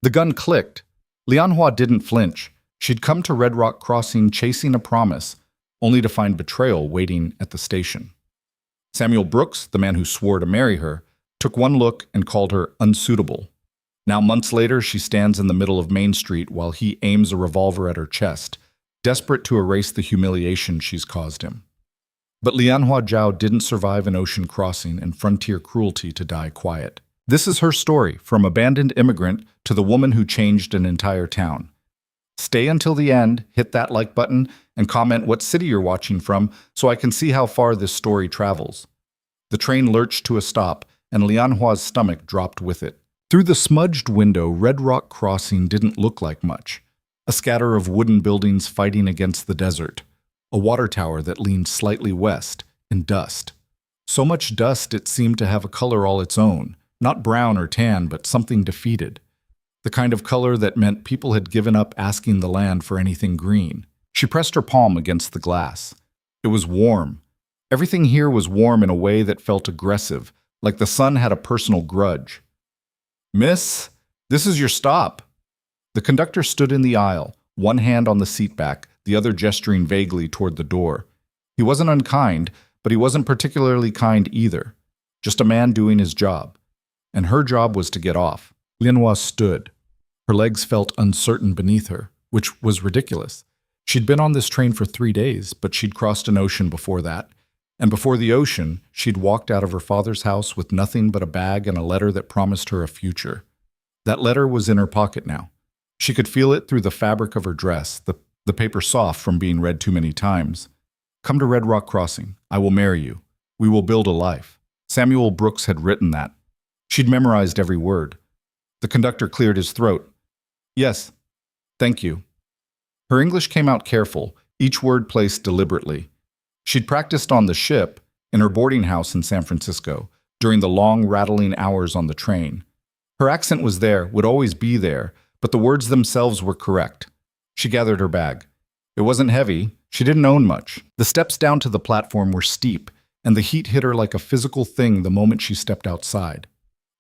The gun clicked. Lianhua didn't flinch. She'd come to Red Rock Crossing chasing a promise, only to find betrayal waiting at the station. Samuel Brooks, the man who swore to marry her, took one look and called her unsuitable. Now, months later, she stands in the middle of Main Street while he aims a revolver at her chest, desperate to erase the humiliation she's caused him. But Lianhua Zhao didn't survive an ocean crossing and frontier cruelty to die quiet. This is her story, from abandoned immigrant to the woman who changed an entire town. Stay until the end, hit that like button, and comment what city you're watching from so I can see how far this story travels. The train lurched to a stop, and Lianhua's stomach dropped with it. Through the smudged window, Red Rock Crossing didn't look like much. A scatter of wooden buildings fighting against the desert. A water tower that leaned slightly west, and dust. So much dust it seemed to have a color all its own, not brown or tan, but something defeated. The kind of color that meant people had given up asking the land for anything green. She pressed her palm against the glass. It was warm. Everything here was warm in a way that felt aggressive, like the sun had a personal grudge. "Miss, this is your stop." The conductor stood in the aisle, one hand on the seat back, the other gesturing vaguely toward the door. He wasn't unkind, but he wasn't particularly kind either. Just a man doing his job. And her job was to get off. Lianhua stood. Her legs felt uncertain beneath her, which was ridiculous. She'd been on this train for 3 days, but she'd crossed an ocean before that. And before the ocean, she'd walked out of her father's house with nothing but a bag and a letter that promised her a future. That letter was in her pocket now. She could feel it through the fabric of her dress, the paper soft from being read too many times. "Come to Red Rock Crossing. I will marry you. We will build a life." Samuel Brooks had written that. She'd memorized every word. The conductor cleared his throat. "Yes, thank you." Her English came out careful, each word placed deliberately. She'd practiced on the ship, in her boarding house in San Francisco, during the long, rattling hours on the train. Her accent was there, would always be there, but the words themselves were correct. She gathered her bag. It wasn't heavy. She didn't own much. The steps down to the platform were steep, and the heat hit her like a physical thing the moment she stepped outside.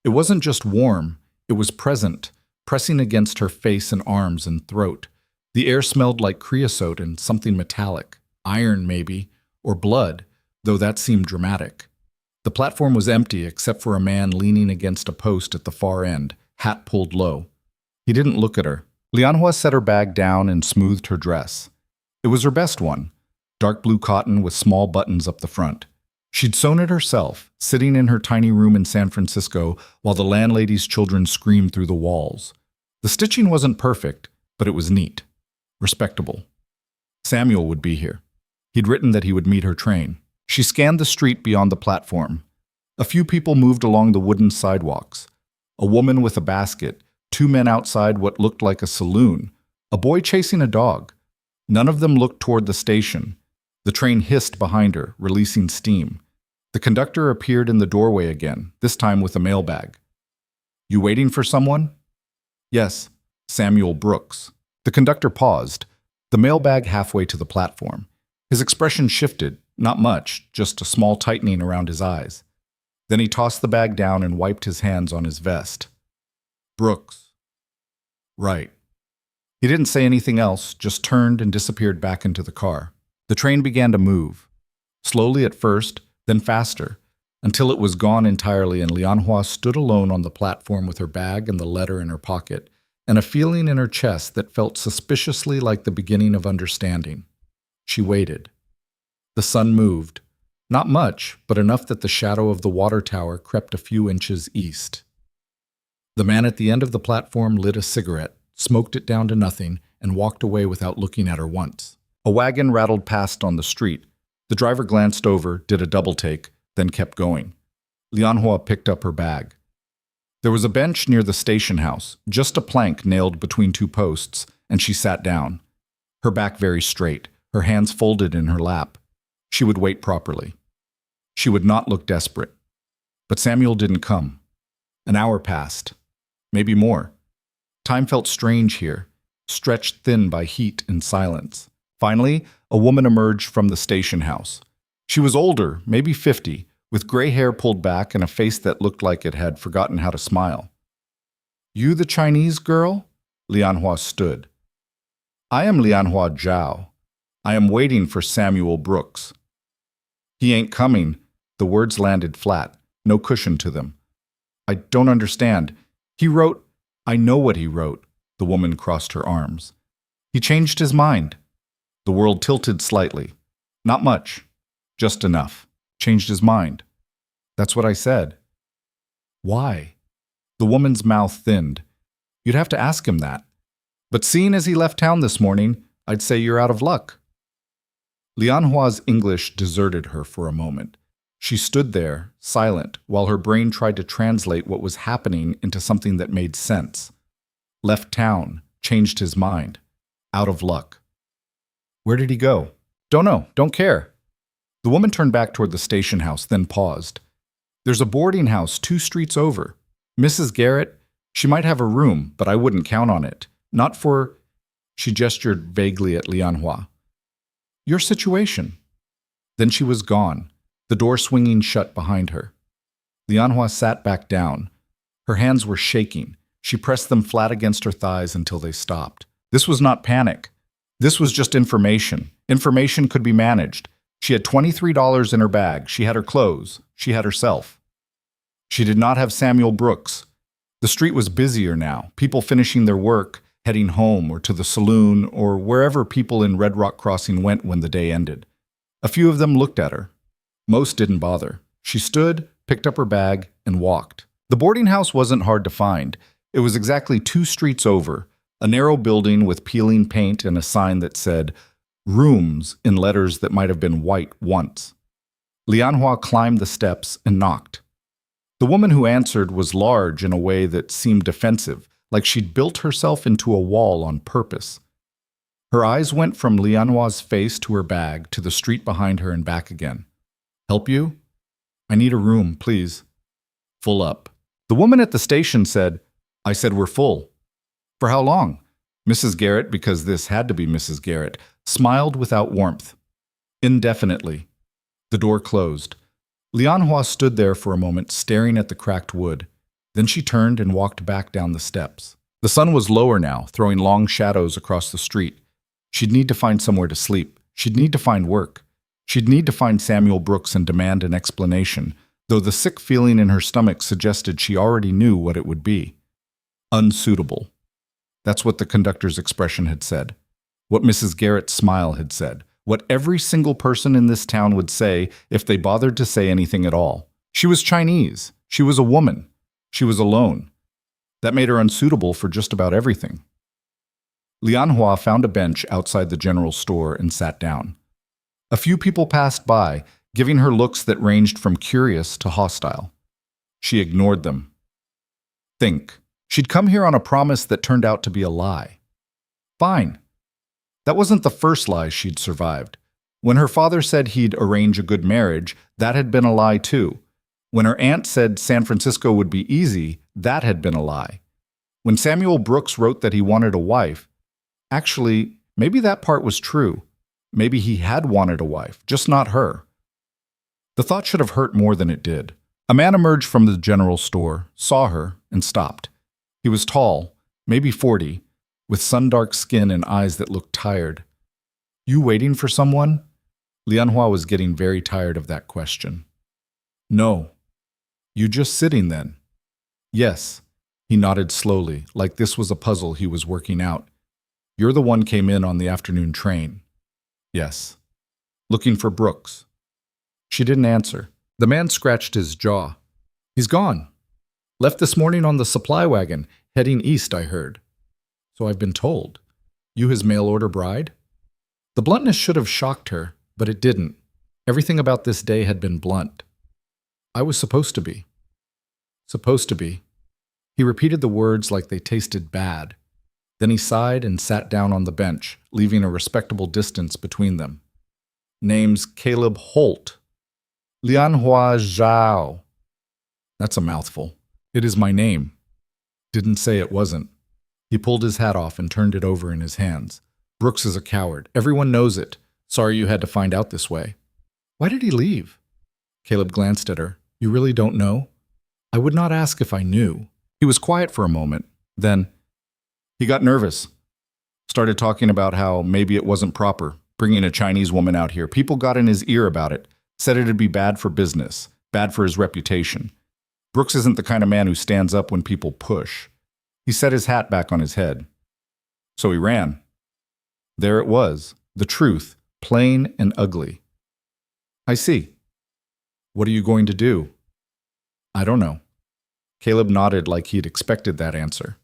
It wasn't just warm, it was present, pressing against her face and arms and throat. The air smelled like creosote and something metallic, iron maybe, or blood, though that seemed dramatic. The platform was empty except for a man leaning against a post at the far end, hat pulled low. He didn't look at her. Lianhua set her bag down and smoothed her dress. It was her best one, dark blue cotton with small buttons up the front. She'd sewn it herself, sitting in her tiny room in San Francisco while the landlady's children screamed through the walls. The stitching wasn't perfect, but it was neat. Respectable. Samuel would be here. He'd written that he would meet her train. She scanned the street beyond the platform. A few people moved along the wooden sidewalks. A woman with a basket, 2 men outside what looked like a saloon, a boy chasing a dog. None of them looked toward the station. The train hissed behind her, releasing steam. The conductor appeared in the doorway again, this time with a mailbag. "You waiting for someone?" "Yes, Samuel Brooks." The conductor paused, the mailbag halfway to the platform. His expression shifted, not much, just a small tightening around his eyes. Then he tossed the bag down and wiped his hands on his vest. "Brooks." "Right." He didn't say anything else, just turned and disappeared back into the car. The train began to move. Slowly at first, then faster, until it was gone entirely and Lianhua stood alone on the platform with her bag and the letter in her pocket, and a feeling in her chest that felt suspiciously like the beginning of understanding. She waited. The sun moved. Not much, but enough that the shadow of the water tower crept a few inches east. The man at the end of the platform lit a cigarette, smoked it down to nothing, and walked away without looking at her once. A wagon rattled past on the street. The driver glanced over, did a double take, then kept going. Lianhua picked up her bag. There was a bench near the station house, just a plank nailed between 2 posts, and she sat down. Her back very straight, her hands folded in her lap. She would wait properly. She would not look desperate. But Samuel didn't come. An hour passed. Maybe more. Time felt strange here, stretched thin by heat and silence. Finally, a woman emerged from the station house. She was older, maybe 50, with gray hair pulled back and a face that looked like it had forgotten how to smile. You the Chinese girl? Lianhua stood. I am Lianhua Zhao. I am waiting for Samuel Brooks. He ain't coming. The words landed flat, no cushion to them. I don't understand. He wrote, I know what he wrote. The woman crossed her arms. He changed his mind. The world tilted slightly. Not much. Just enough. Changed his mind. That's what I said. Why? The woman's mouth thinned. You'd have to ask him that. But seeing as he left town this morning, I'd say you're out of luck. Lianhua's English deserted her for a moment. She stood there, silent, while her brain tried to translate what was happening into something that made sense. Left town, changed his mind. Out of luck. Where did he go? Don't know, don't care. The woman turned back toward the station house, then paused. There's a boarding house 2 streets over. Mrs. Garrett, she might have a room, but I wouldn't count on it. Not for... She gestured vaguely at Lianhua. Your situation. Then she was gone, the door swinging shut behind her. Lianhua sat back down. Her hands were shaking. She pressed them flat against her thighs until they stopped. This was not panic. This was just information. Information could be managed. She had $23 in her bag. She had her clothes. She had herself. She did not have Samuel Brooks. The street was busier now, people finishing their work, heading home or to the saloon or wherever people in Red Rock Crossing went when the day ended. A few of them looked at her. Most didn't bother. She stood, picked up her bag, and walked. The boarding house wasn't hard to find. It was exactly 2 streets over, a narrow building with peeling paint and a sign that said, Rooms in letters that might have been white once. Lianhua climbed the steps and knocked. The woman who answered was large in a way that seemed defensive, like she'd built herself into a wall on purpose. Her eyes went from Lianhua's face to her bag to the street behind her and back again. Help you? I need a room, please. Full up. The woman at the station said, I said we're full. For how long? Mrs. Garrett, because this had to be Mrs. Garrett, smiled without warmth. Indefinitely. The door closed. Lianhua stood there for a moment, staring at the cracked wood. Then she turned and walked back down the steps. The sun was lower now, throwing long shadows across the street. She'd need to find somewhere to sleep. She'd need to find work. She'd need to find Samuel Brooks and demand an explanation, though the sick feeling in her stomach suggested she already knew what it would be. Unsuitable. That's what the conductor's expression had said. What Mrs. Garrett's smile had said. What every single person in this town would say if they bothered to say anything at all. She was Chinese. She was a woman. She was alone. That made her unsuitable for just about everything. Lianhua found a bench outside the general store and sat down. A few people passed by, giving her looks that ranged from curious to hostile. She ignored them. Think. She'd come here on a promise that turned out to be a lie. Fine. That wasn't the first lie she'd survived. When her father said he'd arrange a good marriage, that had been a lie too. When her aunt said San Francisco would be easy, that had been a lie. When Samuel Brooks wrote that he wanted a wife, actually, maybe that part was true. Maybe he had wanted a wife, just not her. The thought should have hurt more than it did. A man emerged from the general store, saw her, and stopped. He was tall, maybe 40, with sun-dark skin and eyes that looked tired. You waiting for someone? Lianhua was getting very tired of that question. No. You just sitting then? Yes. He nodded slowly, like this was a puzzle he was working out. You're the one came in on the afternoon train. Yes. Looking for Brooks. She didn't answer. The man scratched his jaw. He's gone. Left this morning on the supply wagon, heading east, I heard. So I've been told. You his mail-order bride? The bluntness should have shocked her, but it didn't. Everything about this day had been blunt. I was supposed to be. Supposed to be. He repeated the words like they tasted bad. Then he sighed and sat down on the bench, leaving a respectable distance between them. Name's Caleb Holt. Lianhua Zhao. That's a mouthful. It is my name. Didn't say it wasn't. He pulled his hat off and turned it over in his hands. Brooks is a coward. Everyone knows it. Sorry you had to find out this way. Why did he leave? Caleb glanced at her. You really don't know? I would not ask if I knew. He was quiet for a moment. Then he got nervous, started talking about how maybe it wasn't proper, bringing a Chinese woman out here. People got in his ear about it, said it'd be bad for business, bad for his reputation. Brooks isn't the kind of man who stands up when people push. He set his hat back on his head. So he ran. There it was, the truth, plain and ugly. I see. What are you going to do? I don't know. Caleb nodded like he'd expected that answer.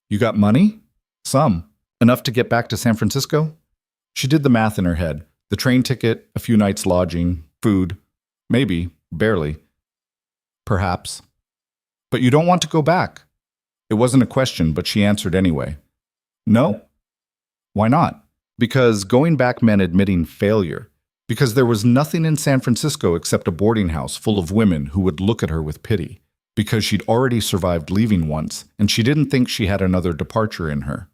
You got money? Some. Enough to get back to San Francisco? She did the math in her head. The train ticket, a few nights lodging, food. Maybe, barely. Perhaps. But you don't want to go back. It wasn't a question, but she answered anyway. No. Why not? Because going back meant admitting failure. Because there was nothing in San Francisco except a boarding house full of women who would look at her with pity. Because she'd already survived leaving once, and she didn't think she had another departure in her.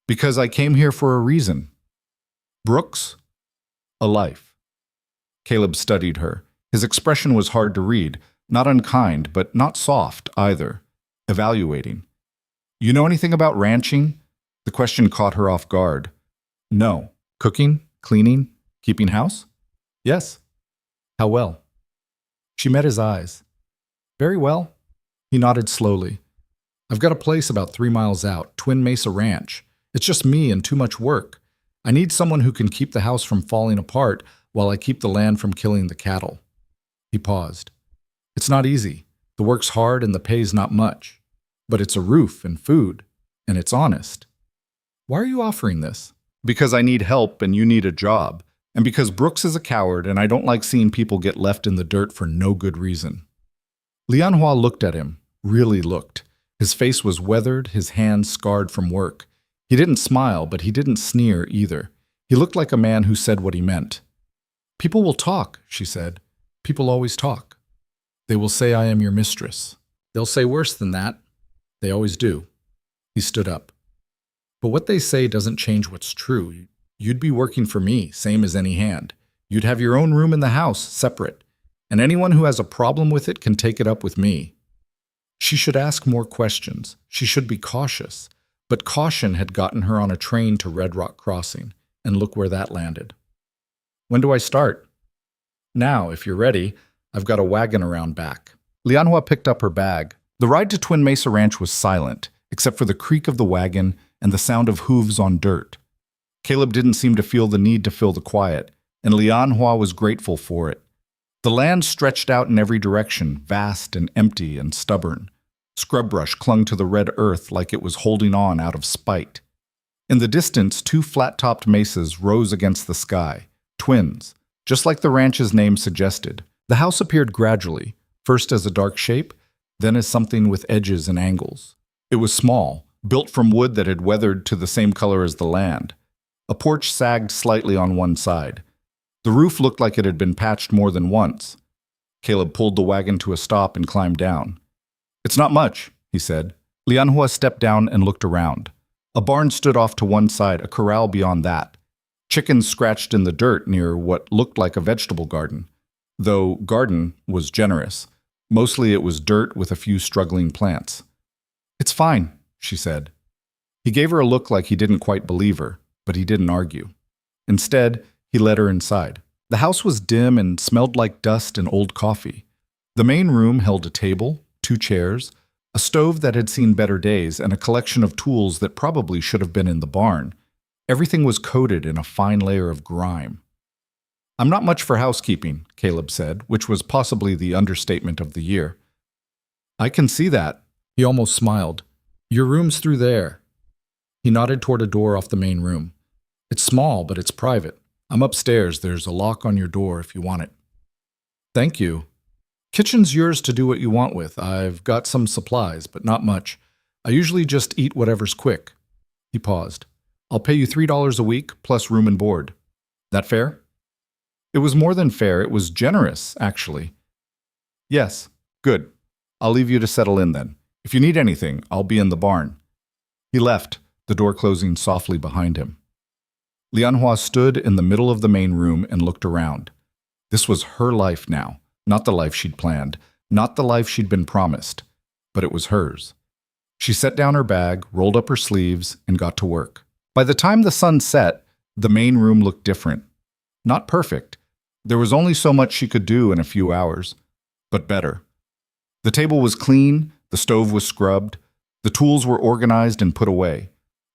Because I came here for a reason. Brooks? A life. Caleb studied her. His expression was hard to read, not unkind, but not soft either. Evaluating. You know anything about ranching? The question caught her off guard. No. Cooking? Cleaning? Keeping house? Yes. How well? She met his eyes. Very well. He nodded slowly. I've got a place about 3 miles out, Twin Mesa Ranch. It's just me and too much work. I need someone who can keep the house from falling apart while I keep the land from killing the cattle. He paused. It's not easy. The work's hard and the pay's not much. But it's a roof and food, and it's honest. Why are you offering this? Because I need help and you need a job, and because Brooks is a coward and I don't like seeing people get left in the dirt for no good reason. Lianhua looked at him, really looked. His face was weathered, his hands scarred from work. He didn't smile, but he didn't sneer either. He looked like a man who said what he meant. People will talk, she said. People always talk. They will say I am your mistress. They'll say worse than that. They always do. He stood up. But what they say doesn't change what's true. You'd be working for me, same as any hand. You'd have your own room in the house, separate. And anyone who has a problem with it can take it up with me. She should ask more questions. She should be cautious. But caution had gotten her on a train to Red Rock Crossing, and look where that landed. When do I start? Now, if you're ready, I've got a wagon around back. Lianhua picked up her bag. The ride to Twin Mesa Ranch was silent, except for the creak of the wagon and the sound of hooves on dirt. Caleb didn't seem to feel the need to fill the quiet, and Lianhua was grateful for it. The land stretched out in every direction, vast and empty and stubborn. Scrub brush clung to the red earth like it was holding on out of spite. In the distance, 2 flat-topped mesas rose against the sky, twins, just like the ranch's name suggested. The house appeared gradually, first as a dark shape, then as something with edges and angles. It was small, built from wood that had weathered to the same color as the land. A porch sagged slightly on one side. The roof looked like it had been patched more than once. Caleb pulled the wagon to a stop and climbed down. It's not much, he said. Lianhua stepped down and looked around. A barn stood off to one side, a corral beyond that. Chickens scratched in the dirt near what looked like a vegetable garden. Though garden was generous. Mostly it was dirt with a few struggling plants. It's fine, she said. He gave her a look like he didn't quite believe her, but he didn't argue. Instead, he led her inside. The house was dim and smelled like dust and old coffee. The main room held a table, 2 chairs, a stove that had seen better days, and a collection of tools that probably should have been in the barn. Everything was coated in a fine layer of grime. I'm not much for housekeeping, Caleb said, which was possibly the understatement of the year. I can see that. He almost smiled. Your room's through there. He nodded toward a door off the main room. It's small, but it's private. I'm upstairs. There's a lock on your door if you want it. Thank you. Kitchen's yours to do what you want with. I've got some supplies, but not much. I usually just eat whatever's quick. He paused. I'll pay you $3 a week, plus room and board. That fair? It was more than fair. It was generous, actually. Yes. Good. I'll leave you to settle in then. If you need anything, I'll be in the barn. He left, the door closing softly behind him. Lianhua stood in the middle of the main room and looked around. This was her life now, not the life she'd planned, not the life she'd been promised, but it was hers. She set down her bag, rolled up her sleeves, and got to work. By the time the sun set, the main room looked different. Not perfect. There was only so much she could do in a few hours, but better. The table was clean, the stove was scrubbed, the tools were organized and put away.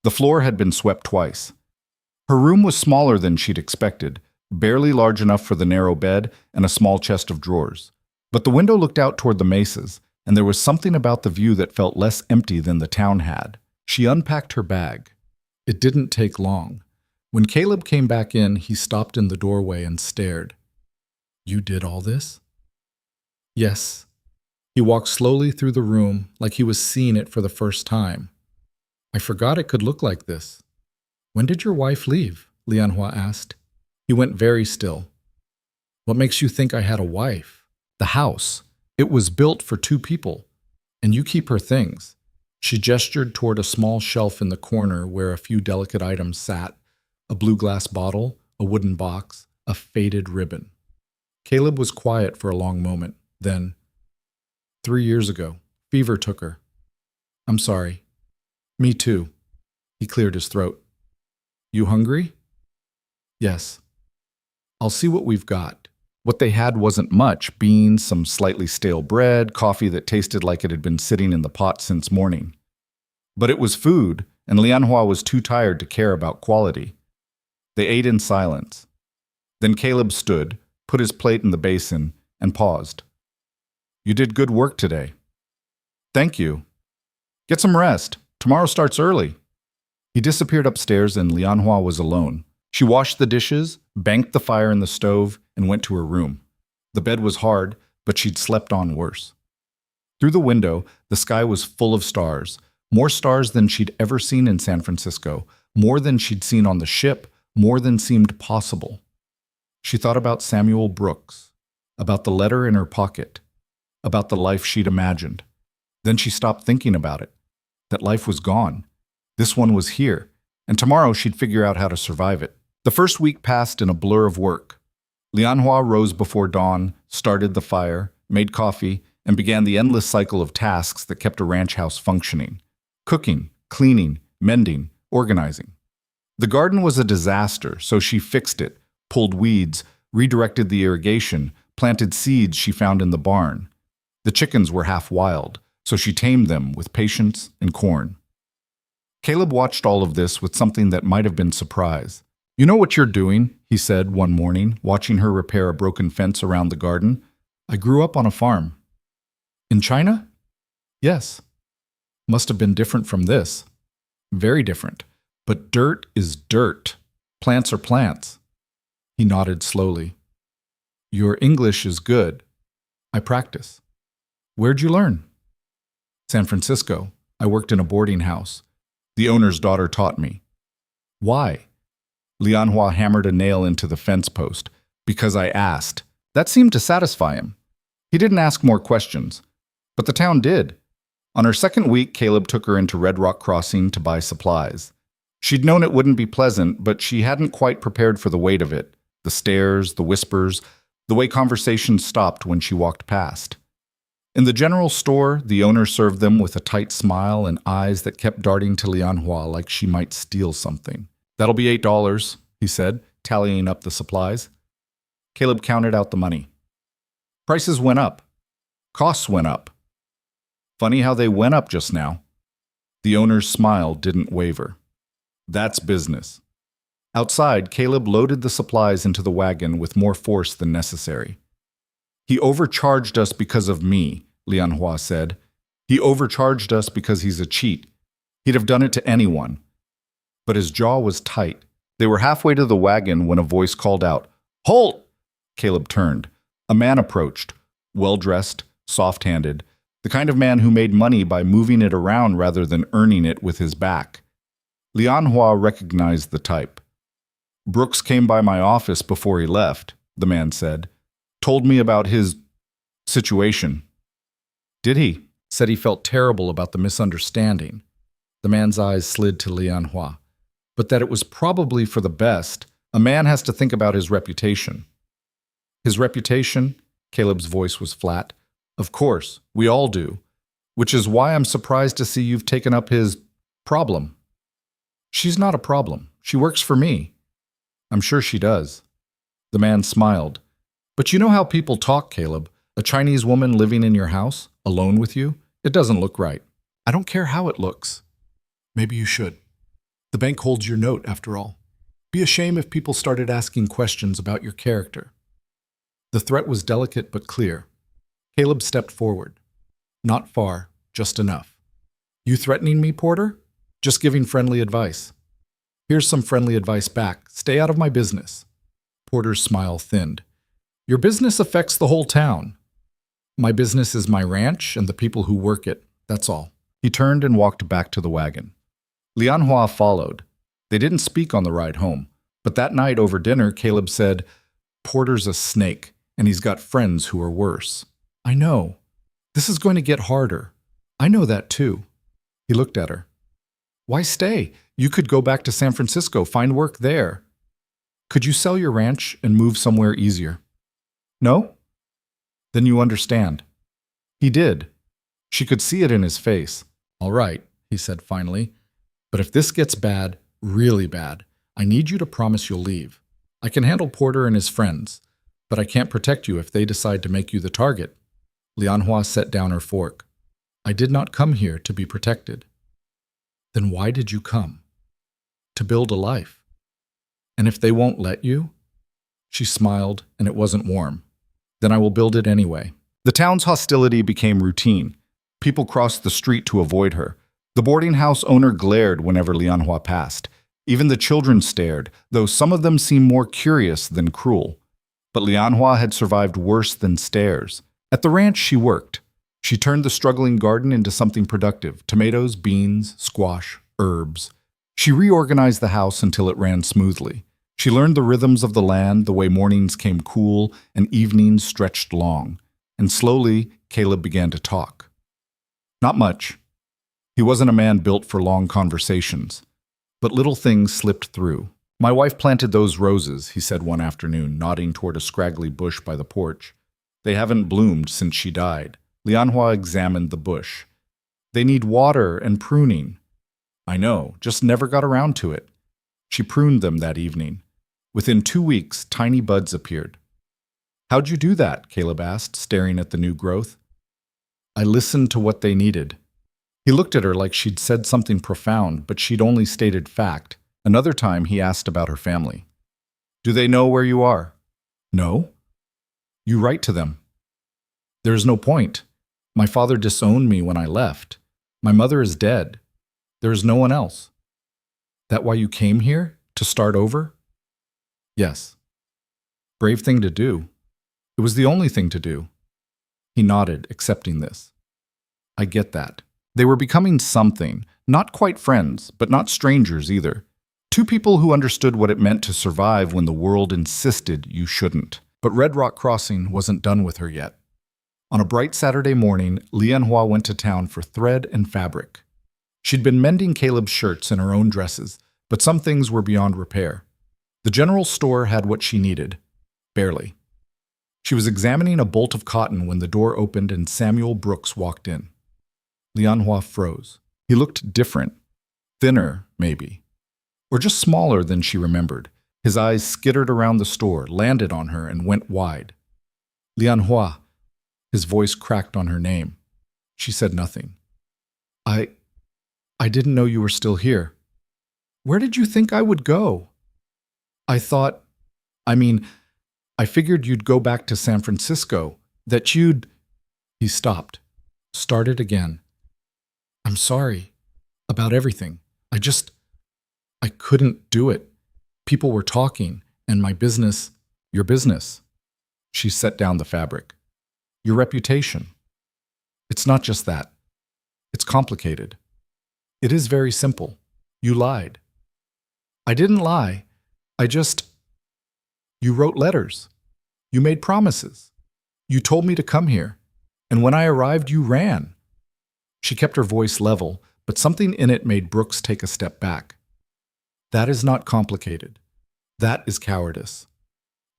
The floor had been swept twice. Her room was smaller than she'd expected, barely large enough for the narrow bed and a small chest of drawers. But the window looked out toward the mesas, and there was something about the view that felt less empty than the town had. She unpacked her bag. It didn't take long. When Caleb came back in, he stopped in the doorway and stared. "You did all this?" "Yes." He walked slowly through the room like he was seeing it for the first time. "I forgot it could look like this." "When did your wife leave?" Lianhua asked. He went very still. "What makes you think I had a wife?" "The house. It was built for 2 people. And you keep her things." She gestured toward a small shelf in the corner where a few delicate items sat: a blue glass bottle, a wooden box, a faded ribbon. Caleb was quiet for a long moment. Then, 3 years ago, fever took her. "I'm sorry." "Me too." He cleared his throat. "You hungry?" "Yes." "I'll see what we've got." What they had wasn't much: beans, some slightly stale bread, coffee that tasted like it had been sitting in the pot since morning. But it was food, and Lianhua was too tired to care about quality. They ate in silence. Then Caleb stood, put his plate in the basin, and paused. "You did good work today." "Thank you." "Get some rest. Tomorrow starts early." He disappeared upstairs, and Lianhua was alone. She washed the dishes, banked the fire in the stove, and went to her room. The bed was hard, but she'd slept on worse. Through the window, the sky was full of stars, more stars than she'd ever seen in San Francisco, more than she'd seen on the ship, more than seemed possible. She thought about Samuel Brooks, about the letter in her pocket, about the life she'd imagined. Then she stopped thinking about it. That life was gone. This one was here, and tomorrow she'd figure out how to survive it. The first week passed in a blur of work. Lianhua rose before dawn, started the fire, made coffee, and began the endless cycle of tasks that kept a ranch house functioning. Cooking, cleaning, mending, organizing. The garden was a disaster, so she fixed it, pulled weeds, redirected the irrigation, planted seeds she found in the barn. The chickens were half wild, so she tamed them with patience and corn. Caleb watched all of this with something that might have been surprise. "You know what you're doing," he said one morning, watching her repair a broken fence around the garden. "I grew up on a farm." "In China?" "Yes." "Must have been different from this." "Very different. But dirt is dirt. Plants are plants." He nodded slowly. "Your English is good." "I practice." "Where'd you learn?" "San Francisco. I worked in a boarding house. The owner's daughter taught me." "Why?" Lianhua hammered a nail into the fence post. "Because I asked." That seemed to satisfy him. He didn't ask more questions. But the town did. On her second week, Caleb took her into Red Rock Crossing to buy supplies. She'd known it wouldn't be pleasant, but she hadn't quite prepared for the weight of it. The stares, the whispers, the way conversations stopped when she walked past. In the general store, the owner served them with a tight smile and eyes that kept darting to Lianhua like she might steal something. "That'll be $8, he said, tallying up the supplies. Caleb counted out the money. Prices went up. Costs went up. Funny how they went up just now. The owner's smile didn't waver. That's business. Outside, Caleb loaded the supplies into the wagon with more force than necessary. "He overcharged us because of me," Lianhua said. "He overcharged us because he's a cheat. He'd have done it to anyone." But his jaw was tight. They were halfway to the wagon when a voice called out, "Halt!" Caleb turned. A man approached, well-dressed, soft-handed, the kind of man who made money by moving it around rather than earning it with his back. Lianhua recognized the type. "Brooks came by my office before he left," the man said. "Told me about his situation." "Did he?" Said he felt terrible about the misunderstanding. The man's eyes slid to Lianhua. But that it was probably for the best. A man has to think about his reputation. "His reputation?" Caleb's voice was flat. "Of course, we all do. which is why I'm surprised to see you've taken up his problem. She's not a problem. She works for me. I'm sure she does. The man smiled. But you know how people talk, Caleb. A Chinese woman living in your house, alone with you? It doesn't look right. I don't care how it looks. Maybe you should. The bank holds your note, after all. Be a shame if people started asking questions about your character. The threat was delicate but clear. Caleb stepped forward. Not far, just enough. You threatening me, Porter? Just giving friendly advice. Here's some friendly advice back. Stay out of my business. Porter's smile thinned. Your business affects the whole town. My business is my ranch and the people who work it. That's all. He turned and walked back to the wagon. Lianhua followed. They didn't speak on the ride home, but that night over dinner, Caleb said, Porter's a snake, and he's got friends who are worse. I know. This is going to get harder. I know that too. He looked at her. Why stay? You could go back to San Francisco, find work there. Could you sell your ranch and move somewhere easier? No? Then you understand. He did. She could see it in his face. All right, he said finally. But if this gets bad, really bad, I need you to promise you'll leave. I can handle Porter and his friends, but I can't protect you if they decide to make you the target. Lianhua set down her fork. I did not come here to be protected. Then why did you come? To build a life. And if they won't let you? She smiled, and it wasn't warm. Then I will build it anyway. The town's hostility became routine. People crossed the street to avoid her. The boarding house owner glared whenever Lianhua passed. Even the children stared, though some of them seemed more curious than cruel. But Lianhua had survived worse than stares. At the ranch, she worked. She turned the struggling garden into something productive: tomatoes, beans, squash, herbs. She reorganized the house until it ran smoothly. She learned the rhythms of the land, the way mornings came cool and evenings stretched long. And slowly, Caleb began to talk. Not much. He wasn't a man built for long conversations. But little things slipped through. My wife planted those roses, he said one afternoon, nodding toward a scraggly bush by the porch. They haven't bloomed since she died. Lianhua examined the bush. They need water and pruning. I know, just never got around to it. She pruned them that evening. Within 2 weeks, tiny buds appeared. How'd you do that? Caleb asked, staring at the new growth. I listened to what they needed. He looked at her like she'd said something profound, but she'd only stated fact. Another time, he asked about her family. Do they know where you are? No. You write to them. There is no point. My father disowned me when I left. My mother is dead. There is no one else. That why you came here? To start over? Yes. Brave thing to do. It was the only thing to do. He nodded, accepting this. I get that. They were becoming something, not quite friends, but not strangers either. Two people who understood what it meant to survive when the world insisted you shouldn't. But Red Rock Crossing wasn't done with her yet. On a bright Saturday morning, Lianhua went to town for thread and fabric. She'd been mending Caleb's shirts and her own dresses, but some things were beyond repair. The general store had what she needed. Barely. She was examining a bolt of cotton when the door opened and Samuel Brooks walked in. Lianhua froze. He looked different. Thinner, maybe. Or just smaller than she remembered. His eyes skittered around the store, landed on her, and went wide. Lianhua. His voice cracked on her name. She said nothing. I didn't know you were still here. Where did you think I would go? I figured you'd go back to San Francisco, that you'd... He stopped, started again. I'm sorry about everything. I couldn't do it. People were talking, and my business, your business. She set down the fabric. Your reputation. It's not just that. It's complicated. It is very simple. You lied. I didn't lie. You wrote letters. You made promises. You told me to come here. And when I arrived, you ran. She kept her voice level, but something in it made Brooks take a step back. That is not complicated. That is cowardice.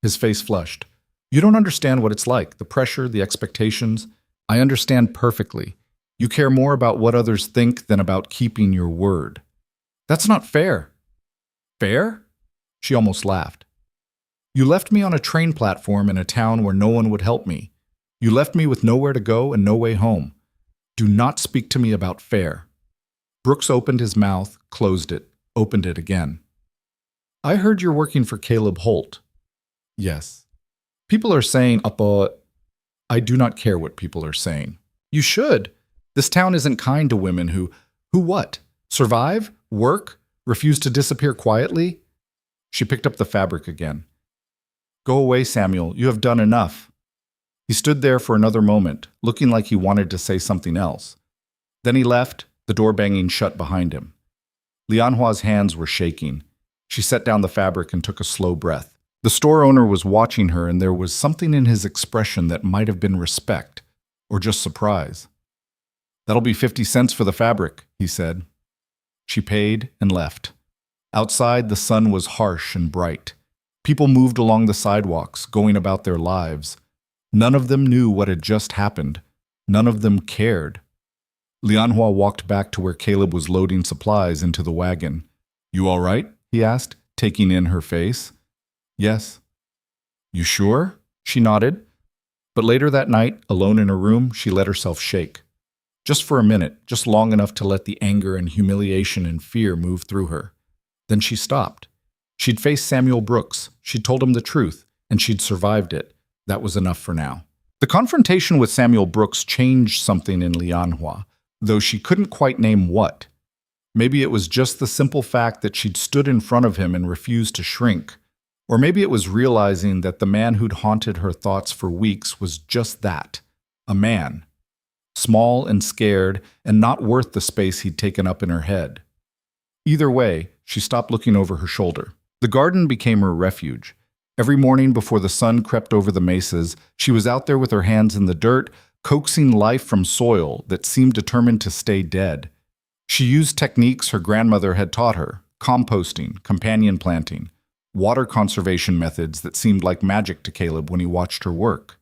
His face flushed. You don't understand what it's like, the pressure, the expectations. I understand perfectly. You care more about what others think than about keeping your word. That's not fair. Fair? She almost laughed. You left me on a train platform in a town where no one would help me. You left me with nowhere to go and no way home. Do not speak to me about fair. Brooks opened his mouth, closed it, opened it again. I heard you're working for Caleb Holt. Yes. People are saying, I do not care what people are saying. You should. This town isn't kind to women who what? Survive? Work? Refuse to disappear quietly? She picked up the fabric again. Go away, Samuel. You have done enough. He stood there for another moment, looking like he wanted to say something else. Then he left, the door banging shut behind him. Lianhua's hands were shaking. She set down the fabric and took a slow breath. The store owner was watching her, and there was something in his expression that might have been respect, or just surprise. That'll be 50 cents for the fabric, he said. She paid and left. Outside, the sun was harsh and bright. People moved along the sidewalks, going about their lives. None of them knew what had just happened. None of them cared. Lianhua walked back to where Caleb was loading supplies into the wagon. You all right? He asked, taking in her face. Yes. You sure? She nodded. But later that night, alone in her room, she let herself shake. Just for a minute, just long enough to let the anger and humiliation and fear move through her. Then she stopped. She'd faced Samuel Brooks, she'd told him the truth, and she'd survived it. That was enough for now. The confrontation with Samuel Brooks changed something in Lianhua, though she couldn't quite name what. Maybe it was just the simple fact that she'd stood in front of him and refused to shrink. Or maybe it was realizing that the man who'd haunted her thoughts for weeks was just that, a man. Small and scared, and not worth the space he'd taken up in her head. Either way, she stopped looking over her shoulder. The garden became her refuge. Every morning before the sun crept over the mesas, she was out there with her hands in the dirt, coaxing life from soil that seemed determined to stay dead. She used techniques her grandmother had taught her, composting, companion planting, water conservation methods that seemed like magic to Caleb when he watched her work.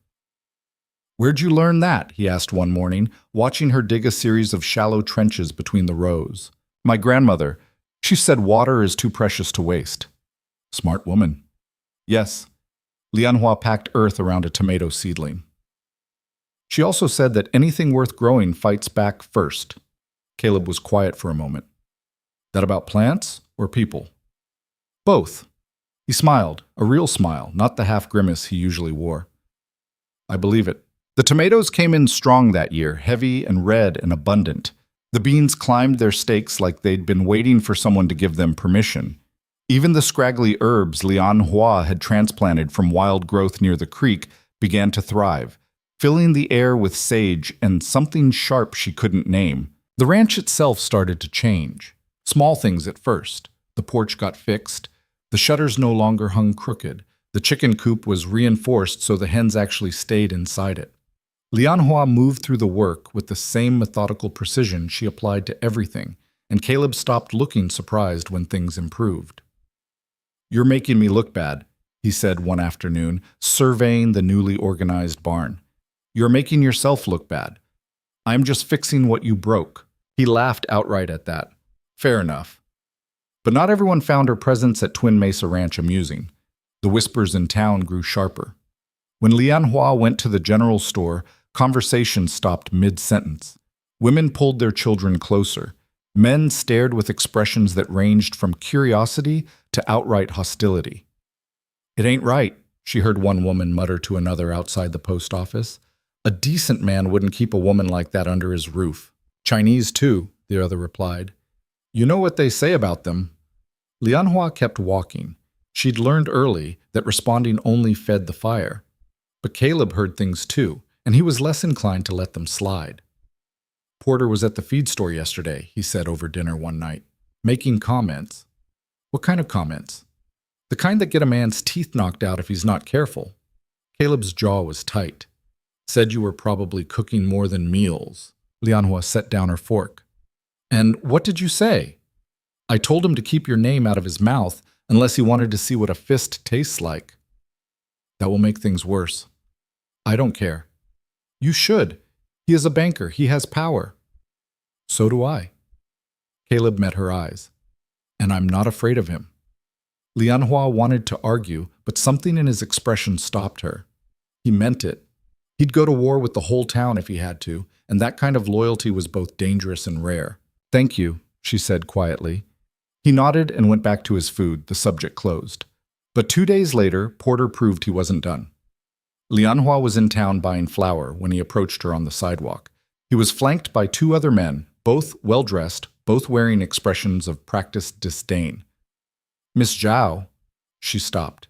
Where'd you learn that? He asked one morning, watching her dig a series of shallow trenches between the rows. My grandmother. She said water is too precious to waste. Smart woman. Yes. Lianhua packed earth around a tomato seedling. She also said that anything worth growing fights back first. Caleb was quiet for a moment. That about plants or people? Both. He smiled, a real smile, not the half grimace he usually wore. I believe it. The tomatoes came in strong that year, heavy and red and abundant. The beans climbed their stakes like they'd been waiting for someone to give them permission. Even the scraggly herbs Lianhua had transplanted from wild growth near the creek began to thrive, filling the air with sage and something sharp she couldn't name. The ranch itself started to change. Small things at first. The porch got fixed. The shutters no longer hung crooked. The chicken coop was reinforced so the hens actually stayed inside it. Lianhua moved through the work with the same methodical precision she applied to everything, and Caleb stopped looking surprised when things improved. You're making me look bad, he said one afternoon, surveying the newly organized barn. You're making yourself look bad. I'm just fixing what you broke. He laughed outright at that. Fair enough. But not everyone found her presence at Twin Mesa Ranch amusing. The whispers in town grew sharper. When Lianhua went to the general store, conversation stopped mid-sentence. Women pulled their children closer. Men stared with expressions that ranged from curiosity to outright hostility. It ain't right, she heard one woman mutter to another outside the post office. A decent man wouldn't keep a woman like that under his roof. Chinese, too, the other replied. You know what they say about them. Lianhua kept walking. She'd learned early that responding only fed the fire. But Caleb heard things too, and he was less inclined to let them slide. Porter was at the feed store yesterday, he said over dinner one night, making comments. What kind of comments? The kind that get a man's teeth knocked out if he's not careful. Caleb's jaw was tight. Said you were probably cooking more than meals. Lianhua set down her fork. And what did you say? I told him to keep your name out of his mouth unless he wanted to see what a fist tastes like. That will make things worse. I don't care. You should. He is a banker. He has power. So do I. Caleb met her eyes. And I'm not afraid of him. Lianhua wanted to argue, but something in his expression stopped her. He meant it. He'd go to war with the whole town if he had to, and that kind of loyalty was both dangerous and rare. Thank you, she said quietly. He nodded and went back to his food, the subject closed. But 2 days later, Porter proved he wasn't done. Lianhua was in town buying flour when he approached her on the sidewalk. He was flanked by 2 other men, both well-dressed, both wearing expressions of practiced disdain. Miss Zhao, she stopped.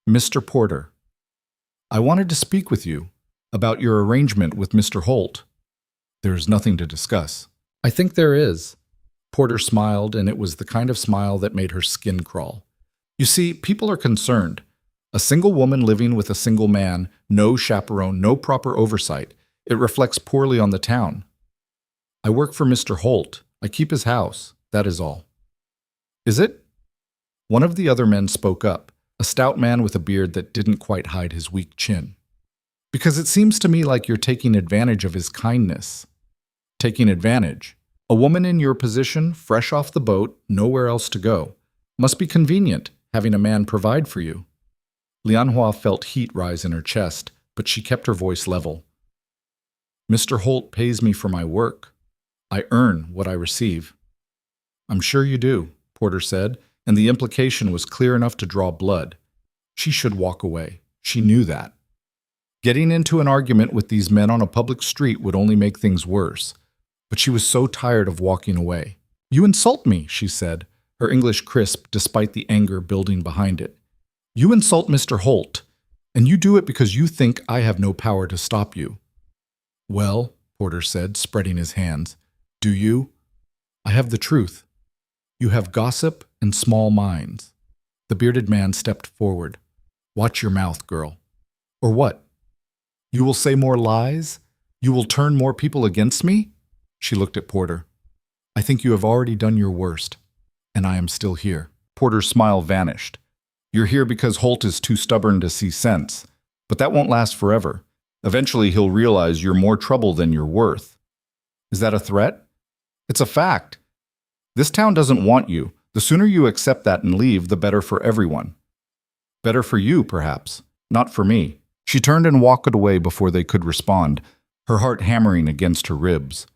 Mr. Porter, I wanted to speak with you about your arrangement with Mr. Holt. There is nothing to discuss. I think there is. Porter smiled, and it was the kind of smile that made her skin crawl. You see, people are concerned. A single woman living with a single man, no chaperone, no proper oversight. It reflects poorly on the town. I work for Mr. Holt. I keep his house. That is all. Is it? One of the other men spoke up, a stout man with a beard that didn't quite hide his weak chin. Because it seems to me like you're taking advantage of his kindness. Taking advantage. A woman in your position, fresh off the boat, nowhere else to go. Must be convenient, having a man provide for you. Lianhua felt heat rise in her chest, but she kept her voice level. Mr. Holt pays me for my work. I earn what I receive. I'm sure you do, Porter said, and the implication was clear enough to draw blood. She should walk away. She knew that. Getting into an argument with these men on a public street would only make things worse. But she was so tired of walking away. You insult me, she said, her English crisp despite the anger building behind it. You insult Mr. Holt, and you do it because you think I have no power to stop you. Well, Porter said, spreading his hands, do you? I have the truth. You have gossip and small minds. The bearded man stepped forward. Watch your mouth, girl. Or what? You will say more lies? You will turn more people against me? She looked at Porter. I think you have already done your worst, and I am still here. Porter's smile vanished. You're here because Holt is too stubborn to see sense, but that won't last forever. Eventually he'll realize you're more trouble than you're worth. Is that a threat? It's a fact. This town doesn't want you. The sooner you accept that and leave, the better for everyone. Better for you, perhaps. Not for me. She turned and walked away before they could respond, her heart hammering against her ribs.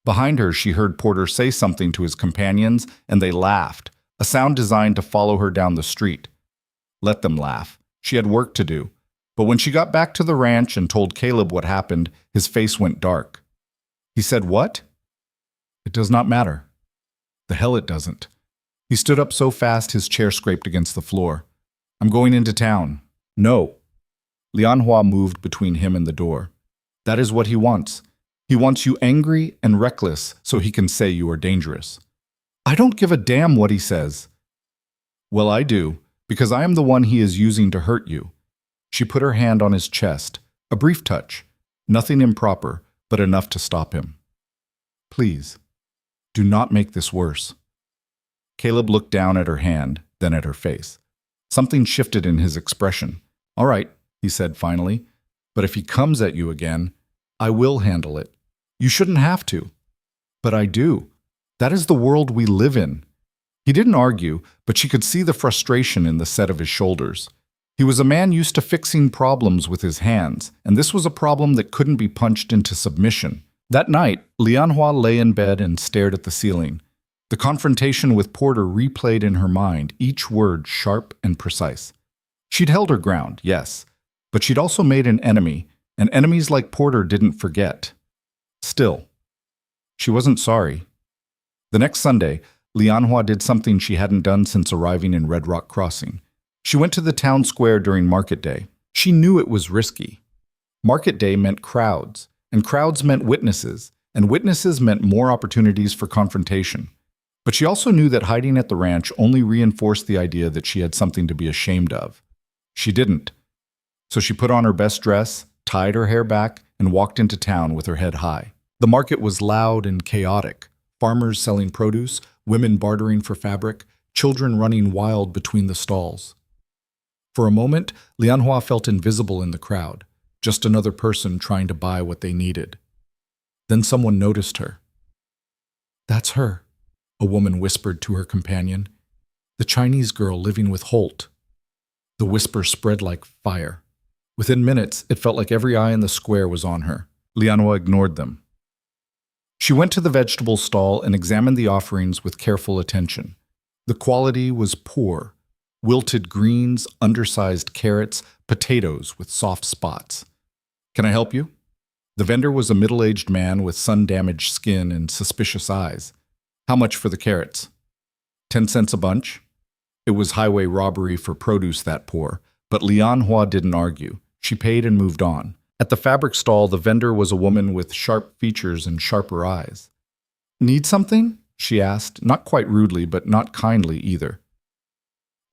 Behind her, she heard Porter say something to his companions, and they laughed, a sound designed to follow her down the street. Let them laugh. She had work to do. But when she got back to the ranch and told Caleb what happened, his face went dark. He said, What? It does not matter. The hell it doesn't. He stood up so fast his chair scraped against the floor. I'm going into town. No. Lianhua moved between him and the door. That is what he wants. He wants you angry and reckless so he can say you are dangerous. I don't give a damn what he says. Well, I do, because I am the one he is using to hurt you. She put her hand on his chest, a brief touch, nothing improper, but enough to stop him. Please, do not make this worse. Caleb looked down at her hand, then at her face. Something shifted in his expression. All right, he said finally, but if he comes at you again, I will handle it. You shouldn't have to. But I do. That is the world we live in. He didn't argue, but she could see the frustration in the set of his shoulders. He was a man used to fixing problems with his hands, and this was a problem that couldn't be punched into submission. That night, Lianhua lay in bed and stared at the ceiling. The confrontation with Porter replayed in her mind, each word sharp and precise. She'd held her ground, yes, but she'd also made an enemy, and enemies like Porter didn't forget. Still, she wasn't sorry. The next Sunday, Lianhua did something she hadn't done since arriving in Red Rock Crossing. She went to the town square during market day. She knew it was risky. Market day meant crowds, and crowds meant witnesses, and witnesses meant more opportunities for confrontation. But she also knew that hiding at the ranch only reinforced the idea that she had something to be ashamed of. She didn't. So she put on her best dress, tied her hair back, and walked into town with her head high. The market was loud and chaotic. Farmers selling produce, women bartering for fabric, children running wild between the stalls. For a moment, Lianhua felt invisible in the crowd, just another person trying to buy what they needed. Then someone noticed her. That's her, a woman whispered to her companion. The Chinese girl living with Holt. The whisper spread like fire. Within minutes, it felt like every eye in the square was on her. Lianhua ignored them. She went to the vegetable stall and examined the offerings with careful attention. The quality was poor. Wilted greens, undersized carrots, potatoes with soft spots. Can I help you? The vendor was a middle-aged man with sun-damaged skin and suspicious eyes. How much for the carrots? 10 cents a bunch? It was highway robbery for produce that poor, but Lianhua didn't argue. She paid and moved on. At the fabric stall, the vendor was a woman with sharp features and sharper eyes. Need something? She asked, not quite rudely, but not kindly either.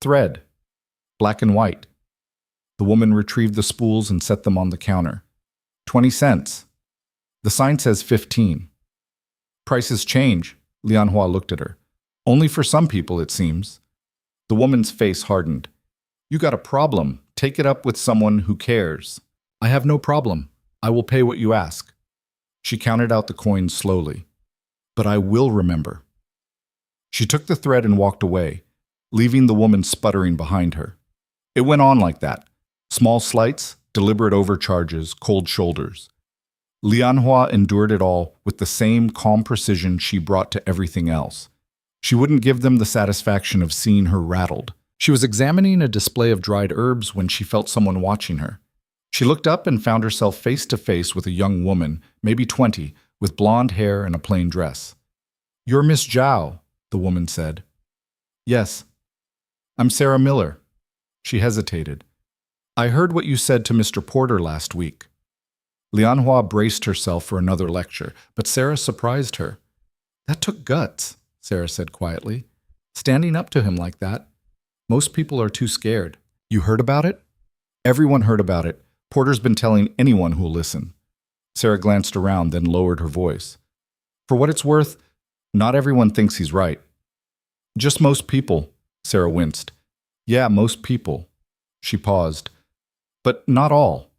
Thread. Black and white. The woman retrieved the spools and set them on the counter. 20 cents. The sign says 15. Prices change. Lianhua looked at her. Only for some people, it seems. The woman's face hardened. You got a problem. Take it up with someone who cares. I have no problem. I will pay what you ask. She counted out the coins slowly. But I will remember. She took the thread and walked away, leaving the woman sputtering behind her. It went on like that. Small slights, deliberate overcharges, cold shoulders. Lianhua endured it all with the same calm precision she brought to everything else. She wouldn't give them the satisfaction of seeing her rattled. She was examining a display of dried herbs when she felt someone watching her. She looked up and found herself face to face with a young woman, maybe 20, with blonde hair and a plain dress. You're Miss Zhao, the woman said. Yes. I'm Sarah Miller. She hesitated. I heard what you said to Mr. Porter last week. Lianhua braced herself for another lecture, but Sarah surprised her. That took guts, Sarah said quietly. Standing up to him like that. Most people are too scared. You heard about it? Everyone heard about it. Porter's been telling anyone who'll listen. Sarah glanced around, then lowered her voice. For what it's worth, not everyone thinks he's right. Just most people, Sarah winced. Yeah, most people. She paused. But not all.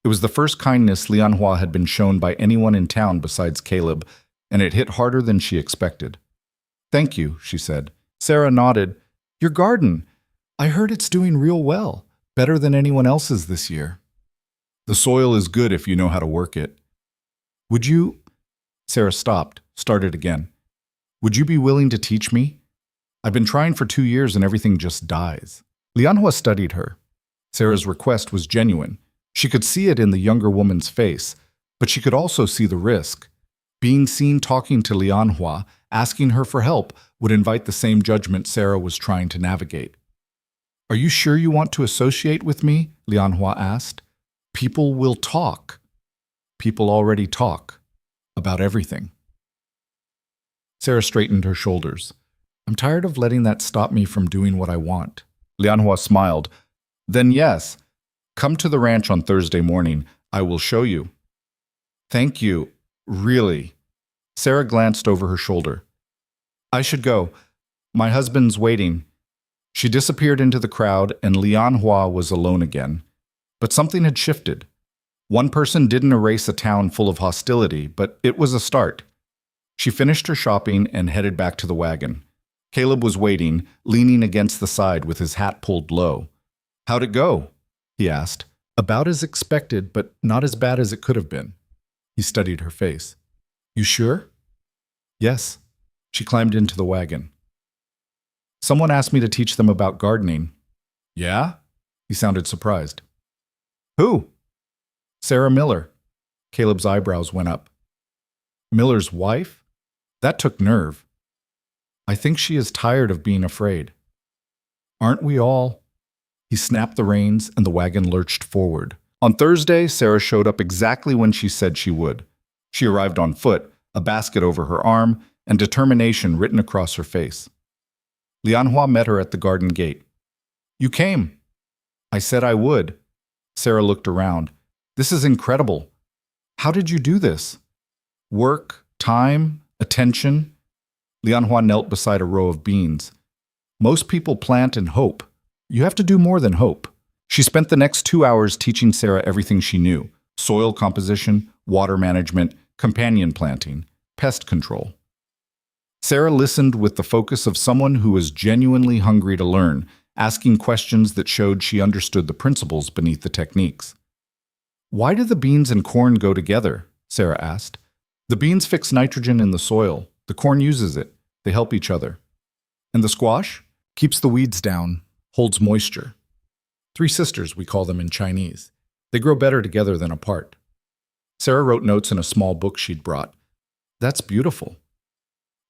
It was the first kindness Lianhua had been shown by anyone in town besides Caleb, and it hit harder than she expected. Thank you, she said. Sarah nodded. Your garden. I heard it's doing real well, better than anyone else's this year. The soil is good if you know how to work it. Would you... Sarah stopped, started again. Would you be willing to teach me? I've been trying for 2 years and everything just dies. Lianhua studied her. Sarah's request was genuine. She could see it in the younger woman's face, but she could also see the risk. Being seen talking to Lianhua, asking her for help, would invite the same judgment Sarah was trying to navigate. Are you sure you want to associate with me? Lianhua asked. People will talk. People already talk. About everything. Sarah straightened her shoulders. I'm tired of letting that stop me from doing what I want. Lianhua smiled. Then yes, come to the ranch on Thursday morning. I will show you. Thank you. Really. Sarah glanced over her shoulder. I should go. My husband's waiting. She disappeared into the crowd and Lianhua was alone again. But something had shifted. One person didn't erase a town full of hostility, but it was a start. She finished her shopping and headed back to the wagon. Caleb was waiting, leaning against the side with his hat pulled low. How'd it go? He asked. About as expected, but not as bad as it could have been. He studied her face. You sure? Yes. She climbed into the wagon. Someone asked me to teach them about gardening. Yeah? He sounded surprised. Who? Sarah Miller. Caleb's eyebrows went up. Miller's wife? That took nerve. I think she is tired of being afraid. Aren't we all? He snapped the reins and the wagon lurched forward. On Thursday, Sarah showed up exactly when she said she would. She arrived on foot, a basket over her arm, and determination written across her face. Lianhua met her at the garden gate. You came. I said I would. Sarah looked around. This is incredible. How did you do this? Work, time, attention. Lianhua knelt beside a row of beans. Most people plant and hope. You have to do more than hope. She spent the next 2 hours teaching Sarah everything she knew. Soil composition, water management, companion planting, pest control. Sarah listened with the focus of someone who was genuinely hungry to learn, asking questions that showed she understood the principles beneath the techniques. "Why do the beans and corn go together?" Sarah asked. "The beans fix nitrogen in the soil. The corn uses it. They help each other. And the squash? Keeps the weeds down, holds moisture. Three sisters, we call them in Chinese. They grow better together than apart." Sarah wrote notes in a small book she'd brought. "That's beautiful."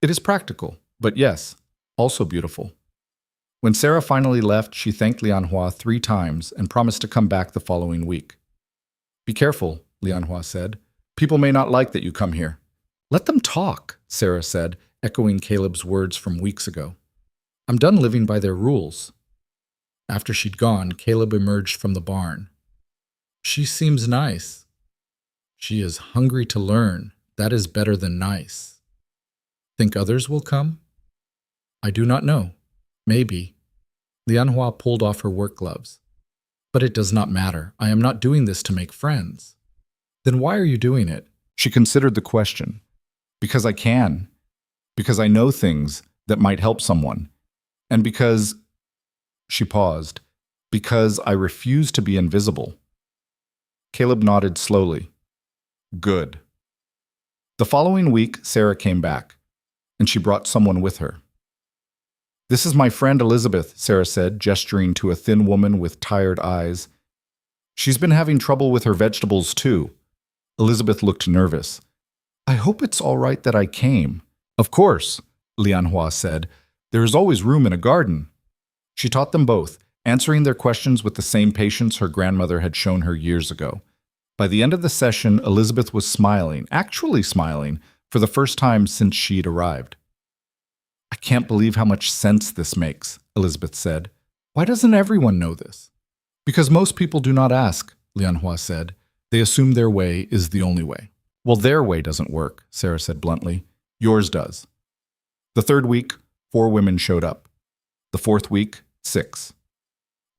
"It is practical, but yes, also beautiful." When Sarah finally left, she thanked Lianhua 3 times and promised to come back the following week. "Be careful," Lianhua said. "People may not like that you come here." "Let them talk," Sarah said, echoing Caleb's words from weeks ago. "I'm done living by their rules." After she'd gone, Caleb emerged from the barn. "She seems nice." "She is hungry to learn. That is better than nice." "Think others will come?" "I do not know. Maybe." Lianhua pulled off her work gloves. "But it does not matter. I am not doing this to make friends." "Then why are you doing it?" She considered the question. "Because I can. Because I know things that might help someone. And because—" She paused. "Because I refuse to be invisible." Caleb nodded slowly. "Good." The following week, Sarah came back, and she brought someone with her. "This is my friend Elizabeth," Sarah said, gesturing to a thin woman with tired eyes. "She's been having trouble with her vegetables, too." Elizabeth looked nervous. "I hope it's all right that I came." "Of course," Lianhua said. "There is always room in a garden." She taught them both, answering their questions with the same patience her grandmother had shown her years ago. By the end of the session, Elizabeth was smiling, actually smiling, for the first time since she'd arrived. "I can't believe how much sense this makes," Elizabeth said. "Why doesn't everyone know this?" "Because most people do not ask," Lianhua said. "They assume their way is the only way." "Well, their way doesn't work," Sarah said bluntly. "Yours does." The 3rd week, 4 women showed up. The 4th week, 6.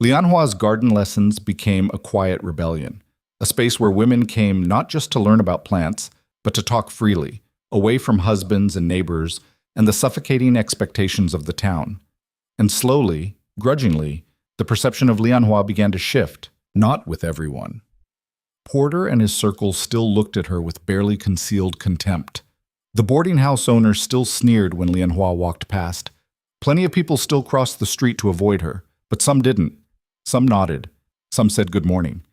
Lianhua's garden lessons became a quiet rebellion, a space where women came not just to learn about plants, but to talk freely, away from husbands and neighbors and the suffocating expectations of the town. And slowly, grudgingly, the perception of Lianhua began to shift, not with everyone. Porter and his circle still looked at her with barely concealed contempt. The boarding house owner still sneered when Lianhua walked past. Plenty of people still crossed the street to avoid her, but some didn't. Some nodded. Some said good morning.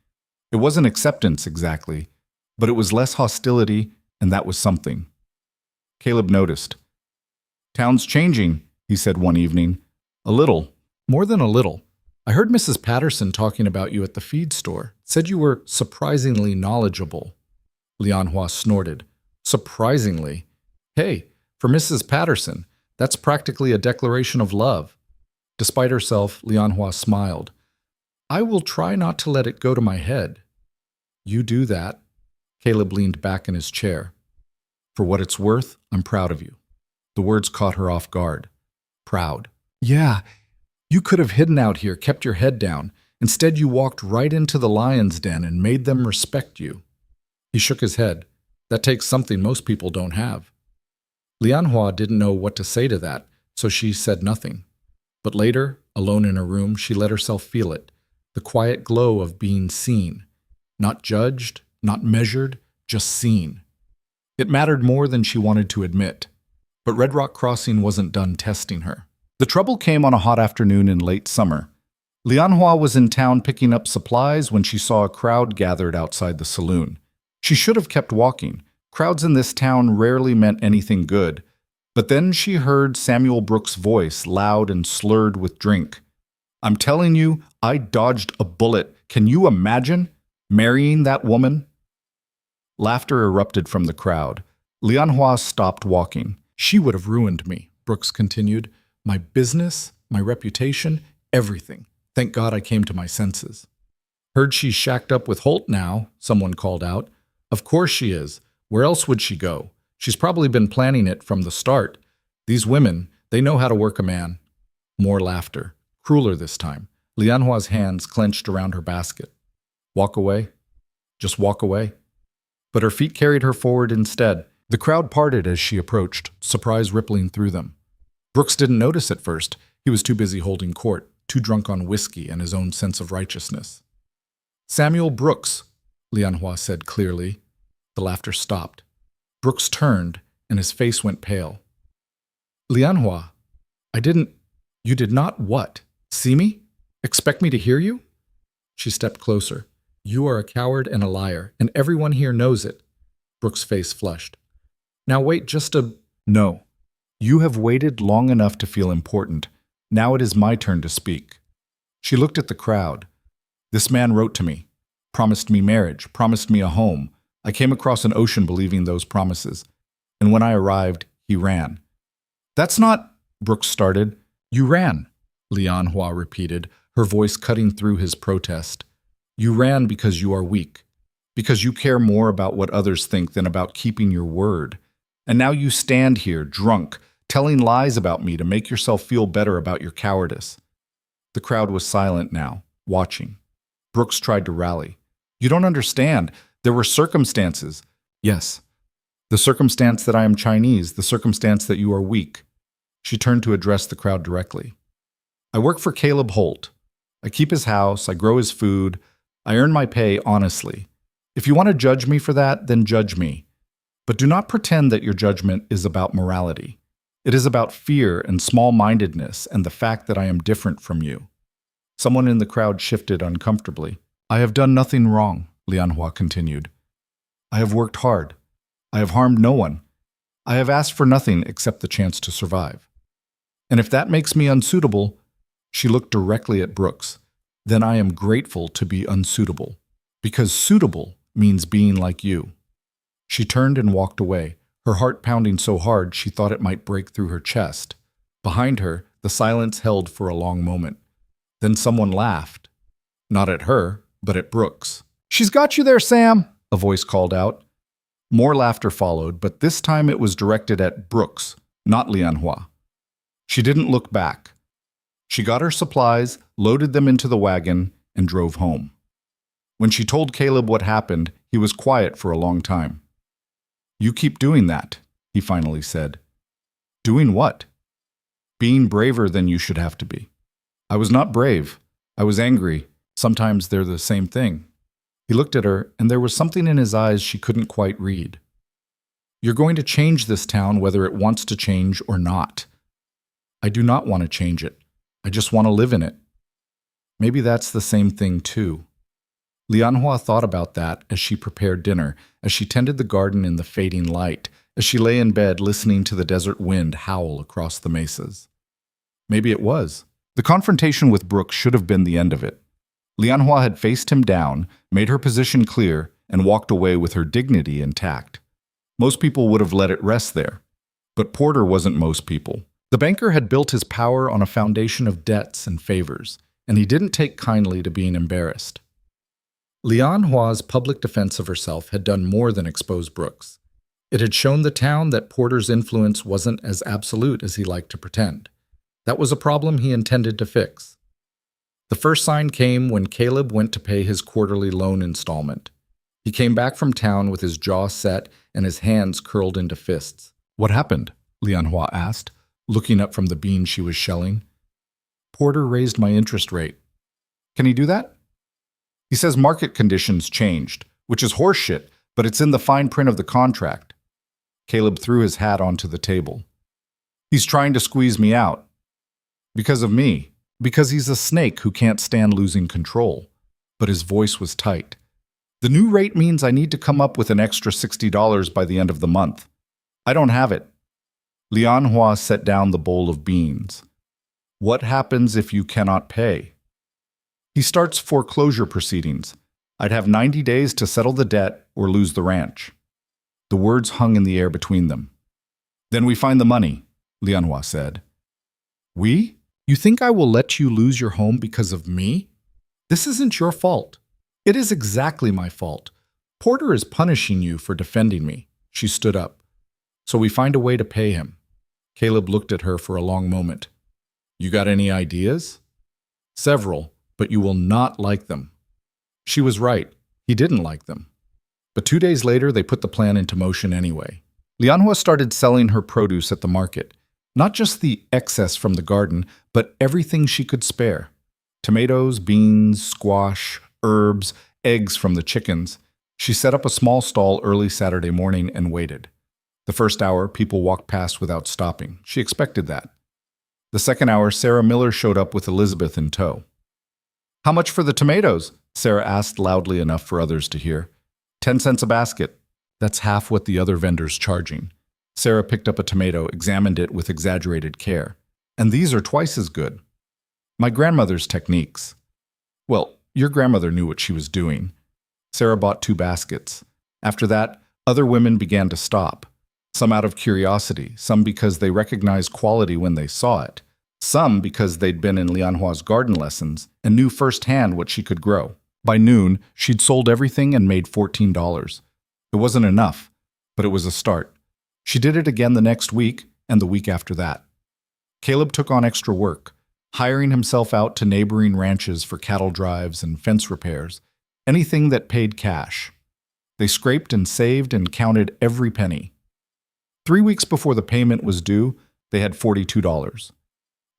It wasn't acceptance exactly, but it was less hostility, and that was something. Caleb noticed. "Town's changing," he said one evening. "A little. More than a little. I heard Mrs. Patterson talking about you at the feed store. Said you were surprisingly knowledgeable." Lianhua snorted. "Surprisingly? Hey, for Mrs. Patterson, that's practically a declaration of love." Despite herself, Lianhua smiled. "I will try not to let it go to my head." "You do that." Caleb leaned back in his chair. "For what it's worth, I'm proud of you." The words caught her off guard. Proud. "Yeah, you could have hidden out here, kept your head down. Instead, you walked right into the lion's den and made them respect you." He shook his head. "That takes something most people don't have." Lianhua didn't know what to say to that, so she said nothing. But later, alone in her room, she let herself feel it, the quiet glow of being seen. Not judged, not measured, just seen. It mattered more than she wanted to admit. But Red Rock Crossing wasn't done testing her. The trouble came on a hot afternoon in late summer. Lianhua was in town picking up supplies when she saw a crowd gathered outside the saloon. She should have kept walking. Crowds in this town rarely meant anything good. But then she heard Samuel Brooks' voice, loud and slurred with drink. "I'm telling you, I dodged a bullet. Can you imagine? Marrying that woman?" Laughter erupted from the crowd. Lianhua stopped walking. "She would have ruined me," Brooks continued. "My business, my reputation, everything. Thank God I came to my senses." "Heard she's shacked up with Holt now," someone called out. "Of course she is. Where else would she go? She's probably been planning it from the start. These women, they know how to work a man." More laughter, crueler this time. Lianhua's hands clenched around her basket. Walk away? Just walk away? But her feet carried her forward instead, The crowd parted as she approached, surprise rippling through them. Brooks didn't notice at first. He was too busy holding court, too drunk on whiskey and his own sense of righteousness. "Samuel Brooks," Lianhua said clearly. The laughter stopped. Brooks turned, and his face went pale. "Lianhua, you did not what? See me? Expect me to hear you?" She stepped closer. "You are a coward and a liar, and everyone here knows it." Brooks' face flushed. "Now wait No. You have waited long enough to feel important. Now it is my turn to speak." She looked at the crowd. "This man wrote to me, promised me marriage, promised me a home. I came across an ocean believing those promises. And when I arrived, he ran." "That's not," Brooks started. "You ran," Lianhua repeated, her voice cutting through his protest. "You ran because you are weak, because you care more about what others think than about keeping your word. And now you stand here, drunk, telling lies about me to make yourself feel better about your cowardice." The crowd was silent now, watching. Brooks tried to rally. "You don't understand. There were circumstances." "Yes. The circumstance that I am Chinese, the circumstance that you are weak." She turned to address the crowd directly. "I work for Caleb Holt. I keep his house, I grow his food, I earn my pay honestly. If you want to judge me for that, then judge me. But do not pretend that your judgment is about morality. It is about fear and small-mindedness and the fact that I am different from you." Someone in the crowd shifted uncomfortably. "I have done nothing wrong," Lianhua continued. "I have worked hard. I have harmed no one. I have asked for nothing except the chance to survive. And if that makes me unsuitable," she looked directly at Brooks, "then I am grateful to be unsuitable. Because suitable means being like you." She turned and walked away, her heart pounding so hard she thought it might break through her chest. Behind her, the silence held for a long moment. Then someone laughed. Not at her, but at Brooks. "She's got you there, Sam," a voice called out. More laughter followed, but this time it was directed at Brooks, not Lianhua. She didn't look back. She got her supplies, loaded them into the wagon, and drove home. When she told Caleb what happened, he was quiet for a long time. "You keep doing that," he finally said. "Doing what?" "Being braver than you should have to be." "I was not brave. I was angry. Sometimes they're the same thing." He looked at her, and there was something in his eyes she couldn't quite read. "You're going to change this town whether it wants to change or not." "I do not want to change it. I just want to live in it." Maybe that's the same thing too. Lianhua thought about that as she prepared dinner, as she tended the garden in the fading light, as she lay in bed listening to the desert wind howl across the mesas. Maybe it was. The confrontation with Brooks should have been the end of it. Lianhua had faced him down, made her position clear, and walked away with her dignity intact. Most people would have let it rest there. But Porter wasn't most people. The banker had built his power on a foundation of debts and favors, and he didn't take kindly to being embarrassed. Lianhua's public defense of herself had done more than expose Brooks. It had shown the town that Porter's influence wasn't as absolute as he liked to pretend. That was a problem he intended to fix. The first sign came when Caleb went to pay his quarterly loan installment. He came back from town with his jaw set and his hands curled into fists. "What happened?" Lianhua asked, looking up from the beans she was shelling. "Porter raised my interest rate." "Can he do that?" "He says market conditions changed, which is horseshit, but it's in the fine print of the contract." Caleb threw his hat onto the table. "He's trying to squeeze me out." "Because of me. Because he's a snake who can't stand losing control." But his voice was tight. "The new rate means I need to come up with an extra $60 by the end of the month. I don't have it." Lianhua set down the bowl of beans. "What happens if you cannot pay?" "He starts foreclosure proceedings. I'd have 90 days to settle the debt or lose the ranch." The words hung in the air between them. "Then we find the money," Lianhua said. "We? You think I will let you lose your home because of me? This isn't your fault. It is exactly my fault. Porter is punishing you for defending me." She stood up. "So we find a way to pay him." Caleb looked at her for a long moment. "You got any ideas?" "Several, but you will not like them." She was right. He didn't like them. But 2 days later, they put the plan into motion anyway. Lianhua started selling her produce at the market. Not just the excess from the garden, but everything she could spare. Tomatoes, beans, squash, herbs, eggs from the chickens. She set up a small stall early Saturday morning and waited. The first hour, people walked past without stopping. She expected that. The second hour, Sarah Miller showed up with Elizabeth in tow. "How much for the tomatoes?" Sarah asked loudly enough for others to hear. 10 cents a basket. That's half what the other vendor's charging. Sarah picked up a tomato, examined it with exaggerated care. "And these are twice as good." "My grandmother's techniques." "Well, your grandmother knew what she was doing." Sarah bought 2 baskets. After that, other women began to stop. Some out of curiosity, some because they recognized quality when they saw it, some because they'd been in Lianhua's garden lessons and knew firsthand what she could grow. By noon, she'd sold everything and made $14. It wasn't enough, but it was a start. She did it again the next week and the week after that. Caleb took on extra work, hiring himself out to neighboring ranches for cattle drives and fence repairs, anything that paid cash. They scraped and saved and counted every penny. 3 weeks before the payment was due, they had $42.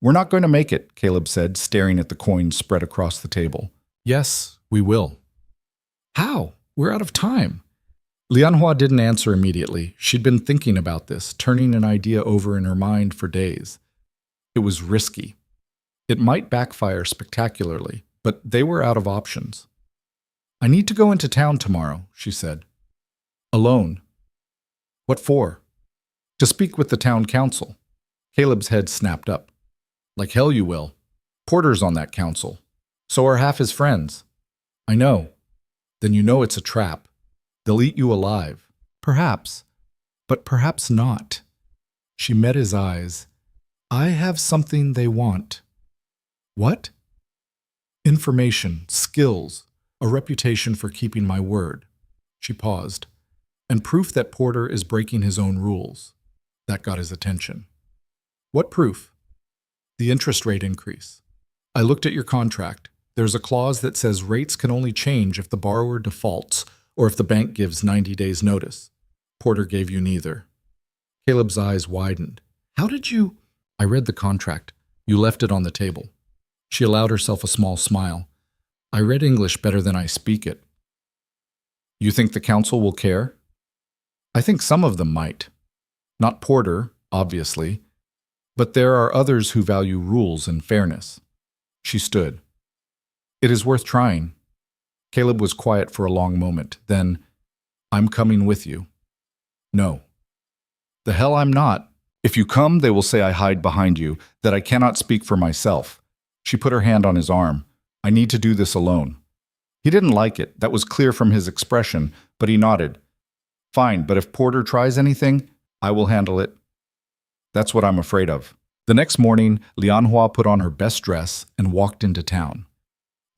"We're not going to make it," Caleb said, staring at the coins spread across the table. "Yes, we will." "How? We're out of time." Lianhua didn't answer immediately. She'd been thinking about this, turning an idea over in her mind for days. It was risky. It might backfire spectacularly, but they were out of options. "I need to go into town tomorrow," she said. "Alone." "What for?" "To speak with the town council." Caleb's head snapped up. "Like hell you will. Porter's on that council. So are half his friends." "I know." "Then you know it's a trap. They'll eat you alive." "Perhaps. But perhaps not." She met his eyes. "I have something they want." "What?" "Information, skills, a reputation for keeping my word." She paused. "And proof that Porter is breaking his own rules." That got his attention. "What proof?" "The interest rate increase. I looked at your contract. There's a clause that says rates can only change if the borrower defaults or if the bank gives 90 days notice. Porter gave you neither." Caleb's eyes widened. "How did you—" "I read the contract. You left it on the table." She allowed herself a small smile. "I read English better than I speak it." "You think the council will care?" "I think some of them might. Not Porter, obviously, but there are others who value rules and fairness." She stood. "It is worth trying." Caleb was quiet for a long moment. Then, "I'm coming with you." "No." "The hell I'm not. If you come, they will say I hide behind you, that I cannot speak for myself." She put her hand on his arm. "I need to do this alone." He didn't like it. That was clear from his expression, but he nodded. "Fine, but if Porter tries anything, I will handle it." "That's what I'm afraid of." The next morning, Lianhua put on her best dress and walked into town.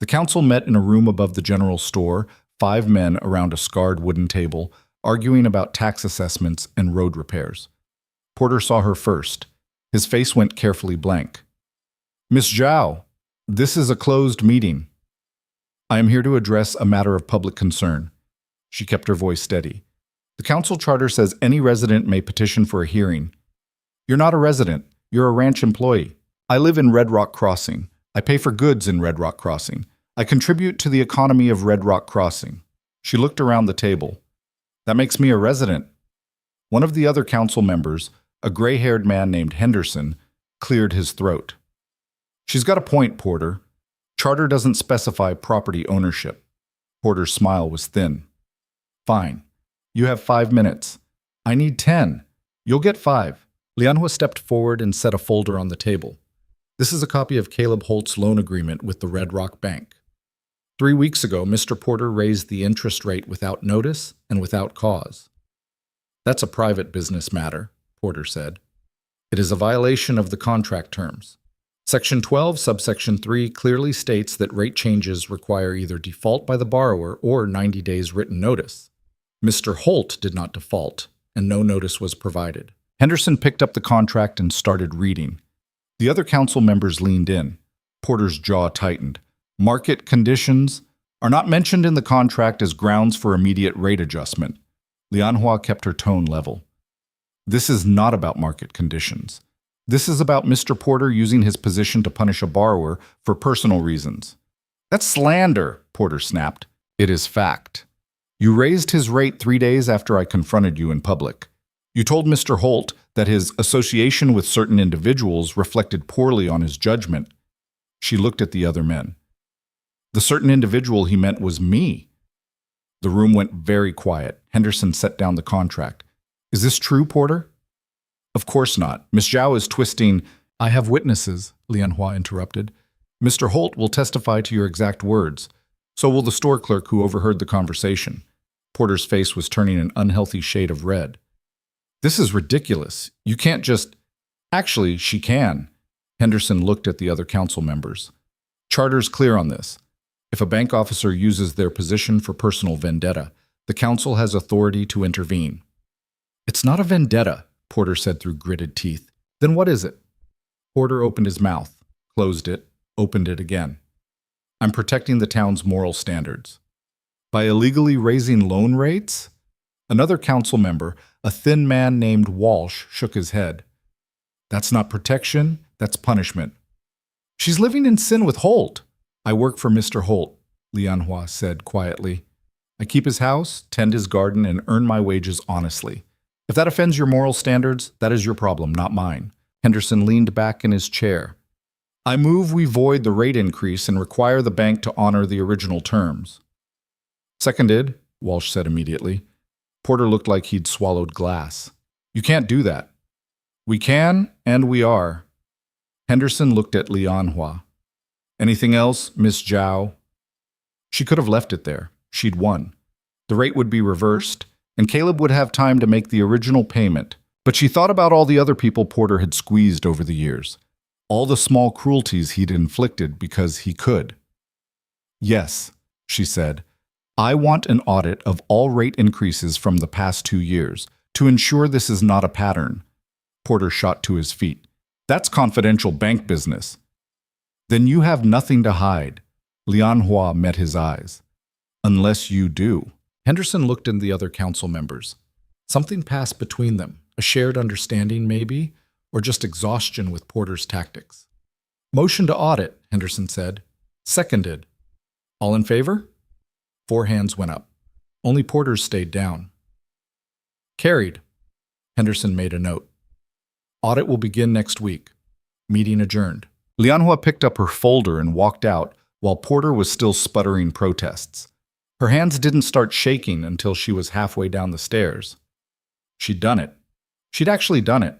The council met in a room above the general store, 5 men around a scarred wooden table, arguing about tax assessments and road repairs. Porter saw her first. His face went carefully blank. "Miss Zhao, this is a closed meeting. I am here to address a matter of public concern." She kept her voice steady. "The council charter says any resident may petition for a hearing. You're not a resident. You're a ranch employee. I live in Red Rock Crossing. I pay for goods in Red Rock Crossing. I contribute to the economy of Red Rock Crossing." She looked around the table. "That makes me a resident." One of the other council members, a gray-haired man named Henderson, cleared his throat. "She's got a point, Porter. Charter doesn't specify property ownership." Porter's smile was thin. "Fine. You have 5 minutes. I need 10. You'll get 5. Lianhua stepped forward and set a folder on the table. "This is a copy of Caleb Holt's loan agreement with the Red Rock Bank. 3 weeks ago, Mr. Porter raised the interest rate without notice and without cause." "That's a private business matter," Porter said. "It is a violation of the contract terms. Section 12, subsection 3 clearly states that rate changes require either default by the borrower or 90 days written notice. Mr. Holt did not default, and no notice was provided." Henderson picked up the contract and started reading. The other council members leaned in. Porter's jaw tightened. "Market conditions are not mentioned in the contract as grounds for immediate rate adjustment." Lianhua kept her tone level. This is not about market conditions. This is about Mr. Porter using his position to punish a borrower for personal reasons. That's slander, Porter snapped. It is fact. You raised his rate 3 days after I confronted you in public. You told Mr. Holt that his association with certain individuals reflected poorly on his judgment. She looked at the other men. The certain individual he meant was me. The room went very quiet. Henderson set down the contract. Is this true, Porter? Of course not. Miss Zhao is twisting. I have witnesses, Lianhua interrupted. Mr. Holt will testify to your exact words. So will the store clerk who overheard the conversation. Porter's face was turning an unhealthy shade of red. This is ridiculous. You can't just… Actually, she can. Henderson looked at the other council members. Charter's clear on this. If a bank officer uses their position for personal vendetta, the council has authority to intervene. It's not a vendetta, Porter said through gritted teeth. Then what is it? Porter opened his mouth, closed it, opened it again. I'm protecting the town's moral standards. By illegally raising loan rates? Another council member, a thin man named Walsh, shook his head. That's not protection, that's punishment. She's living in sin with Holt. I work for Mr. Holt, Lianhua said quietly. I keep his house, tend his garden, and earn my wages honestly. If that offends your moral standards, that is your problem, not mine. Henderson leaned back in his chair. I move we void the rate increase and require the bank to honor the original terms. Seconded, Walsh said immediately. Porter looked like he'd swallowed glass. You can't do that. We can, and we are. Henderson looked at Lianhua. Anything else, Miss Zhao? She could have left it there. She'd won. The rate would be reversed, and Caleb would have time to make the original payment. But she thought about all the other people Porter had squeezed over the years. All the small cruelties he'd inflicted because he could. Yes, she said. I want an audit of all rate increases from the past 2 years to ensure this is not a pattern. Porter shot to his feet. That's confidential bank business. Then you have nothing to hide. Lianhua met his eyes. Unless you do. Henderson looked at the other council members. Something passed between them, a shared understanding maybe, or just exhaustion with Porter's tactics. Motion to audit, Henderson said. Seconded. All in favor? 4 hands went up. Only Porter's stayed down. Carried. Henderson made a note. Audit will begin next week. Meeting adjourned. Lianhua picked up her folder and walked out while Porter was still sputtering protests. Her hands didn't start shaking until she was halfway down the stairs. She'd done it. She'd actually done it.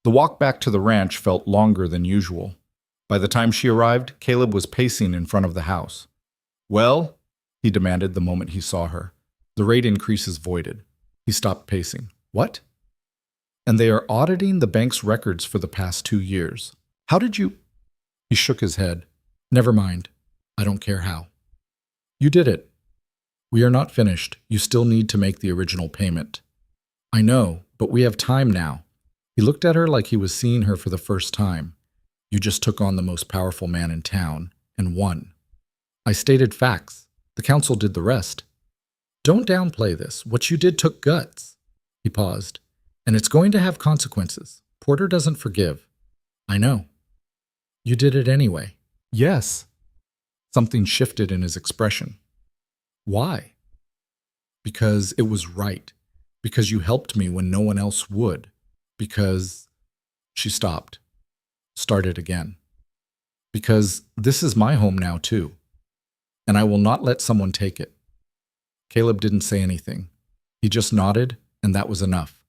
The walk back to the ranch felt longer than usual. By the time she arrived, Caleb was pacing in front of the house. Well, he demanded the moment he saw her. The rate increase is voided. He stopped pacing. What? And they are auditing the bank's records for the past 2 years. How did you… He shook his head. Never mind. I don't care how. You did it. We are not finished. You still need to make the original payment. I know, but we have time now. He looked at her like he was seeing her for the first time. You just took on the most powerful man in town and won. I stated facts. The council did the rest. Don't downplay this. What you did took guts. He paused. And it's going to have consequences. Porter doesn't forgive. I know. You did it anyway. Yes. Something shifted in his expression. Why? Because it was right. Because you helped me when no one else would. Because… She stopped. Started again. Because this is my home now too. And I will not let someone take it. Caleb didn't say anything. He just nodded, and that was enough.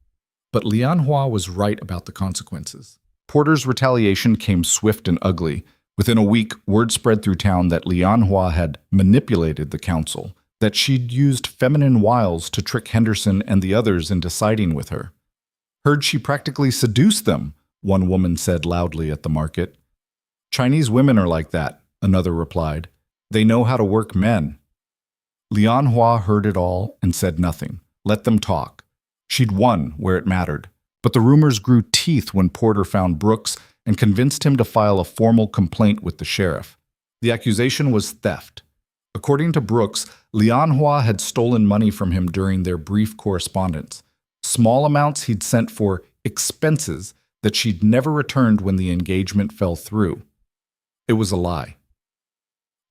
But Lianhua was right about the consequences. Porter's retaliation came swift and ugly. Within a week, word spread through town that Lianhua had manipulated the council, that she'd used feminine wiles to trick Henderson and the others into siding with her. Heard she practically seduced them, one woman said loudly at the market. Chinese women are like that, another replied. They know how to work men. Lianhua heard it all and said nothing. Let them talk. She'd won where it mattered. But the rumors grew teeth when Porter found Brooks and convinced him to file a formal complaint with the sheriff. The accusation was theft. According to Brooks, Lianhua had stolen money from him during their brief correspondence. Small amounts he'd sent for expenses that she'd never returned when the engagement fell through. It was a lie.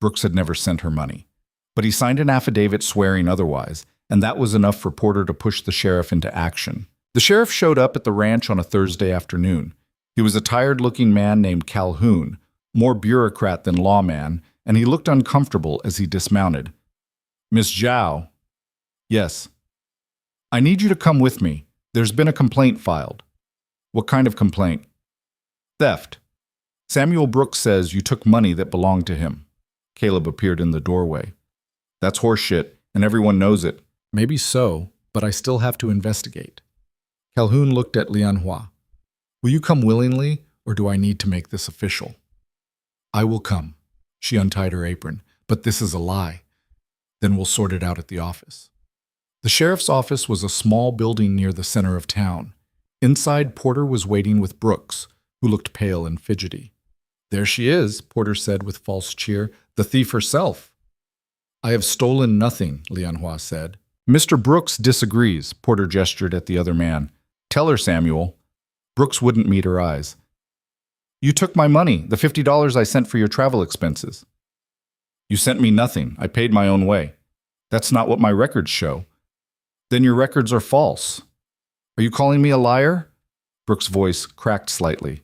Brooks had never sent her money, but he signed an affidavit swearing otherwise, and that was enough for Porter to push the sheriff into action. The sheriff showed up at the ranch on a Thursday afternoon. He was a tired-looking man named Calhoun, more bureaucrat than lawman, and he looked uncomfortable as he dismounted. "Miss Zhao." "Yes." "I need you to come with me. There's been a complaint filed." "What kind of complaint?" "Theft. Samuel Brooks says you took money that belonged to him." Caleb appeared in the doorway. "That's horseshit, and everyone knows it." "Maybe so, but I still have to investigate." Calhoun looked at Lianhua. "Will you come willingly, or do I need to make this official?" "I will come." She untied her apron. "But this is a lie. Then we'll sort it out at the office." The sheriff's office was a small building near the center of town. Inside, Porter was waiting with Brooks, who looked pale and fidgety. "There she is," Porter said with false cheer, "the thief herself." "I have stolen nothing," Lianhua said. "Mr. Brooks disagrees," Porter gestured at the other man. "Tell her, Samuel." Brooks wouldn't meet her eyes. "You took my money, the $50 I sent for your travel expenses." "You sent me nothing. I paid my own way." "That's not what my records show." "Then your records are false." "Are you calling me a liar?" Brooks' voice cracked slightly.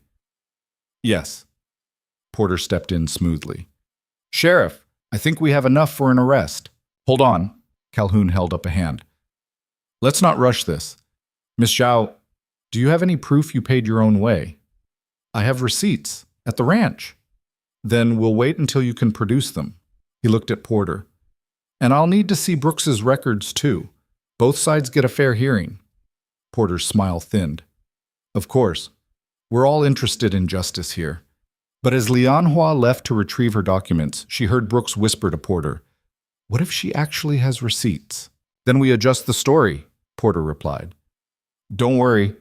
"Yes." Porter stepped in smoothly. "Sheriff, I think we have enough for an arrest." "Hold on." Calhoun held up a hand. "Let's not rush this. Miss Zhao, do you have any proof you paid your own way?" "I have receipts at the ranch." "Then we'll wait until you can produce them." He looked at Porter. "And I'll need to see Brooks's records, too. Both sides get a fair hearing." Porter's smile thinned. "Of course. We're all interested in justice here." But as Lianhua left to retrieve her documents, she heard Brooks whisper to Porter, "What if she actually has receipts?" "Then we adjust the story," Porter replied. "Don't worry.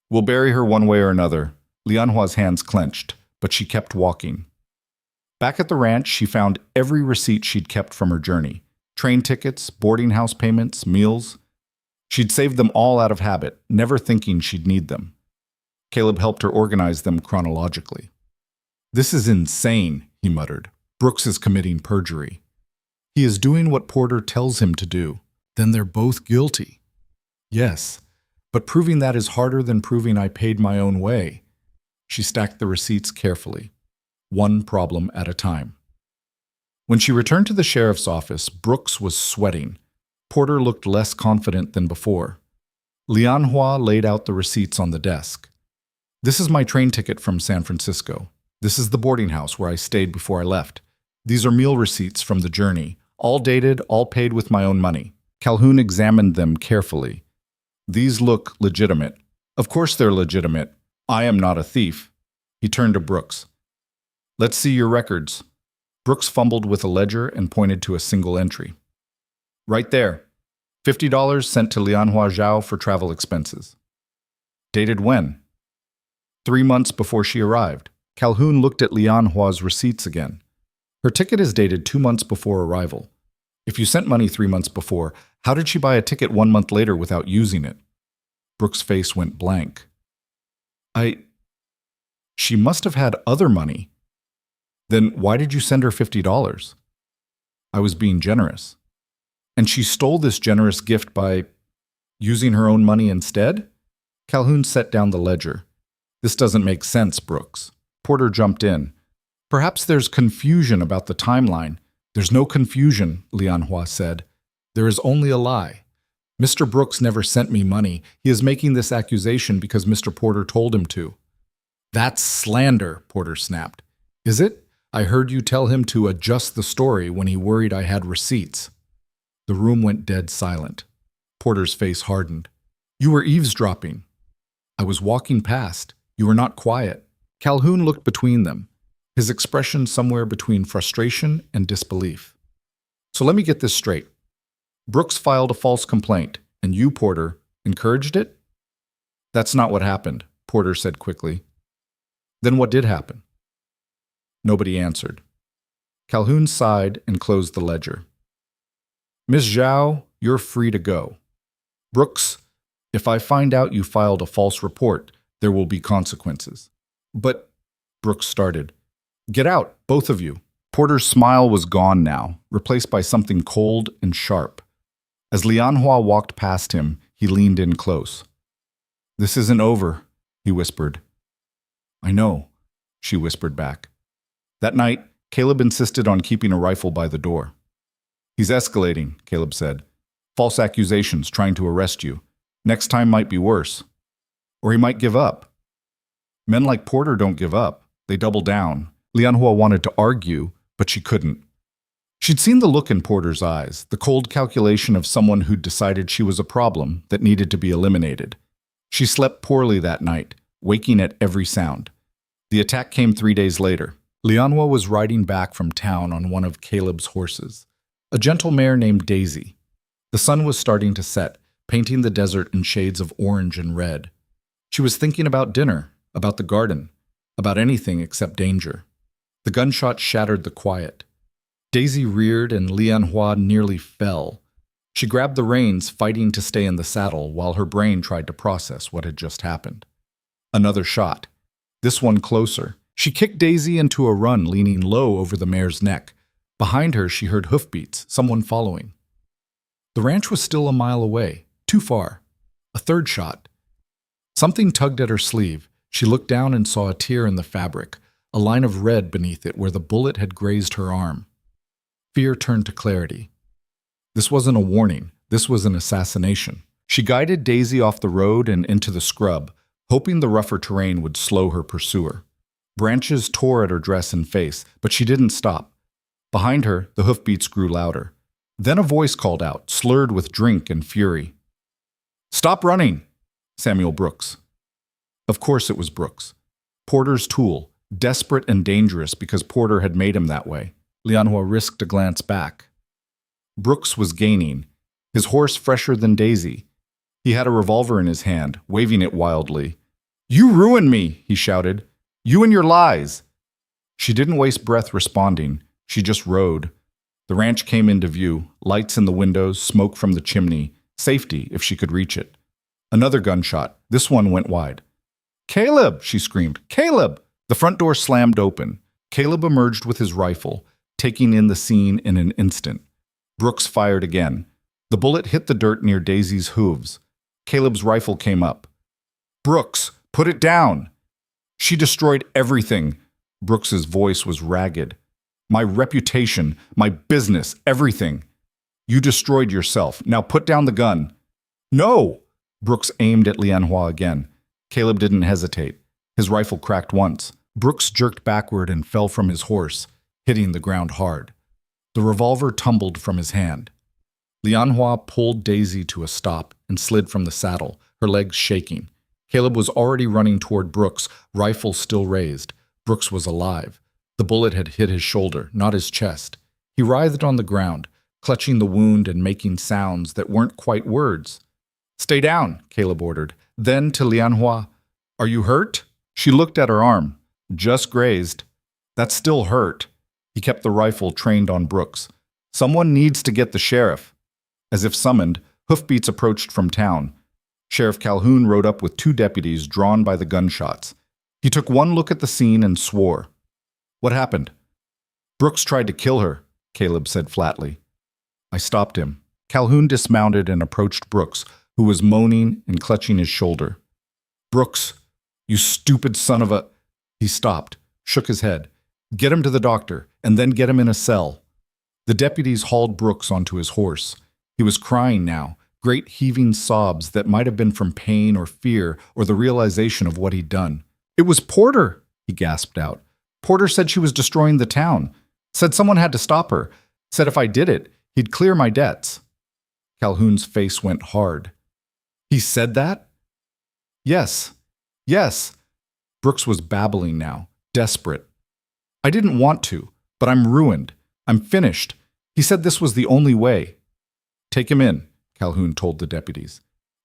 We'll bury her one way or another." Lianhua's hands clenched, but she kept walking. Back at the ranch, she found every receipt she'd kept from her journey. Train tickets, boarding house payments, meals. She'd saved them all out of habit, never thinking she'd need them. Caleb helped her organize them chronologically. "This is insane," he muttered. "Brooks is committing perjury. He is doing what Porter tells him to do. Then they're both guilty." "Yes, but proving that is harder than proving I paid my own way." She stacked the receipts carefully, one problem at a time. When she returned to the sheriff's office, Brooks was sweating. Porter looked less confident than before. Lianhua laid out the receipts on the desk. "This is my train ticket from San Francisco. This is the boarding house where I stayed before I left. These are meal receipts from the journey, all dated, all paid with my own money." Calhoun examined them carefully. "These look legitimate." "Of course they're legitimate. I am not a thief." He turned to Brooks. "Let's see your records." Brooks fumbled with a ledger and pointed to a single entry. "Right there. $50 sent to Lianhua Zhao for travel expenses." "Dated when?" 3 months before she arrived. Calhoun looked at Lianhua's receipts again. "Her ticket is dated 2 months before arrival. If you sent money 3 months before, how did she buy a ticket 1 month later without using it?" Brooks' face went blank. She must have had other money." "Then why did you send her $50? "I was being generous." "And she stole this generous gift by using her own money instead?" Calhoun set down the ledger. "This doesn't make sense, Brooks." Porter jumped in. "Perhaps there's confusion about the timeline." "There's no confusion," Lianhua said. "There is only a lie. Mr. Brooks never sent me money. He is making this accusation because Mr. Porter told him to." "That's slander," Porter snapped. "Is it? I heard you tell him to adjust the story when he worried I had receipts." The room went dead silent. Porter's face hardened. "You were eavesdropping." "I was walking past. You were not quiet." Calhoun looked between them, his expression somewhere between frustration and disbelief. "So let me get this straight. Brooks filed a false complaint, and you, Porter, encouraged it?" "That's not what happened," Porter said quickly. "Then what did happen?" Nobody answered. Calhoun sighed and closed the ledger. "Miss Zhao, you're free to go. Brooks, If I find out you filed a false report, there will be consequences. But, Brooks started. Get out, both of you. Porter's smile was gone now, replaced by something cold and sharp. As Lianhua walked past him, he leaned in close. This isn't over, he whispered. I know, she whispered back. That night, Caleb insisted on keeping a rifle by the door. He's escalating, Caleb said. False accusations trying to arrest you. Next time might be worse. Or he might give up. Men like Porter don't give up. They double down. Lianhua wanted to argue, but she couldn't. She'd seen the look in Porter's eyes, the cold calculation of someone who'd decided she was a problem that needed to be eliminated. She slept poorly that night, waking at every sound. The attack came 3 days later. Lianhua was riding back from town on one of Caleb's horses, a gentle mare named Daisy. The sun was starting to set, painting the desert in shades of orange and red. She was thinking about dinner, about the garden, about anything except danger. The gunshot shattered the quiet. Daisy reared and Lianhua nearly fell. She grabbed the reins, fighting to stay in the saddle while her brain tried to process what had just happened. Another shot. This one closer. She kicked Daisy into a run, leaning low over the mare's neck. Behind her, she heard hoofbeats, someone following. The ranch was still a mile away, too far. A third shot. Something tugged at her sleeve. She looked down and saw a tear in the fabric, a line of red beneath it where the bullet had grazed her arm. Fear turned to clarity. This wasn't a warning. This was an assassination. She guided Daisy off the road and into the scrub, hoping the rougher terrain would slow her pursuer. Branches tore at her dress and face, but she didn't stop. Behind her, the hoofbeats grew louder. Then a voice called out, slurred with drink and fury. Stop running! Samuel Brooks. Of course it was Brooks. Porter's tool, desperate and dangerous because Porter had made him that way. Lianhua risked a glance back. Brooks was gaining, his horse fresher than Daisy. He had a revolver in his hand, waving it wildly. You ruined me, he shouted. You and your lies. She didn't waste breath responding. She just rode. The ranch came into view, lights in the windows, smoke from the chimney, safety if she could reach it. Another gunshot. This one went wide. Caleb, she screamed. Caleb! The front door slammed open. Caleb emerged with his rifle, taking in the scene in an instant. Brooks fired again. The bullet hit the dirt near Daisy's hooves. Caleb's rifle came up. Brooks, put it down! She destroyed everything. Brooks's voice was ragged. My reputation, my business, everything. You destroyed yourself. Now put down the gun. No! Brooks aimed at Lianhua again. Caleb didn't hesitate. His rifle cracked once. Brooks jerked backward and fell from his horse, hitting the ground hard. The revolver tumbled from his hand. Lianhua pulled Daisy to a stop and slid from the saddle, her legs shaking. Caleb was already running toward Brooks, rifle still raised. Brooks was alive. The bullet had hit his shoulder, not his chest. He writhed on the ground, clutching the wound and making sounds that weren't quite words. Stay down, Caleb ordered. Then to Lianhua, Are you hurt? She looked at her arm. Just grazed. That still hurt. He kept the rifle trained on Brooks. Someone needs to get the sheriff. As if summoned, hoofbeats approached from town. Sheriff Calhoun rode up with 2 deputies drawn by the gunshots. He took one look at the scene and swore. What happened? Brooks tried to kill her, Caleb said flatly. I stopped him. Calhoun dismounted and approached Brooks, who was moaning and clutching his shoulder. Brooks, you stupid son of a... He stopped, shook his head. Get him to the doctor, and then get him in a cell. The deputies hauled Brooks onto his horse. He was crying now, great heaving sobs that might have been from pain or fear or the realization of what he'd done. It was Porter, he gasped out. Porter said she was destroying the town. Said someone had to stop her. Said if I did it, he'd clear my debts. Calhoun's face went hard. He said that? Yes. Yes. Brooks was babbling now, desperate. I didn't want to, but I'm ruined. I'm finished. He said this was the only way. Take him in, Calhoun told the deputies.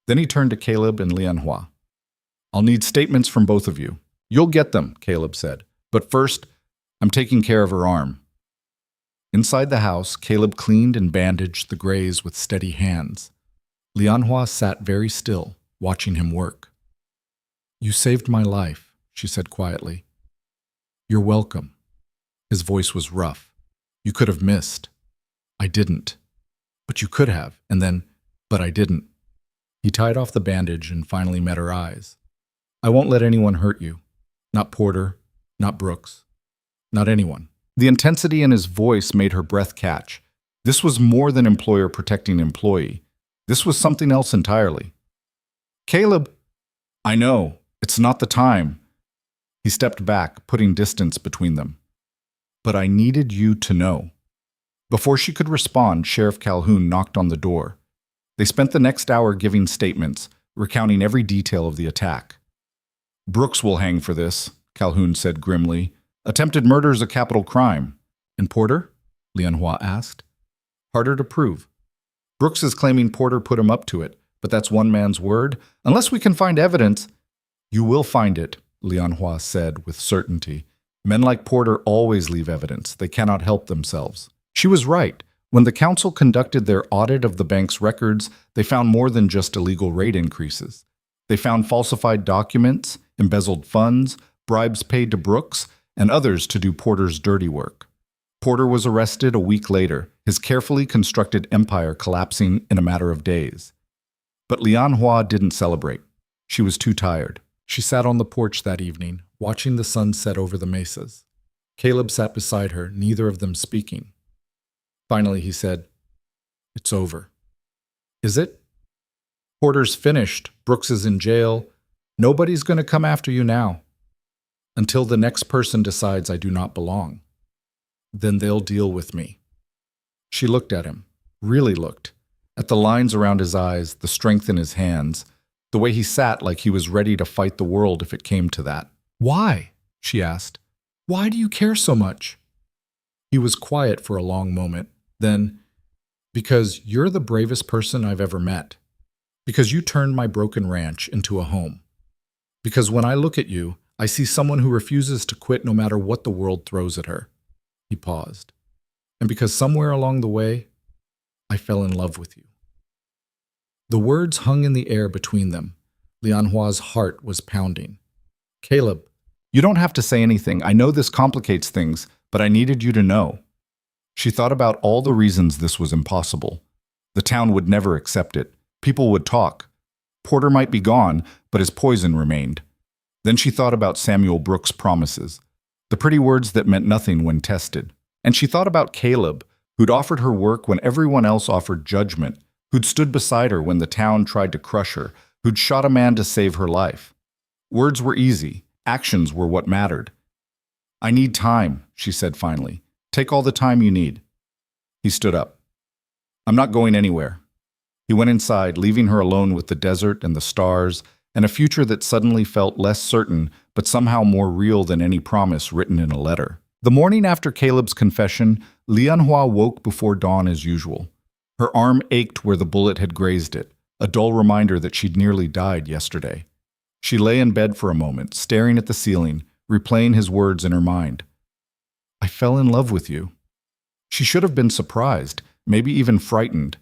Then he turned to Caleb and Lianhua. I'll need statements from both of you. You'll get them, Caleb said. But first, I'm taking care of her arm. Inside the house, Caleb cleaned and bandaged the graze with steady hands. Lianhua sat very still, watching him work. "You saved my life," she said quietly. "You're welcome." His voice was rough. "You could have missed." "I didn't." "But you could have," and then, "But I didn't." He tied off the bandage and finally met her eyes. "I won't let anyone hurt you. Not Porter, not Brooks, not anyone." The intensity in his voice made her breath catch. This was more than employer protecting employee. This was something else entirely. "Caleb!" "I know. It's not the time." He stepped back, putting distance between them. "But I needed you to know." Before she could respond, Sheriff Calhoun knocked on the door. They spent the next hour giving statements, recounting every detail of the attack. "Brooks will hang for this," Calhoun said grimly. "Attempted murder is a capital crime." "And Porter?" Lianhua asked. "Harder to prove. Brooks is claiming Porter put him up to it, but that's one man's word. Unless we can find evidence—" "You will find it," Lianhua said with certainty. "Men like Porter always leave evidence. They cannot help themselves." She was right. When the council conducted their audit of the bank's records, they found more than just illegal rate increases. They found falsified documents, embezzled funds, bribes paid to Brooks, and others to do Porter's dirty work. Porter was arrested a week later, his carefully constructed empire collapsing in a matter of days. But Lianhua didn't celebrate. She was too tired. She sat on the porch that evening, watching the sun set over the mesas. Caleb sat beside her, neither of them speaking. Finally, he said, "It's over." "Is it?" "Porter's finished. Brooks is in jail. Nobody's going to come after you now. Until the next person decides I do not belong. Then they'll deal with me." She looked at him, really looked, at the lines around his eyes, the strength in his hands, the way he sat like he was ready to fight the world if it came to that. "Why?" she asked. "Why do you care so much?" He was quiet for a long moment. Then, "Because you're the bravest person I've ever met. Because you turned my broken ranch into a home. Because when I look at you, I see someone who refuses to quit no matter what the world throws at her." He paused. "And because somewhere along the way, I fell in love with you." The words hung in the air between them. Lianhua's heart was pounding. "Caleb, you don't have to say anything. I know this complicates things, but I needed you to know." She thought about all the reasons this was impossible. The town would never accept it. People would talk. Porter might be gone, but his poison remained. Then she thought about Samuel Brooks' promises, the pretty words that meant nothing when tested. And she thought about Caleb, who'd offered her work when everyone else offered judgment, who'd stood beside her when the town tried to crush her, who'd shot a man to save her life. Words were easy. Actions were what mattered. "I need time," she said finally. "Take all the time you need." He stood up. "I'm not going anywhere." He went inside, leaving her alone with the desert and the stars, and a future that suddenly felt less certain, but somehow more real than any promise written in a letter. The morning after Caleb's confession, Lianhua woke before dawn as usual. Her arm ached where the bullet had grazed it, a dull reminder that she'd nearly died yesterday. She lay in bed for a moment, staring at the ceiling, replaying his words in her mind. "I fell in love with you." She should have been surprised, maybe even frightened.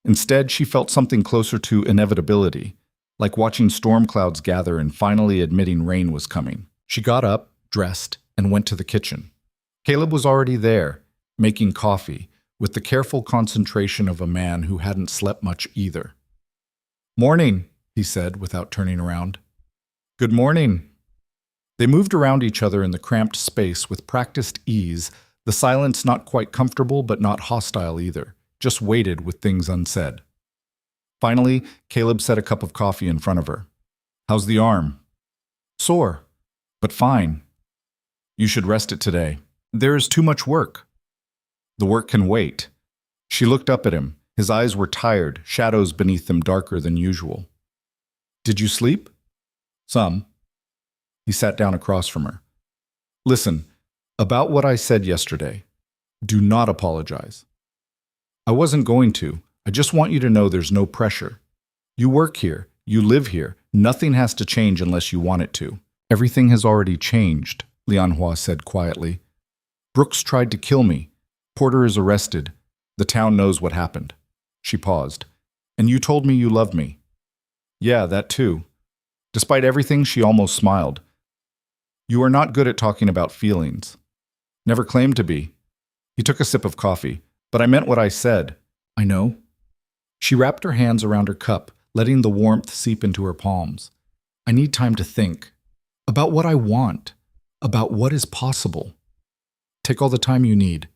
Instead, she felt something closer to inevitability, like watching storm clouds gather and finally admitting rain was coming. She got up, dressed, and went to the kitchen. Caleb was already there, making coffee, with the careful concentration of a man who hadn't slept much either. "Morning," he said without turning around. "Good morning." They moved around each other in the cramped space with practiced ease, the silence not quite comfortable but not hostile either, just waited with things unsaid. Finally, Caleb set a cup of coffee in front of her. "How's the arm?" "Sore, but fine." "You should rest it today. There is too much work." "The work can wait." She looked up at him. His eyes were tired, shadows beneath them darker than usual. "Did you sleep?" "Some." He sat down across from her. "Listen, about what I said yesterday. Do not apologize." "I wasn't going to. I just want you to know there's no pressure. You work here. You live here. Nothing has to change unless you want it to." "Everything has already changed," Lianhua said quietly. "Brooks tried to kill me. Porter is arrested. The town knows what happened." She paused. "And you told me you loved me." Yeah, that too. Despite everything, she almost smiled. You are not good at talking about feelings. Never claimed to be. He took a sip of coffee. But I meant what I said. I know. She wrapped her hands around her cup, letting the warmth seep into her palms. I need time to think. About what I want. About what is possible. Take all the time you need.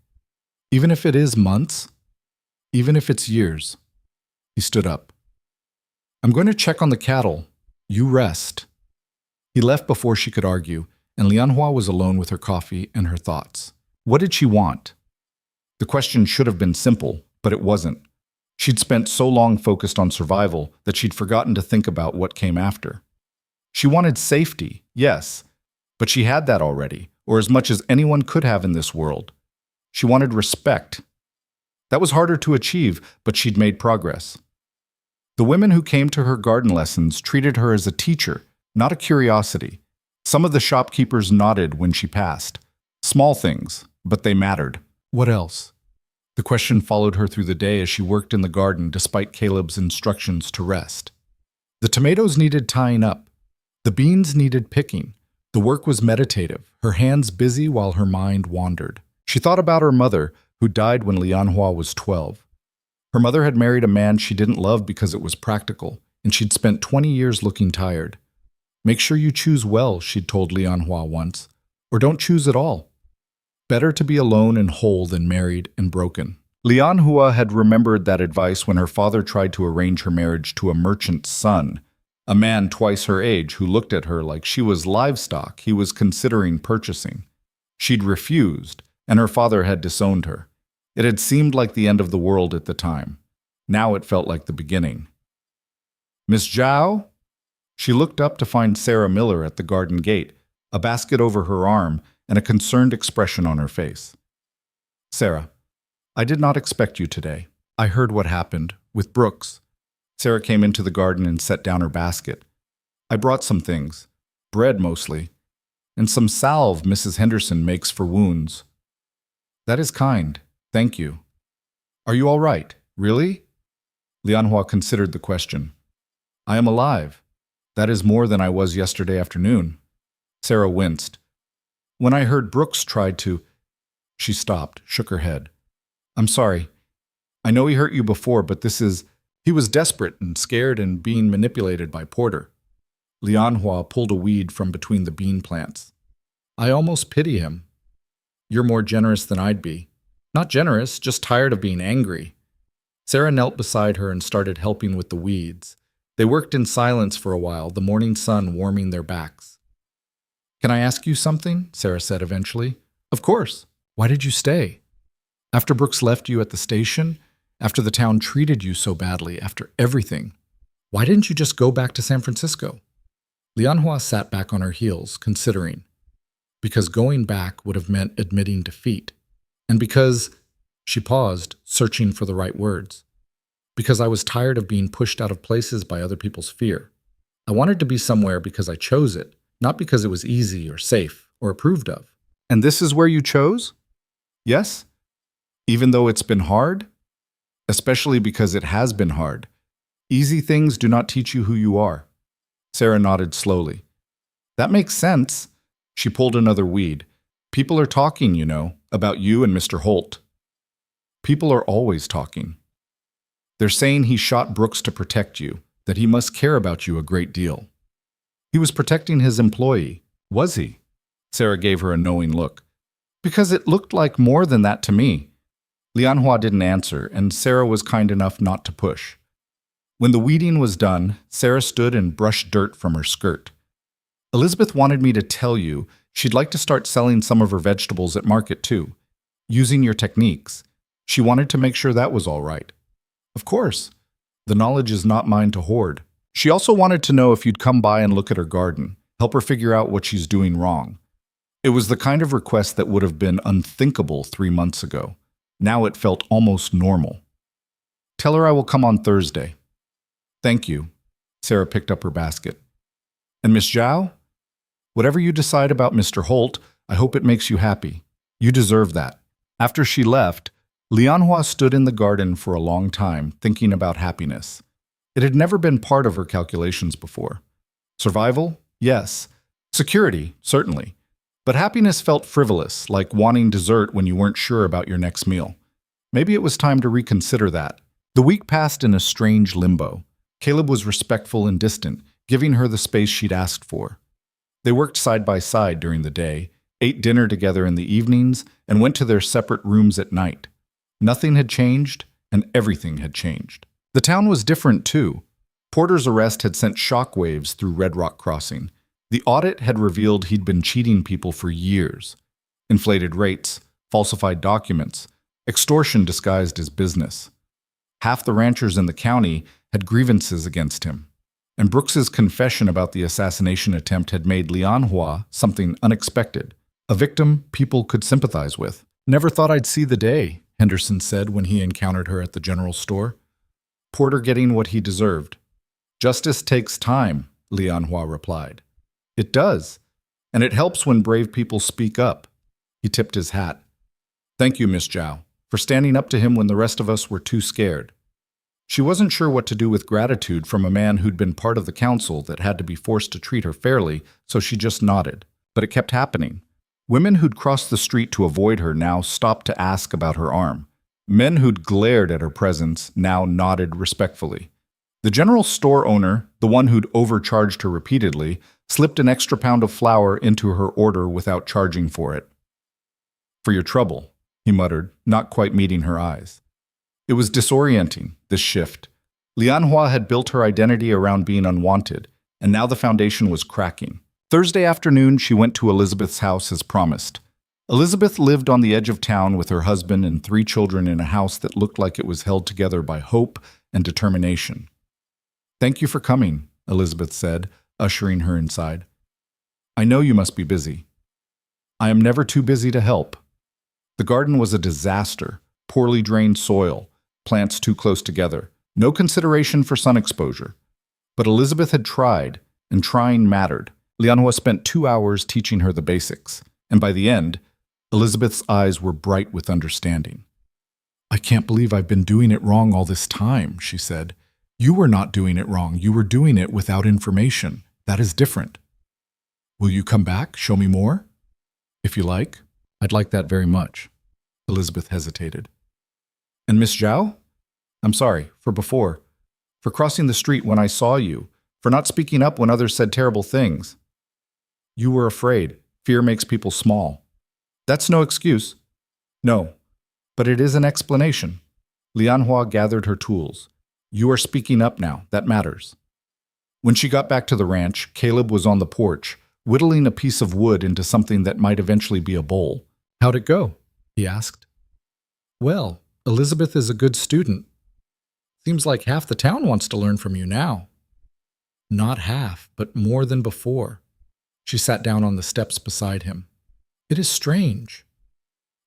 Even if it is months. Even if it's years. He stood up. I'm going to check on the cattle. You rest. He left before she could argue, and Lianhua was alone with her coffee and her thoughts. What did she want? The question should have been simple, but it wasn't. She'd spent so long focused on survival that she'd forgotten to think about what came after. She wanted safety, yes, but she had that already, or as much as anyone could have in this world. She wanted respect. That was harder to achieve, but she'd made progress. The women who came to her garden lessons treated her as a teacher, not a curiosity. Some of the shopkeepers nodded when she passed. Small things, but they mattered. What else? The question followed her through the day as she worked in the garden despite Caleb's instructions to rest. The tomatoes needed tying up. The beans needed picking. The work was meditative, her hands busy while her mind wandered. She thought about her mother, who died when Lianhua was 12. Her mother had married a man she didn't love because it was practical, and she'd spent 20 years looking tired. Make sure you choose well, she'd told Lianhua once, or don't choose at all. Better to be alone and whole than married and broken. Lianhua had remembered that advice when her father tried to arrange her marriage to a merchant's son, a man twice her age who looked at her like she was livestock he was considering purchasing. She'd refused, and her father had disowned her. It had seemed like the end of the world at the time. Now it felt like the beginning. Miss Zhao? She looked up to find Sarah Miller at the garden gate, a basket over her arm and a concerned expression on her face. Sarah, I did not expect you today. I heard what happened with Brooks. Sarah came into the garden and set down her basket. I brought some things, bread mostly, and some salve Mrs. Henderson makes for wounds. That is kind. Thank you. Are you all right? Really? Lianhua considered the question. I am alive. That is more than I was yesterday afternoon. Sarah winced. When I heard Brooks tried to... She stopped, shook her head. I'm sorry. I know he hurt you before, but this is... He was desperate and scared and being manipulated by Porter. Lianhua pulled a weed from between the bean plants. I almost pity him. You're more generous than I'd be. Not generous, just tired of being angry. Sarah knelt beside her and started helping with the weeds. They worked in silence for a while, the morning sun warming their backs. Can I ask you something? Sarah said eventually. Of course. Why did you stay? After Brooks left you at the station? After the town treated you so badly? After everything? Why didn't you just go back to San Francisco? Lianhua sat back on her heels, considering. Because going back would have meant admitting defeat. And because, she paused, searching for the right words. Because I was tired of being pushed out of places by other people's fear. I wanted to be somewhere because I chose it, not because it was easy or safe or approved of. And this is where you chose? Yes? Even though it's been hard? Especially because it has been hard. Easy things do not teach you who you are. Sarah nodded slowly. That makes sense. She pulled another weed. People are talking, you know, about you and Mr. Holt. People are always talking. They're saying he shot Brooks to protect you, that he must care about you a great deal. He was protecting his employee. Was he? Sarah gave her a knowing look. Because it looked like more than that to me. Lianhua didn't answer, and Sarah was kind enough not to push. When the weeding was done, Sarah stood and brushed dirt from her skirt. Elizabeth wanted me to tell you she'd like to start selling some of her vegetables at market too, using your techniques. She wanted to make sure that was all right. Of course. The knowledge is not mine to hoard. She also wanted to know if you'd come by and look at her garden, help her figure out what she's doing wrong. It was the kind of request that would have been unthinkable 3 months ago. Now it felt almost normal. Tell her I will come on Thursday. Thank you. Sarah picked up her basket. And Miss Zhao? Whatever you decide about Mr. Holt, I hope it makes you happy. You deserve that. After she left, Lianhua stood in the garden for a long time, thinking about happiness. It had never been part of her calculations before. Survival? Yes. Security? Certainly. But happiness felt frivolous, like wanting dessert when you weren't sure about your next meal. Maybe it was time to reconsider that. The week passed in a strange limbo. Caleb was respectful and distant, giving her the space she'd asked for. They worked side by side during the day, ate dinner together in the evenings, and went to their separate rooms at night. Nothing had changed, and everything had changed. The town was different, too. Porter's arrest had sent shockwaves through Red Rock Crossing. The audit had revealed he'd been cheating people for years. Inflated rates, falsified documents, extortion disguised as business. Half the ranchers in the county had grievances against him. And Brooks's confession about the assassination attempt had made Lianhua something unexpected, a victim people could sympathize with. "Never thought I'd see the day," Henderson said when he encountered her at the general store. Porter getting what he deserved. "Justice takes time," Lianhua replied. "It does, and it helps when brave people speak up." He tipped his hat. "Thank you, Miss Zhao, for standing up to him when the rest of us were too scared." She wasn't sure what to do with gratitude from a man who'd been part of the council that had to be forced to treat her fairly, so she just nodded. But it kept happening. Women who'd crossed the street to avoid her now stopped to ask about her arm. Men who'd glared at her presence now nodded respectfully. The general store owner, the one who'd overcharged her repeatedly, slipped an extra pound of flour into her order without charging for it. "For your trouble," he muttered, not quite meeting her eyes. It was disorienting, this shift. Lianhua had built her identity around being unwanted, and now the foundation was cracking. Thursday afternoon, she went to Elizabeth's house as promised. Elizabeth lived on the edge of town with her husband and 3 children in a house that looked like it was held together by hope and determination. "Thank you for coming," Elizabeth said, ushering her inside. "I know you must be busy." "I am never too busy to help." The garden was a disaster, poorly drained soil, plants too close together, no consideration for sun exposure. But Elizabeth had tried, and trying mattered. Lianhua spent 2 hours teaching her the basics, and by the end, Elizabeth's eyes were bright with understanding. "I can't believe I've been doing it wrong all this time," she said. "You were not doing it wrong. You were doing it without information. That is different. Will you come back? Show me more?" "If you like." "I'd like that very much." Elizabeth hesitated. "And Miss Zhao? I'm sorry, for before. For crossing the street when I saw you. For not speaking up when others said terrible things. You were afraid. Fear makes people small." "That's no excuse." "No, but it is an explanation." Lianhua gathered her tools. "You are speaking up now. That matters." When she got back to the ranch, Caleb was on the porch, whittling a piece of wood into something that might eventually be a bowl. "How'd it go?" he asked. "Well, Elizabeth is a good student. Seems like half the town wants to learn from you now." "Not half, but more than before." She sat down on the steps beside him. "It is strange."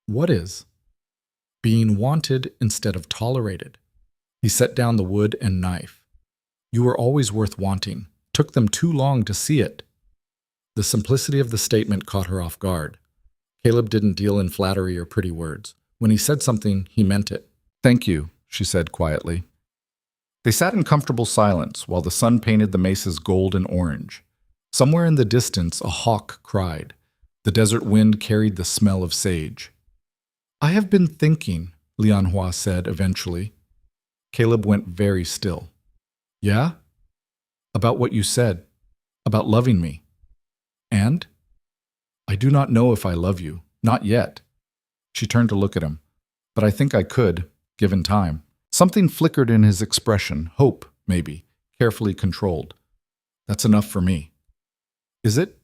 "What is?" "Being wanted instead of tolerated." He set down the wood and knife. "You were always worth wanting. Took them too long to see it." The simplicity of the statement caught her off guard. Caleb didn't deal in flattery or pretty words. When he said something, he meant it. "Thank you," she said quietly. They sat in comfortable silence while the sun painted the mesas gold and orange. Somewhere in the distance, a hawk cried. The desert wind carried the smell of sage. "I have been thinking," Lianhua said eventually. Caleb went very still. "Yeah?" "About what you said. About loving me." "And?" "I do not know if I love you. Not yet." She turned to look at him. "But I think I could, given time." Something flickered in his expression, hope, maybe, carefully controlled. "That's enough for me." "Is it?"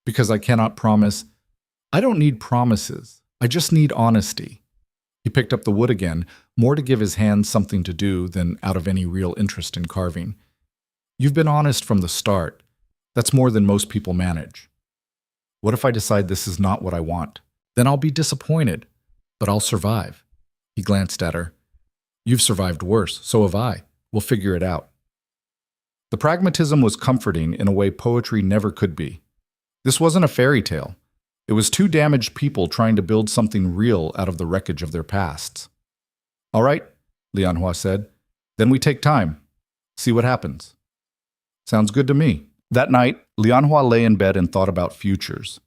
"Because I cannot promise." "I don't need promises. I just need honesty." He picked up the wood again, more to give his hands something to do than out of any real interest in carving. "You've been honest from the start. That's more than most people manage." "What if I decide this is not what I want? Then I'll be disappointed, but I'll survive." He glanced at her. "You've survived worse, so have I. We'll figure it out." The pragmatism was comforting in a way poetry never could be. This wasn't a fairy tale. It was 2 damaged people trying to build something real out of the wreckage of their pasts. "All right," Lianhua said. "Then we take time. See what happens. Sounds good to me. That night, Lianhua lay in bed and thought about futures.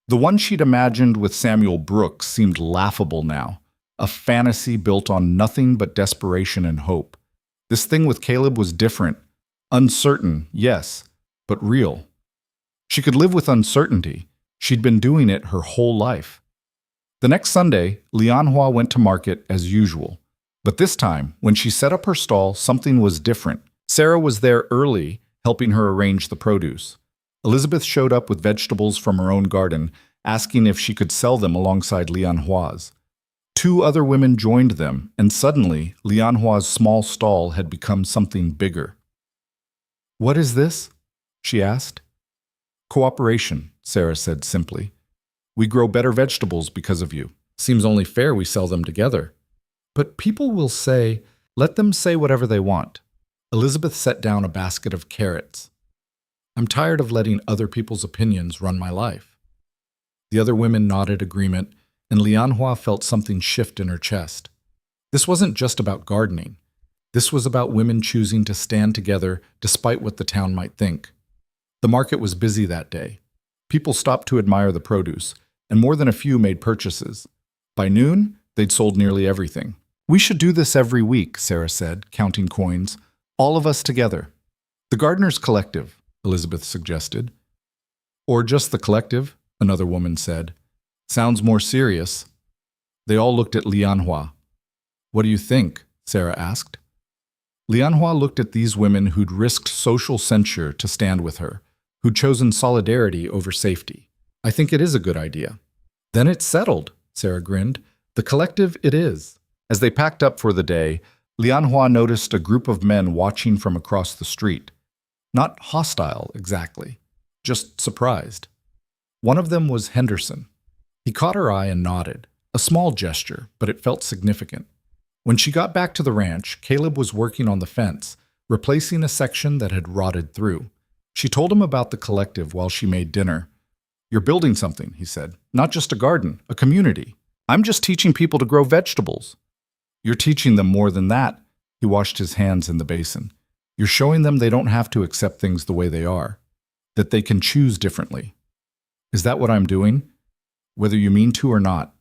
The one she'd imagined with Samuel Brooks seemed laughable now, a fantasy built on nothing but desperation and hope. This thing with Caleb was different. Uncertain, yes, but real. She could live with uncertainty. She'd been doing it her whole life. The next Sunday, Lianhua went to market as usual. But this time, when she set up her stall, something was different. Sarah was there early, helping her arrange the produce. Elizabeth showed up with vegetables from her own garden, asking if she could sell them alongside Lianhua's. Two other women joined them, and suddenly, Lianhua's small stall had become something bigger. "What is this?" she asked. "Cooperation," Sarah said simply. "We grow better vegetables because of you. Seems only fair we sell them together." "But people will say—" "Let them say whatever they want." Elizabeth set down a basket of carrots. "I'm tired of letting other people's opinions run my life." The other women nodded agreement, and Lianhua felt something shift in her chest. This wasn't just about gardening. This was about women choosing to stand together despite what the town might think. The market was busy that day. People stopped to admire the produce, and more than a few made purchases. By noon, they'd sold nearly everything. "We should do this every week," Sarah said, counting coins. "All of us together." "The Gardeners Collective," Elizabeth suggested. "Or just the collective," another woman said. "Sounds more serious." They all looked at Lianhua. "What do you think?" Sarah asked. Lianhua looked at these women who'd risked social censure to stand with her, who'd chosen solidarity over safety. "I think it is a good idea." "Then it's settled," Sarah grinned. "The collective it is." As they packed up for the day, Lianhua noticed a group of men watching from across the street. Not hostile, exactly, just surprised. One of them was Henderson. He caught her eye and nodded, a small gesture, but it felt significant. When she got back to the ranch, Caleb was working on the fence, replacing a section that had rotted through. She told him about the collective while she made dinner. "You're building something," he said. "Not just a garden, a community. I'm just teaching people to grow vegetables." "You're teaching them more than that." He washed his hands in the basin. "You're showing them they don't have to accept things the way they are, that they can choose differently." "Is that what I'm doing?" "Whether you mean to or not."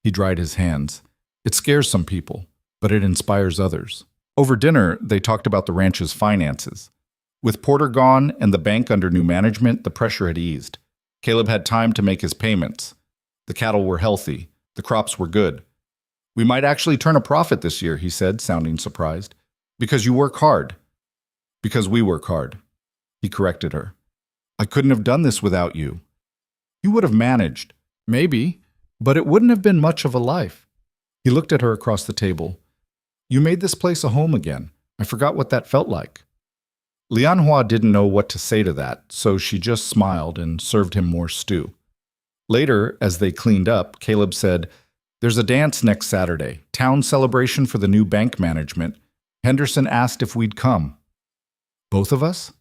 He dried his hands. "It scares some people, but it inspires others." Over dinner, they talked about the ranch's finances. With Porter gone and the bank under new management, the pressure had eased. Caleb had time to make his payments. The cattle were healthy. The crops were good. "We might actually turn a profit this year," he said, sounding surprised. "Because you work hard." "Because we work hard." He corrected her. "I couldn't have done this without you." "You would have managed." "Maybe, but it wouldn't have been much of a life." He looked at her across the table. "You made this place a home again. I forgot what that felt like." Lianhua didn't know what to say to that, so she just smiled and served him more stew. Later, as they cleaned up, Caleb said, "There's a dance next Saturday, town celebration for the new bank management. Henderson asked if we'd come." "Both of us?"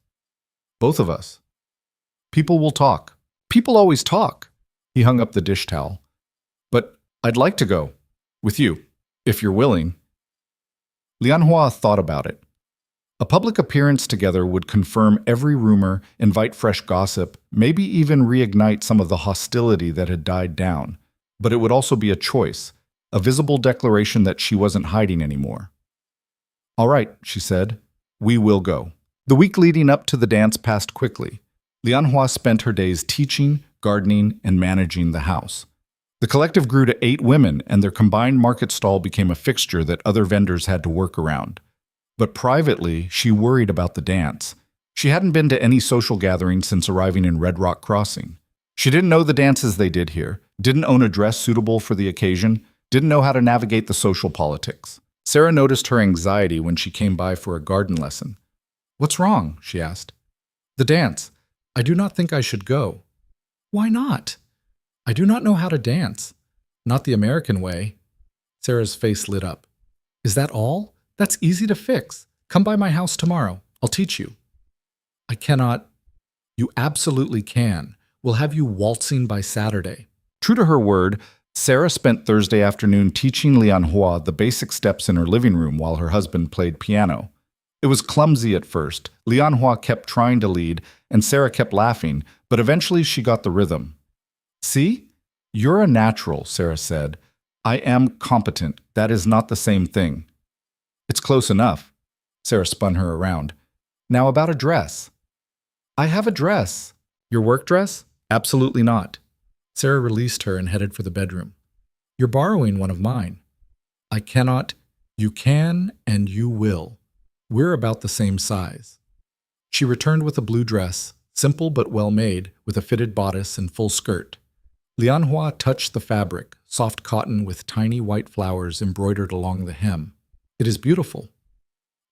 "Both of us." "People will talk." "People always talk." He hung up the dish towel. "But I'd like to go. With you, if you're willing." Lianhua thought about it. A public appearance together would confirm every rumor, invite fresh gossip, maybe even reignite some of the hostility that had died down. But it would also be a choice, a visible declaration that she wasn't hiding anymore. "All right," she said. "We will go." The week leading up to the dance passed quickly. Lianhua spent her days teaching, gardening, and managing the house. The collective grew to 8 women, and their combined market stall became a fixture that other vendors had to work around. But privately, she worried about the dance. She hadn't been to any social gathering since arriving in Red Rock Crossing. She didn't know the dances they did here, didn't own a dress suitable for the occasion, didn't know how to navigate the social politics. Sarah noticed her anxiety when she came by for a garden lesson. "What's wrong?" she asked. "The dance. I do not think I should go." "Why not?" "I do not know how to dance. Not the American way." Sarah's face lit up. "Is that all? That's easy to fix. Come by my house tomorrow. I'll teach you." "I cannot." "You absolutely can. We'll have you waltzing by Saturday." True to her word, Sarah spent Thursday afternoon teaching Lianhua the basic steps in her living room while her husband played piano. It was clumsy at first. Lianhua kept trying to lead, and Sarah kept laughing, but eventually she got the rhythm. See? You're a natural, Sarah said. I am competent. That is not the same thing. It's close enough. Sarah spun her around. Now about a dress. I have a dress. Your work dress? Absolutely not. Sarah released her and headed for the bedroom. You're borrowing one of mine. I cannot. You can and you will. We're about the same size. She returned with a blue dress, simple but well made, with a fitted bodice and full skirt. Lianhua touched the fabric, soft cotton with tiny white flowers embroidered along the hem. It is beautiful.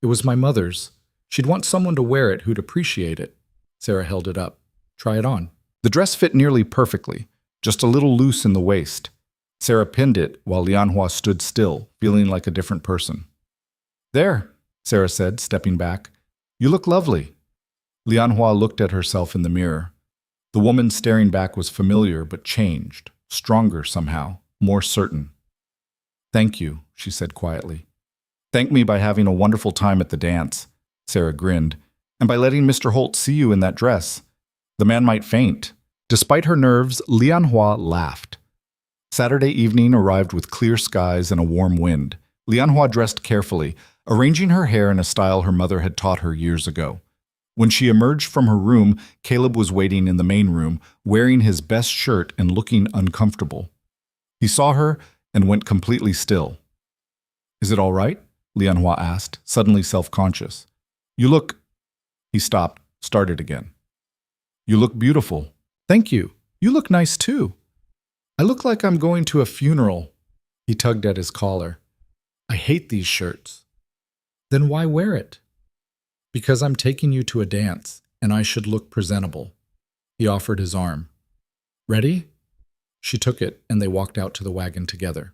It was my mother's. She'd want someone to wear it who'd appreciate it. Sarah held it up. Try it on. The dress fit nearly perfectly, just a little loose in the waist. Sarah pinned it while Lianhua stood still, feeling like a different person. There, Sarah said, stepping back. You look lovely. Lianhua looked at herself in the mirror. The woman staring back was familiar but changed, stronger somehow, more certain. Thank you, she said quietly. Thank me by having a wonderful time at the dance, Sarah grinned, and by letting Mr. Holt see you in that dress. The man might faint. Despite her nerves, Lianhua laughed. Saturday evening arrived with clear skies and a warm wind. Lianhua dressed carefully, arranging her hair in a style her mother had taught her years ago. When she emerged from her room, Caleb was waiting in the main room, wearing his best shirt and looking uncomfortable. He saw her and went completely still. Is it all right? Lianhua asked, suddenly self-conscious. You look... He stopped, started again. You look beautiful. Thank you. You look nice too. I look like I'm going to a funeral. He tugged at his collar. I hate these shirts. Then why wear it? Because I'm taking you to a dance, and I should look presentable. He offered his arm. Ready? She took it, and they walked out to the wagon together.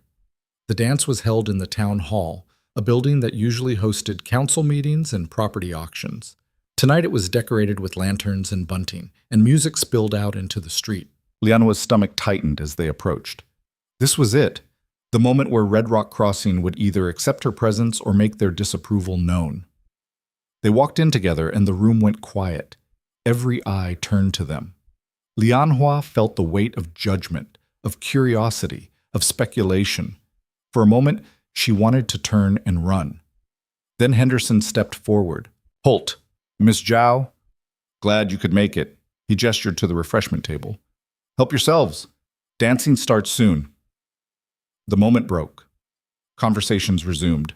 The dance was held in the town hall, a building that usually hosted council meetings and property auctions. Tonight it was decorated with lanterns and bunting, and music spilled out into the street. Lianhua's stomach tightened as they approached. This was it, the moment where Red Rock Crossing would either accept her presence or make their disapproval known. They walked in together, and the room went quiet. Every eye turned to them. Lianhua felt the weight of judgment, of curiosity, of speculation. For a moment, she wanted to turn and run. Then Henderson stepped forward. Holt, Miss Zhao, glad you could make it. He gestured to the refreshment table. Help yourselves. Dancing starts soon. The moment broke. Conversations resumed.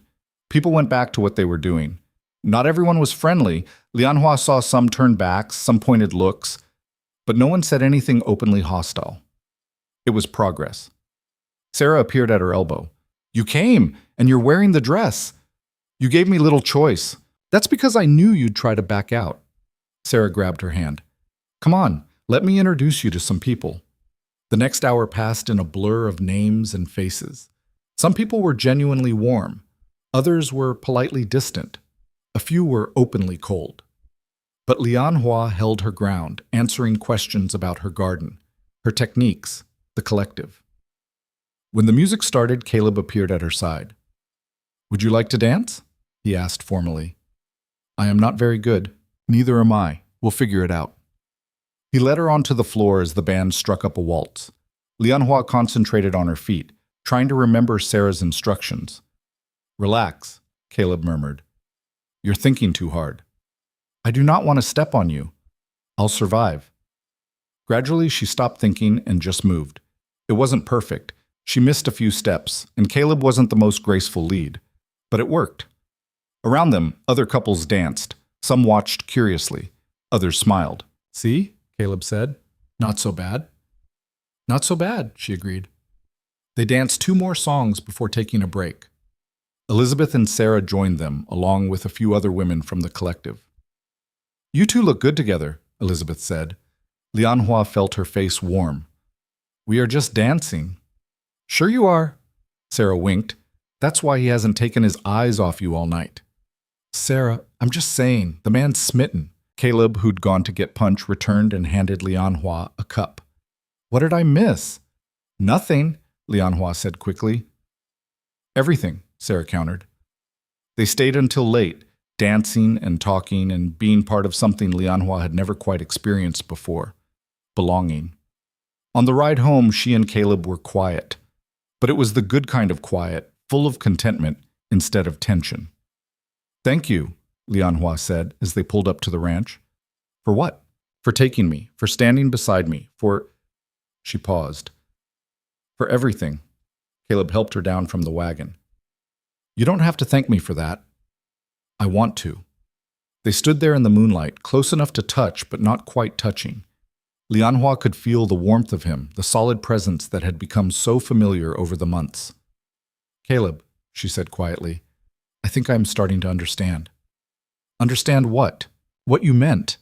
People went back to what they were doing. Not everyone was friendly. Lianhua saw some turn backs, some pointed looks, but no one said anything openly hostile. It was progress. Sarah appeared at her elbow. You came, and you're wearing the dress. You gave me little choice. That's because I knew you'd try to back out. Sarah grabbed her hand. Come on, let me introduce you to some people. The next hour passed in a blur of names and faces. Some people were genuinely warm. Others were politely distant. A few were openly cold. But Lianhua held her ground, answering questions about her garden, her techniques, the collective. When the music started, Caleb appeared at her side. Would you like to dance? He asked formally. I am not very good. Neither am I. We'll figure it out. He led her onto the floor as the band struck up a waltz. Lianhua concentrated on her feet, trying to remember Sarah's instructions. Relax, Caleb murmured. You're thinking too hard. I do not want to step on you. I'll survive. Gradually, she stopped thinking and just moved. It wasn't perfect. She missed a few steps, and Caleb wasn't the most graceful lead. But it worked. Around them, other couples danced. Some watched curiously. Others smiled. See? Caleb said. Not so bad. Not so bad, she agreed. They danced 2 more songs before taking a break. Elizabeth and Sarah joined them, along with a few other women from the collective. You two look good together, Elizabeth said. Lianhua felt her face warm. We are just dancing. Sure you are. Sarah winked. That's why he hasn't taken his eyes off you all night. Sarah, I'm just saying, the man's smitten. Caleb, who'd gone to get punch, returned and handed Lianhua a cup. What did I miss? Nothing, Lianhua said quickly. Everything, Sarah countered. They stayed until late. dancing and talking and being part of something Lianhua had never quite experienced before, belonging. On the ride home, she and Caleb were quiet, but it was the good kind of quiet, full of contentment instead of tension. "Thank you," Lianhua said as they pulled up to the ranch. "For what?" "For taking me, for standing beside me, for—" She paused. "For everything." Caleb helped her down from the wagon. "You don't have to thank me for that." "I want to." They stood there in the moonlight, close enough to touch but not quite touching. Lianhua could feel the warmth of him, the solid presence that had become so familiar over the months. "Caleb," she said quietly, "I think I am starting to understand." "Understand what?" "What you meant.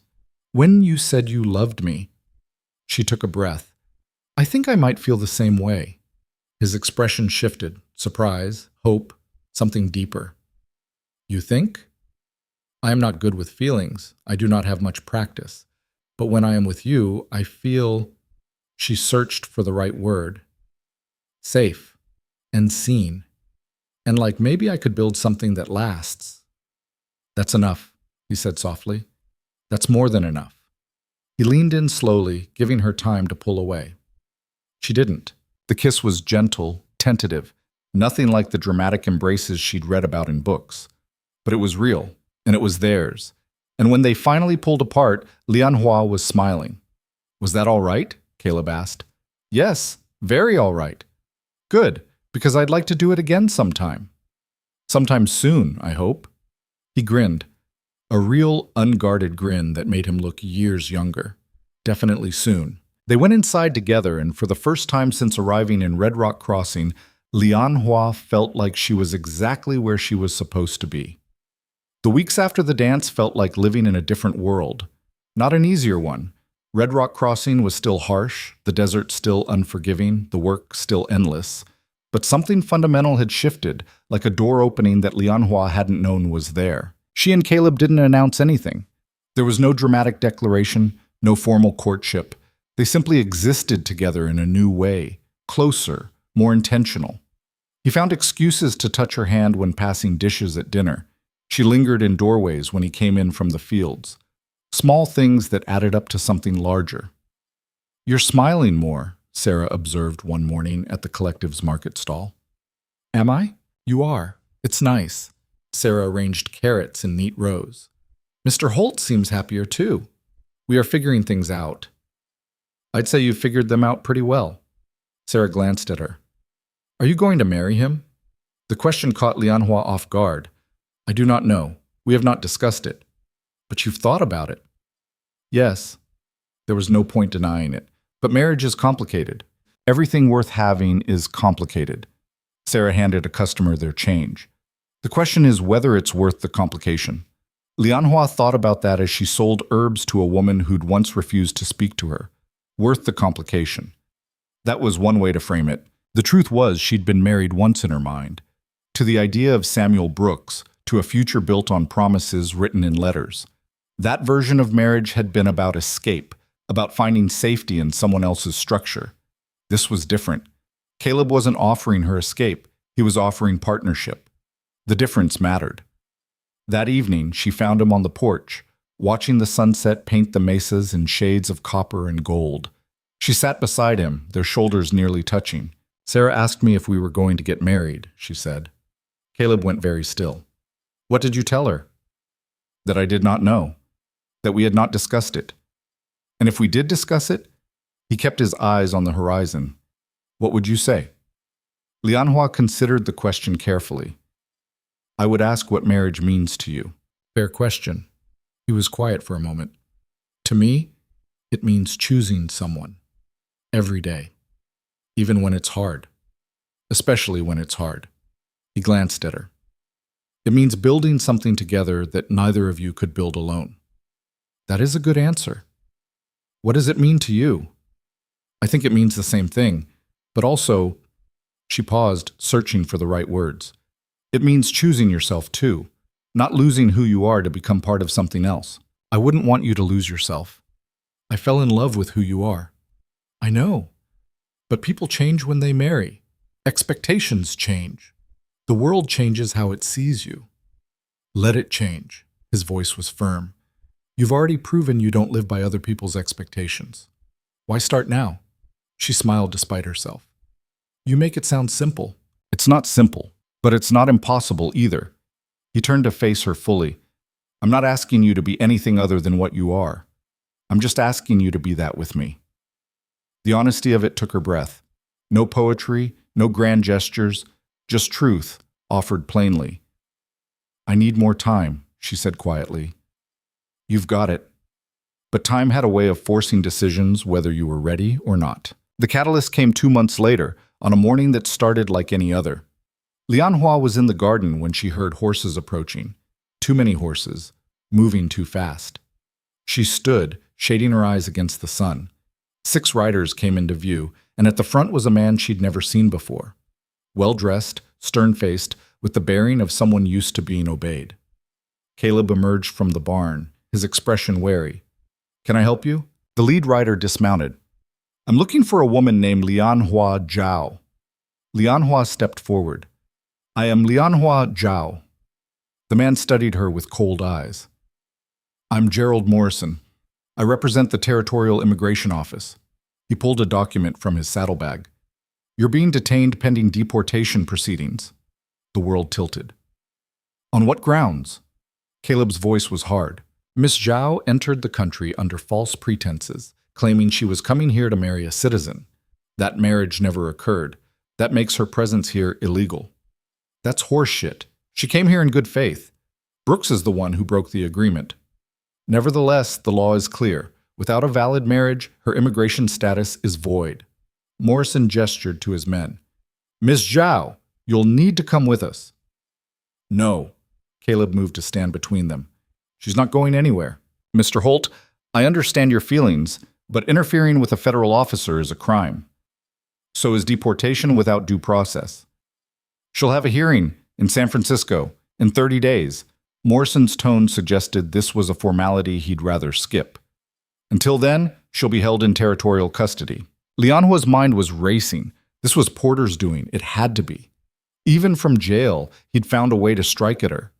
When you said you loved me." She took a breath. "I think I might feel the same way." His expression shifted. Surprise, hope, something deeper. "You think?" "I am not good with feelings. I do not have much practice. But when I am with you, I feel—" She searched for the right word. "Safe. And seen. And like maybe I could build something that lasts." "That's enough," he said softly. "That's more than enough." He leaned in slowly, giving her time to pull away. She didn't. The kiss was gentle, tentative, nothing like the dramatic embraces she'd read about in books. But it was real, and it was theirs. And when they finally pulled apart, Lianhua was smiling. "Was that all right?" Caleb asked. "Yes, very all right." "Good, because I'd like to do it again sometime." "Sometime soon, I hope." He grinned, a real unguarded grin that made him look years younger. Definitely soon. They went inside together, and for the first time since arriving in Red Rock Crossing, Lianhua felt like she was exactly where she was supposed to be. The weeks after the dance felt like living in a different world. Not an easier one. Red Rock Crossing was still harsh, the desert still unforgiving, the work still endless. But something fundamental had shifted, like a door opening that Lianhua hadn't known was there. She and Caleb didn't announce anything. There was no dramatic declaration, no formal courtship. They simply existed together in a new way, closer, more intentional. He found excuses to touch her hand when passing dishes at dinner. She lingered in doorways when he came in from the fields. Small things that added up to something larger. "You're smiling more," Sarah observed one morning at the collective's market stall. "Am I?" "You are. It's nice." Sarah arranged carrots in neat rows. "Mr. Holt seems happier too. We are figuring things out." "I'd say you figured them out pretty well." Sarah glanced at her. "Are you going to marry him?" The question caught Lianhua off guard. "I do not know. We have not discussed it." "But you've thought about it." "Yes." There was no point denying it. But marriage is complicated. Everything worth having is complicated. Sarah handed a customer their change. "The question is whether it's worth the complication." Lianhua thought about that as she sold herbs to a woman who'd once refused to speak to her. Worth the complication. That was one way to frame it. The truth was she'd been married once in her mind. To the idea of Samuel Brooks, to a future built on promises written in letters. That version of marriage had been about escape, about finding safety in someone else's structure. This was different. Caleb wasn't offering her escape. He was offering partnership. The difference mattered. That evening, she found him on the porch, watching the sunset paint the mesas in shades of copper and gold. She sat beside him, their shoulders nearly touching. "Sarah asked me if we were going to get married," she said. Caleb went very still. "What did you tell her?" "That I did not know. That we had not discussed it. And if we did discuss it," he kept his eyes on the horizon, "what would you say?" Lianhua considered the question carefully. "I would ask what marriage means to you." "Fair question." He was quiet for a moment. "To me, it means choosing someone. Every day. Even when it's hard. Especially when it's hard." He glanced at her. "It means building something together that neither of you could build alone." "That is a good answer." "What does it mean to you?" "I think it means the same thing, but also—" She paused, searching for the right words. "It means choosing yourself too, not losing who you are to become part of something else. I wouldn't want you to lose yourself. I fell in love with who you are." "I know. But people change when they marry. Expectations change. The world changes how it sees you." Let it change. His voice was firm. You've already proven you don't live by other people's expectations. Why start now? She smiled despite herself. You make it sound simple. It's not simple, but it's not impossible either. He turned to face her fully. I'm not asking you to be anything other than what you are. I'm just asking you to be that with me. The honesty of it took her breath. No poetry, no grand gestures, just truth, offered plainly. I need more time, she said quietly. You've got it. But time had a way of forcing decisions whether you were ready or not. The catalyst came 2 months later, on a morning that started like any other. Lianhua was in the garden when she heard horses approaching. Too many horses, moving too fast. She stood, shading her eyes against the sun. 6 riders came into view, and at the front was a man she'd never seen before. Well-dressed, stern-faced, with the bearing of someone used to being obeyed. Caleb emerged from the barn, his expression wary. Can I help you? The lead rider dismounted. I'm looking for a woman named Lianhua Zhao. Lianhua stepped forward. I am Lianhua Zhao. The man studied her with cold eyes. I'm Gerald Morrison. I represent the Territorial Immigration Office. He pulled a document from his saddlebag. You're being detained pending deportation proceedings. The world tilted. On what grounds? Caleb's voice was hard. Miss Zhao entered the country under false pretenses, claiming she was coming here to marry a citizen. That marriage never occurred. That makes her presence here illegal. That's horseshit. She came here in good faith. Brooks is the one who broke the agreement. Nevertheless, the law is clear. Without a valid marriage, her immigration status is void. Morrison gestured to his men. Miss Zhao, you'll need to come with us. No. Caleb moved to stand between them. She's not going anywhere. Mr. Holt, I understand your feelings, but interfering with a federal officer is a crime. So is deportation without due process. She'll have a hearing in San Francisco in 30 days. Morrison's tone suggested this was a formality he'd rather skip. Until then, she'll be held in territorial custody. Lianhua's mind was racing. This was Porter's doing. It had to be. Even from jail, he'd found a way to strike at her.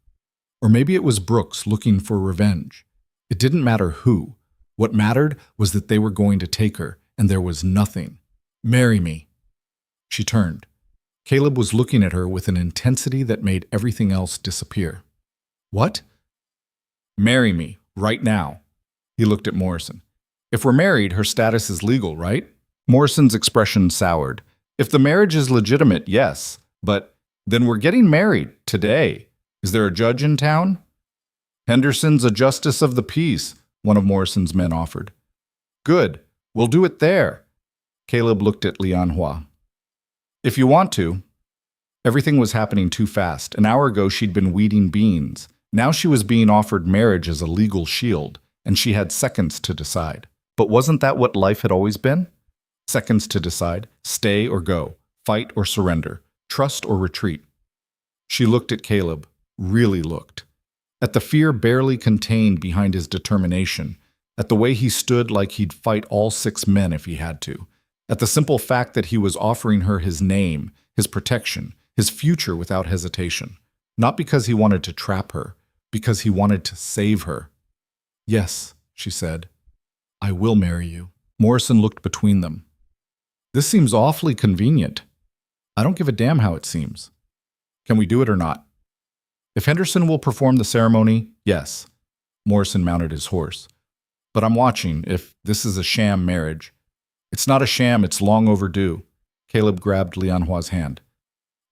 Or maybe it was Brooks looking for revenge. It didn't matter who. What mattered was that they were going to take her, and there was nothing. Marry me. She turned. Caleb was looking at her with an intensity that made everything else disappear. What? Marry me, right now. He looked at Morrison. If we're married, her status is legal, right? Morrison's expression soured. If the marriage is legitimate, yes. But then we're getting married today. Is there a judge in town? Henderson's a justice of the peace, one of Morrison's men offered. Good. We'll do it there. Caleb looked at Lianhua. If you want to. Everything was happening too fast. An hour ago, she'd been weeding beans. Now she was being offered marriage as a legal shield, and she had seconds to decide. But wasn't that what life had always been? Seconds to decide, stay or go, fight or surrender, trust or retreat. She looked at Caleb, really looked. At the fear barely contained behind his determination, at the way he stood like he'd fight all 6 men if he had to, at the simple fact that he was offering her his name, his protection, his future without hesitation. Not because he wanted to trap her, because he wanted to save her. Yes, she said, I will marry you. Morrison looked between them. This seems awfully convenient. I don't give a damn how it seems. Can we do it or not? If Henderson will perform the ceremony, yes. Morrison mounted his horse. But I'm watching if this is a sham marriage. It's not a sham, it's long overdue. Caleb grabbed Lianhua's hand.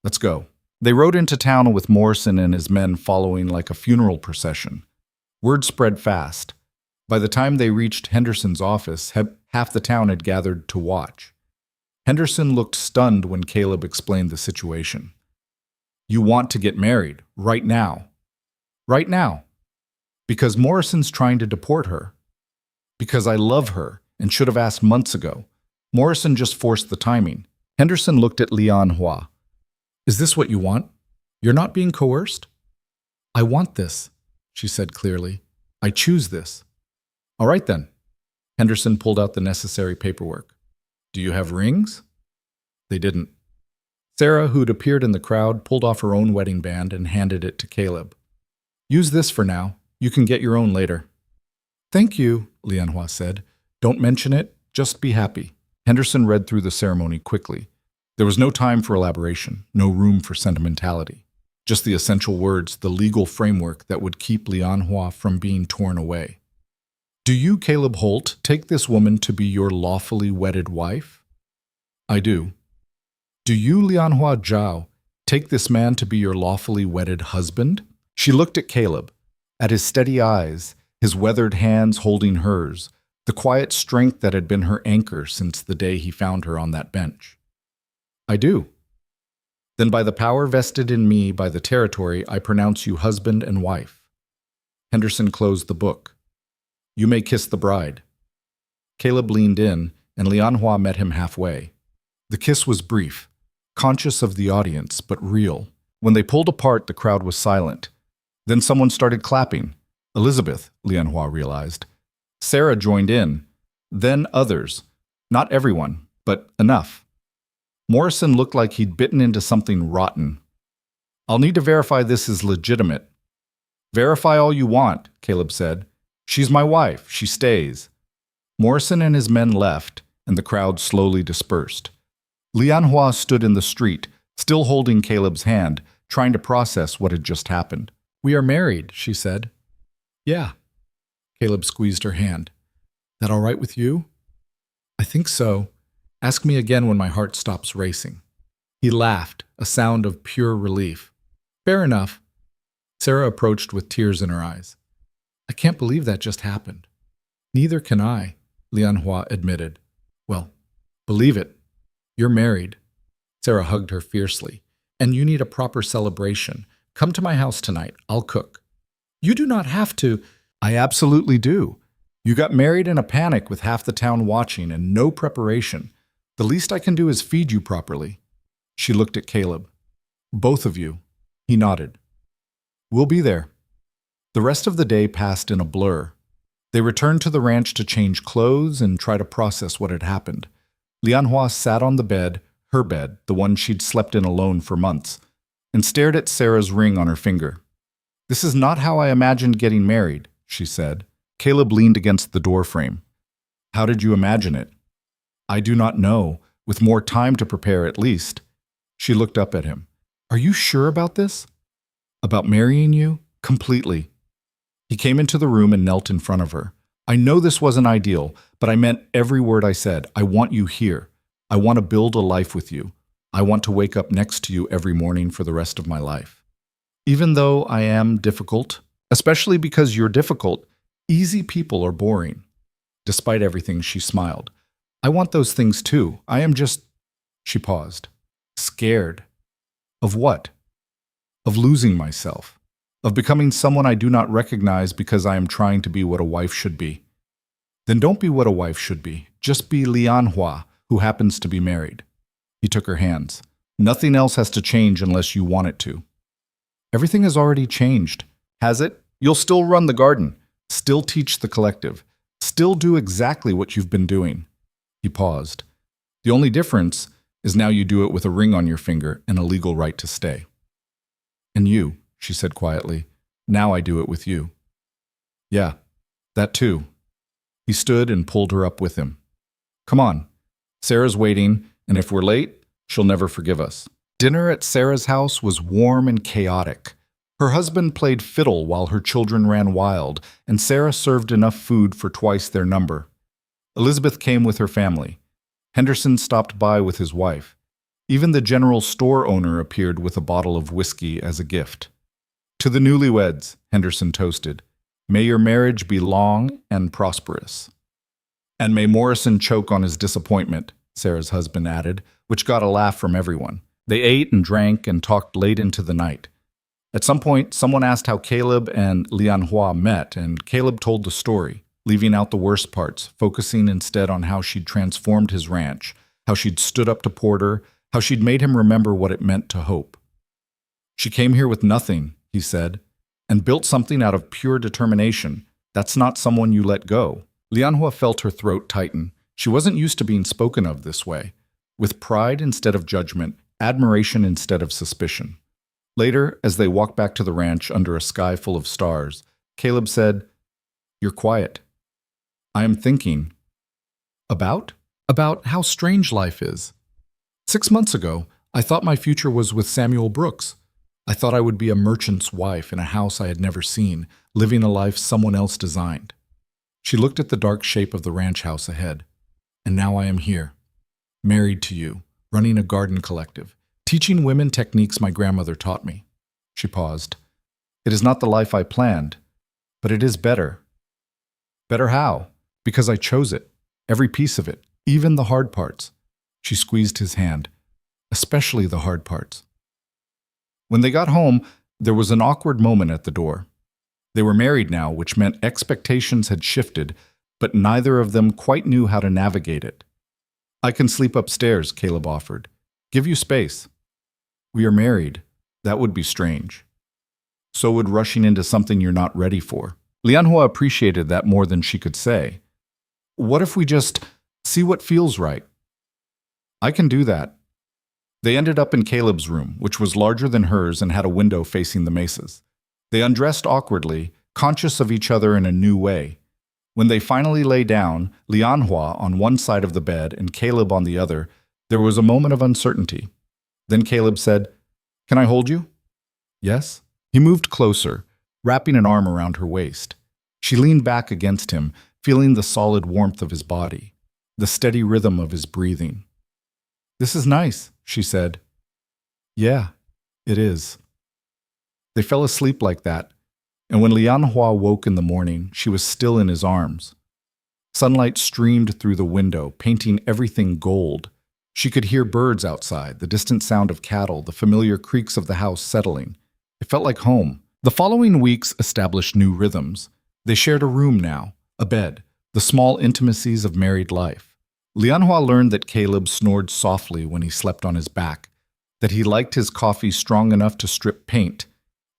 Let's go. They rode into town with Morrison and his men following like a funeral procession. Word spread fast. By the time they reached Henderson's office, half the town had gathered to watch. Henderson looked stunned when Caleb explained the situation. You want to get married, right now. Right now. Because Morrison's trying to deport her. Because I love her and should have asked months ago. Morrison just forced the timing. Henderson looked at Lianhua. Is this what you want? You're not being coerced? I want this, she said clearly. I choose this. All right then. Henderson pulled out the necessary paperwork. Do you have rings? They didn't. Sarah, who'd appeared in the crowd, pulled off her own wedding band and handed it to Caleb. Use this for now. You can get your own later. Thank you, Lianhua said. Don't mention it, just be happy. Henderson read through the ceremony quickly. There was no time for elaboration, no room for sentimentality. Just the essential words, the legal framework that would keep Lianhua from being torn away. Do you, Caleb Holt, take this woman to be your lawfully wedded wife? I do. Do you, Lianhua Zhao, take this man to be your lawfully wedded husband? She looked at Caleb, at his steady eyes, his weathered hands holding hers, the quiet strength that had been her anchor since the day he found her on that bench. I do. Then by the power vested in me by the territory, I pronounce you husband and wife. Henderson closed the book. You may kiss the bride. Caleb leaned in, and Lianhua met him halfway. The kiss was brief, conscious of the audience, but real. When they pulled apart, the crowd was silent. Then someone started clapping. Elizabeth, Lianhua realized. Sarah joined in. Then others. Not everyone, but enough. Morrison looked like he'd bitten into something rotten. I'll need to verify this is legitimate. Verify all you want, Caleb said. She's my wife. She stays. Morrison and his men left, and the crowd slowly dispersed. Lianhua stood in the street, still holding Caleb's hand, trying to process what had just happened. We are married, she said. Yeah. Caleb squeezed her hand. That all right with you? I think so. Ask me again when my heart stops racing. He laughed, a sound of pure relief. Fair enough. Sarah approached with tears in her eyes. I can't believe that just happened. Neither can I, Lianhua admitted. Well, believe it. You're married. Sarah hugged her fiercely. And you need a proper celebration. Come to my house tonight. I'll cook. You do not have to. I absolutely do. You got married in a panic with half the town watching and no preparation. The least I can do is feed you properly. She looked at Caleb. Both of you. He nodded. We'll be there. The rest of the day passed in a blur. They returned to the ranch to change clothes and try to process what had happened. Lianhua sat on the bed, her bed, the one she'd slept in alone for months, and stared at Sarah's ring on her finger. This is not how I imagined getting married, she said. Caleb leaned against the doorframe. How did you imagine it? I do not know, with more time to prepare at least. She looked up at him. Are you sure about this? About marrying you? Completely. He came into the room and knelt in front of her. I know this wasn't ideal, but I meant every word I said. I want you here. I want to build a life with you. I want to wake up next to you every morning for the rest of my life. Even though I am difficult, especially because you're difficult, easy people are boring. Despite everything, she smiled. I want those things too. I am just... She paused. Scared. Of what? Of losing myself. Of becoming someone I do not recognize because I am trying to be what a wife should be. Then don't be what a wife should be. Just be Lianhua, who happens to be married. He took her hands. Nothing else has to change unless you want it to. Everything has already changed. Has it? You'll still run the garden, still teach the collective, still do exactly what you've been doing. He paused. The only difference is now you do it with a ring on your finger and a legal right to stay. And you, she said quietly, now I do it with you. Yeah, that too. He stood and pulled her up with him. Come on. Sarah's waiting, and if we're late, she'll never forgive us. Dinner at Sarah's house was warm and chaotic. Her husband played fiddle while her children ran wild, and Sarah served enough food for twice their number. Elizabeth came with her family. Henderson stopped by with his wife. Even the general store owner appeared with a bottle of whiskey as a gift. To the newlyweds, Henderson toasted, may your marriage be long and prosperous. And may Morrison choke on his disappointment, Sarah's husband added, which got a laugh from everyone. They ate and drank and talked late into the night. At some point, someone asked how Caleb and Lianhua met, and Caleb told the story, leaving out the worst parts, focusing instead on how she'd transformed his ranch, how she'd stood up to Porter, how she'd made him remember what it meant to hope. She came here with nothing, he said, and built something out of pure determination. That's not someone you let go. Lianhua felt her throat tighten. She wasn't used to being spoken of this way, with pride instead of judgment, admiration instead of suspicion. Later, as they walked back to the ranch under a sky full of stars, Caleb said, "You're quiet." "I am thinking." "About?" "About how strange life is. 6 months ago, I thought my future was with Samuel Brooks. I thought I would be a merchant's wife in a house I had never seen, living a life someone else designed." She looked at the dark shape of the ranch house ahead. "And now I am here, married to you, running a garden collective, teaching women techniques my grandmother taught me." She paused. "It is not the life I planned, but it is better." "Better how?" "Because I chose it, every piece of it, even the hard parts." She squeezed his hand. "Especially the hard parts." When they got home, there was an awkward moment at the door. They were married now, which meant expectations had shifted, but neither of them quite knew how to navigate it. "I can sleep upstairs," Caleb offered. "Give you space." "We are married. That would be strange." "So would rushing into something you're not ready for." Lianhua appreciated that more than she could say. "What if we just see what feels right?" "I can do that." They ended up in Caleb's room, which was larger than hers and had a window facing the mesas. They undressed awkwardly, conscious of each other in a new way. When they finally lay down, Lianhua on one side of the bed and Caleb on the other, there was a moment of uncertainty. Then Caleb said, "Can I hold you?" "Yes." He moved closer, wrapping an arm around her waist. She leaned back against him, feeling the solid warmth of his body, the steady rhythm of his breathing. "This is nice," she said. "Yeah, it is." They fell asleep like that, and when Lianhua woke in the morning, she was still in his arms. Sunlight streamed through the window, painting everything gold. She could hear birds outside, the distant sound of cattle, the familiar creaks of the house settling. It felt like home. The following weeks established new rhythms. They shared a room now, a bed, the small intimacies of married life. Lianhua learned that Caleb snored softly when he slept on his back, that he liked his coffee strong enough to strip paint,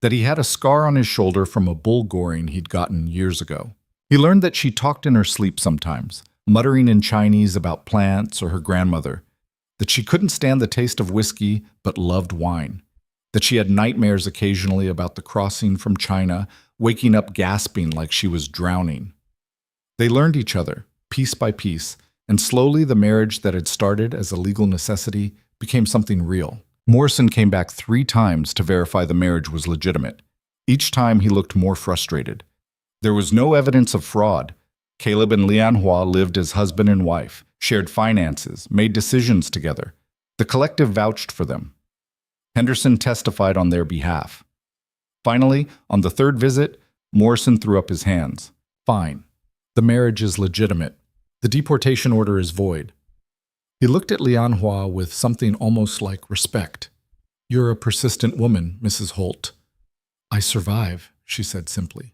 that he had a scar on his shoulder from a bull goring he'd gotten years ago. He learned that she talked in her sleep sometimes, muttering in Chinese about plants or her grandmother, that she couldn't stand the taste of whiskey but loved wine, that she had nightmares occasionally about the crossing from China, waking up gasping like she was drowning. They learned each other, piece by piece, and slowly the marriage that had started as a legal necessity became something real. Morrison came back 3 times to verify the marriage was legitimate. Each time he looked more frustrated. There was no evidence of fraud. Caleb and Lianhua lived as husband and wife, shared finances, made decisions together. The collective vouched for them. Henderson testified on their behalf. Finally, on the 3rd visit, Morrison threw up his hands. "Fine. The marriage is legitimate. The deportation order is void." He looked at Lianhua with something almost like respect. "You're a persistent woman, Mrs. Holt." "I survive," she said simply.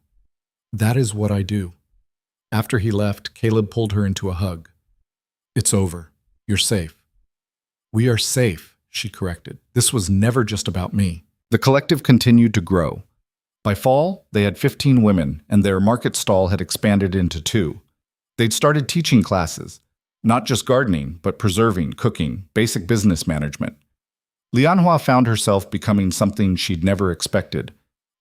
"That is what I do." After he left, Caleb pulled her into a hug. "It's over. You're safe." "We are safe," she corrected. "This was never just about me." The collective continued to grow. By fall, they had 15 women, and their market stall had expanded into 2. They'd started teaching classes, not just gardening, but preserving, cooking, basic business management. Lianhua found herself becoming something she'd never expected.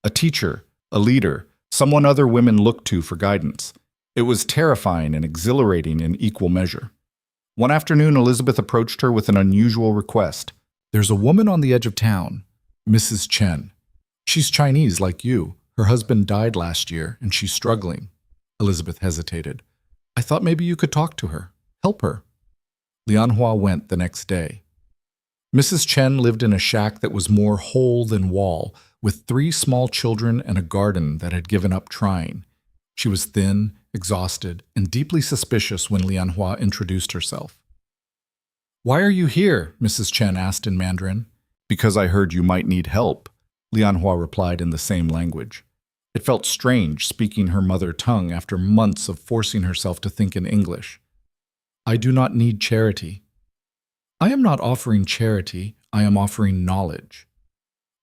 A teacher, a leader, someone other women looked to for guidance. It was terrifying and exhilarating in equal measure. One afternoon, Elizabeth approached her with an unusual request. "There's a woman on the edge of town, Mrs. Chen. She's Chinese like you. Her husband died last year, and she's struggling." Elizabeth hesitated. "I thought maybe you could talk to her. Help her." Lianhua went the next day. Mrs. Chen lived in a shack that was more hole than wall, with 3 small children and a garden that had given up trying. She was thin, exhausted, and deeply suspicious when Lianhua introduced herself. "Why are you here?" Mrs. Chen asked in Mandarin. "Because I heard you might need help," Lianhua replied in the same language. It felt strange speaking her mother tongue after months of forcing herself to think in English. "I do not need charity." "I am not offering charity, I am offering knowledge."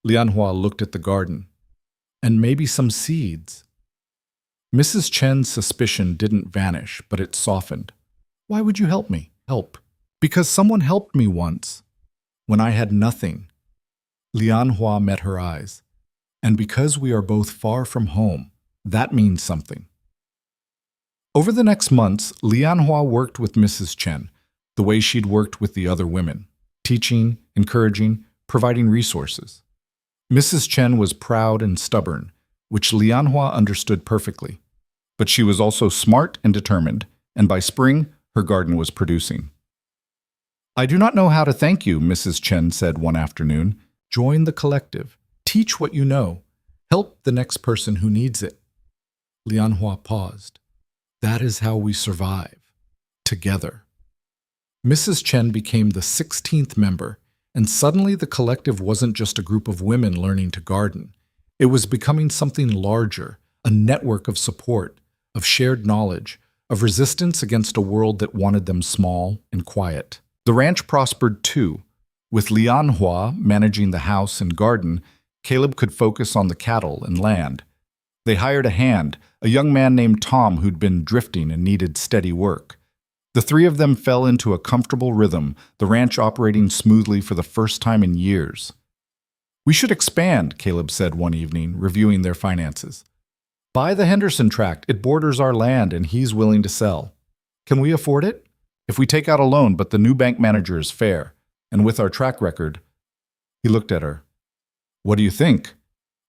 Lianhua looked at the garden. "And maybe some seeds." Mrs. Chen's suspicion didn't vanish, but it softened. "Why would you help me?" "Help. Because someone helped me once, when I had nothing." Lianhua met her eyes. And because we are both far from home, that means something. Over the next months, Lianhua worked with Mrs. Chen the way she'd worked with the other women, teaching, encouraging, providing resources. Mrs. Chen was proud and stubborn, which Lianhua understood perfectly. But she was also smart and determined, and by spring, her garden was producing. "I do not know how to thank you," Mrs. Chen said one afternoon. "Join the collective. Teach what you know. Help the next person who needs it." Lianhua paused. "That is how we survive. Together." Mrs. Chen became the 16th member, and suddenly the collective wasn't just a group of women learning to garden. It was becoming something larger, a network of support, of shared knowledge, of resistance against a world that wanted them small and quiet. The ranch prospered too. With Lianhua managing the house and garden, Caleb could focus on the cattle and land. They hired a hand, a young man named Tom who'd been drifting and needed steady work. The three of them fell into a comfortable rhythm, the ranch operating smoothly for the first time in years. "We should expand," Caleb said one evening, reviewing their finances. "Buy the Henderson tract. It borders our land and he's willing to sell. Can we afford it? If we take out a loan, but the new bank manager is fair, and with our track record." He looked at her. "What do you think?"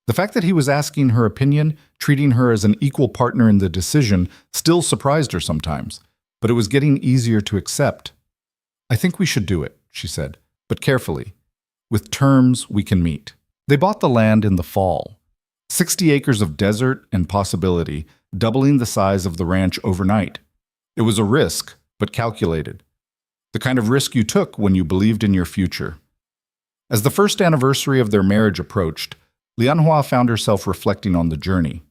The fact that he was asking her opinion, treating her as an equal partner in the decision, still surprised her sometimes. But it was getting easier to accept. "I think we should do it," she said, "but carefully, with terms we can meet." They bought the land in the fall. 60 acres of desert and possibility, doubling the size of the ranch overnight. It was a risk, but calculated. The kind of risk you took when you believed in your future. As the first anniversary of their marriage approached, Lianhua found herself reflecting on the journey.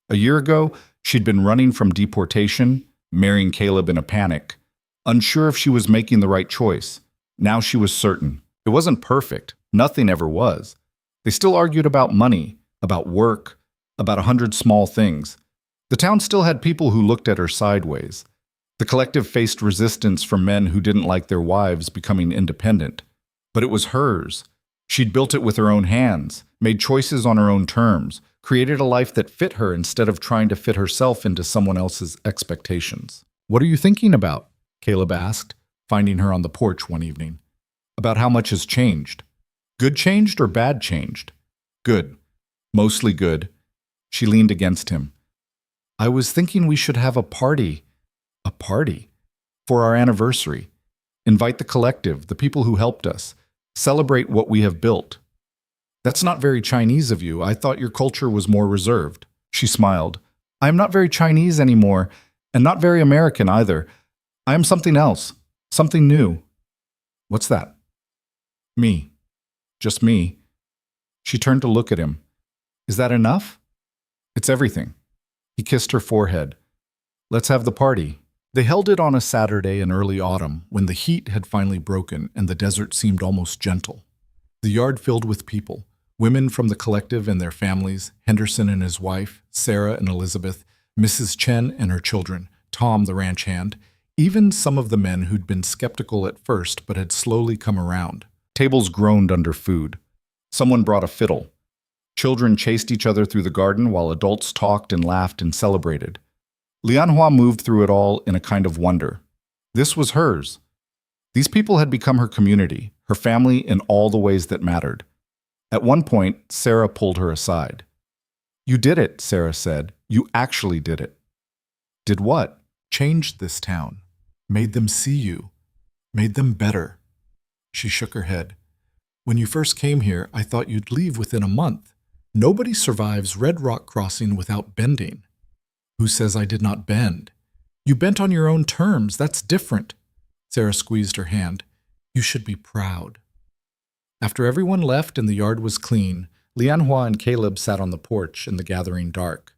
A year ago, she'd been running from deportation, marrying Caleb in a panic, unsure if she was making the right choice. Now she was certain. It wasn't perfect. Nothing ever was. They still argued about money, about work, about 100 small things. The town still had people who looked at her sideways. The collective faced resistance from men who didn't like their wives becoming independent. But it was hers. She'd built it with her own hands, made choices on her own terms, created a life that fit her instead of trying to fit herself into someone else's expectations. "What are you thinking about?" Caleb asked, finding her on the porch one evening. "About how much has changed." "Good changed or bad changed?" "Good. Mostly good." She leaned against him. "I was thinking we should have a party." "A party?" "For our anniversary. Invite the collective, the people who helped us. Celebrate what we have built." "That's not very Chinese of you. I thought your culture was more reserved." She smiled. "I am not very Chinese anymore, and not very American either. I am something else, something new." "What's that?" "Me. Just me." She turned to look at him. "Is that enough?" "It's everything." He kissed her forehead. "Let's have the party." They held it on a Saturday in early autumn, when the heat had finally broken and the desert seemed almost gentle. The yard filled with people. Women from the collective and their families, Henderson and his wife, Sarah and Elizabeth, Mrs. Chen and her children, Tom the ranch hand, even some of the men who'd been skeptical at first but had slowly come around. Tables groaned under food. Someone brought a fiddle. Children chased each other through the garden while adults talked and laughed and celebrated. Lianhua moved through it all in a kind of wonder. This was hers. These people had become her community, her family in all the ways that mattered. At one point, Sarah pulled her aside. "You did it," Sarah said. "You actually did it." "Did what?" "Changed this town. Made them see you. Made them better." She shook her head. "When you first came here, I thought you'd leave within a month. Nobody survives Red Rock Crossing without bending." "Who says I did not bend?" "You bent on your own terms. That's different." Sarah squeezed her hand. "You should be proud." After everyone left and the yard was clean, Lianhua and Caleb sat on the porch in the gathering dark.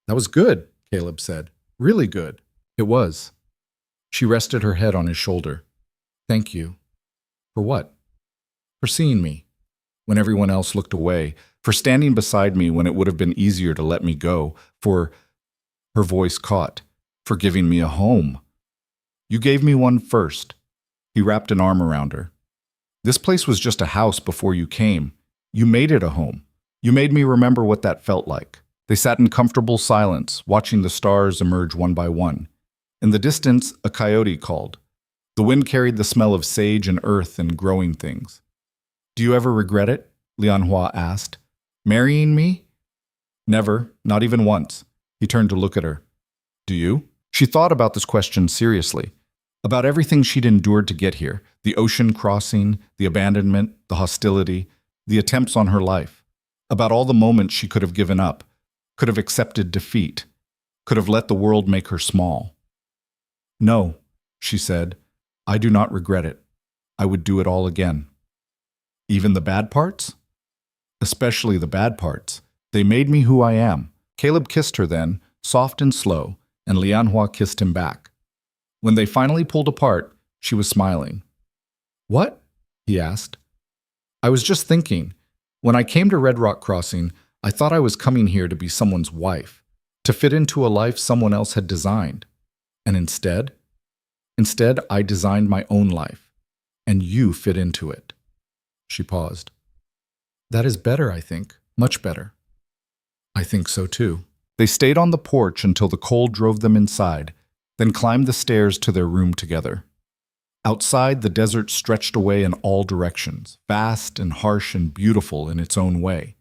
"That was good," Caleb said. "Really good." It was. She rested her head on his shoulder. "Thank you." "For what?" "For seeing me when everyone else looked away, for standing beside me when it would have been easier to let me go, for—" Her voice caught. "For giving me a home." "You gave me one first." He wrapped an arm around her. "This place was just a house before you came. You made it a home. You made me remember what that felt like. They sat in comfortable silence, watching the stars emerge one by one. In the distance, a coyote called. The wind carried the smell of sage and earth and growing things. Do you ever regret it? Lianhua asked. Marrying me? Never, not even once. He turned to look at her. Do you? She thought about this question seriously. About everything she'd endured to get here, the ocean crossing, the abandonment, the hostility, the attempts on her life. About all the moments she could have given up, could have accepted defeat, could have let the world make her small. No, she said, I do not regret it. I would do it all again. Even the bad parts? Especially the bad parts. They made me who I am. Caleb kissed her then, soft and slow, and Lianhua kissed him back. When they finally pulled apart, she was smiling. What? He asked. I was just thinking. When I came to Red Rock Crossing, I thought I was coming here to be someone's wife, to fit into a life someone else had designed. And instead, I designed my own life, and you fit into it. She paused. That is better, I think. Much better. I think so too. They stayed on the porch until the cold drove them inside, then climbed the stairs to their room together. Outside, the desert stretched away in all directions, vast and harsh and beautiful in its own way.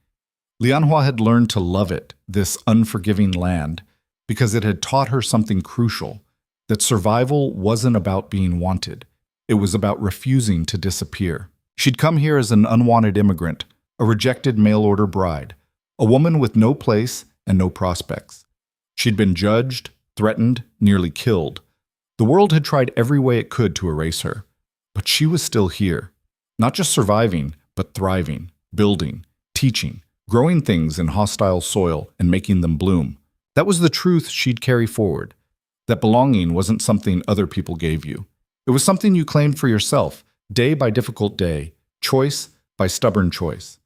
Lianhua had learned to love it, this unforgiving land, because it had taught her something crucial, that survival wasn't about being wanted. It was about refusing to disappear. She'd come here as an unwanted immigrant, a rejected mail-order bride, a woman with no place and no prospects. She'd been judged, threatened, nearly killed. The world had tried every way it could to erase her. But she was still here, not just surviving, but thriving, building, teaching, growing things in hostile soil and making them bloom. That was the truth she'd carry forward. That belonging wasn't something other people gave you. It was something you claimed for yourself, day by difficult day, choice by stubborn choice.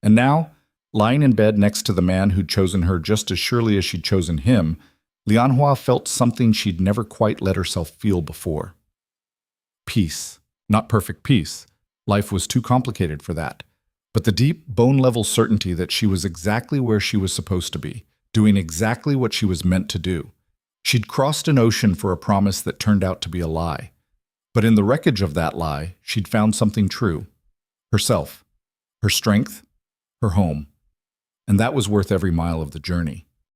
And now, lying in bed next to the man who'd chosen her just as surely as she'd chosen him, Lianhua felt something she'd never quite let herself feel before. Peace. Not perfect peace. Life was too complicated for that. But the deep, bone-level certainty that she was exactly where she was supposed to be, doing exactly what she was meant to do. She'd crossed an ocean for a promise that turned out to be a lie. But in the wreckage of that lie, she'd found something true. Herself. Her strength. Her home. And that was worth every mile of the journey.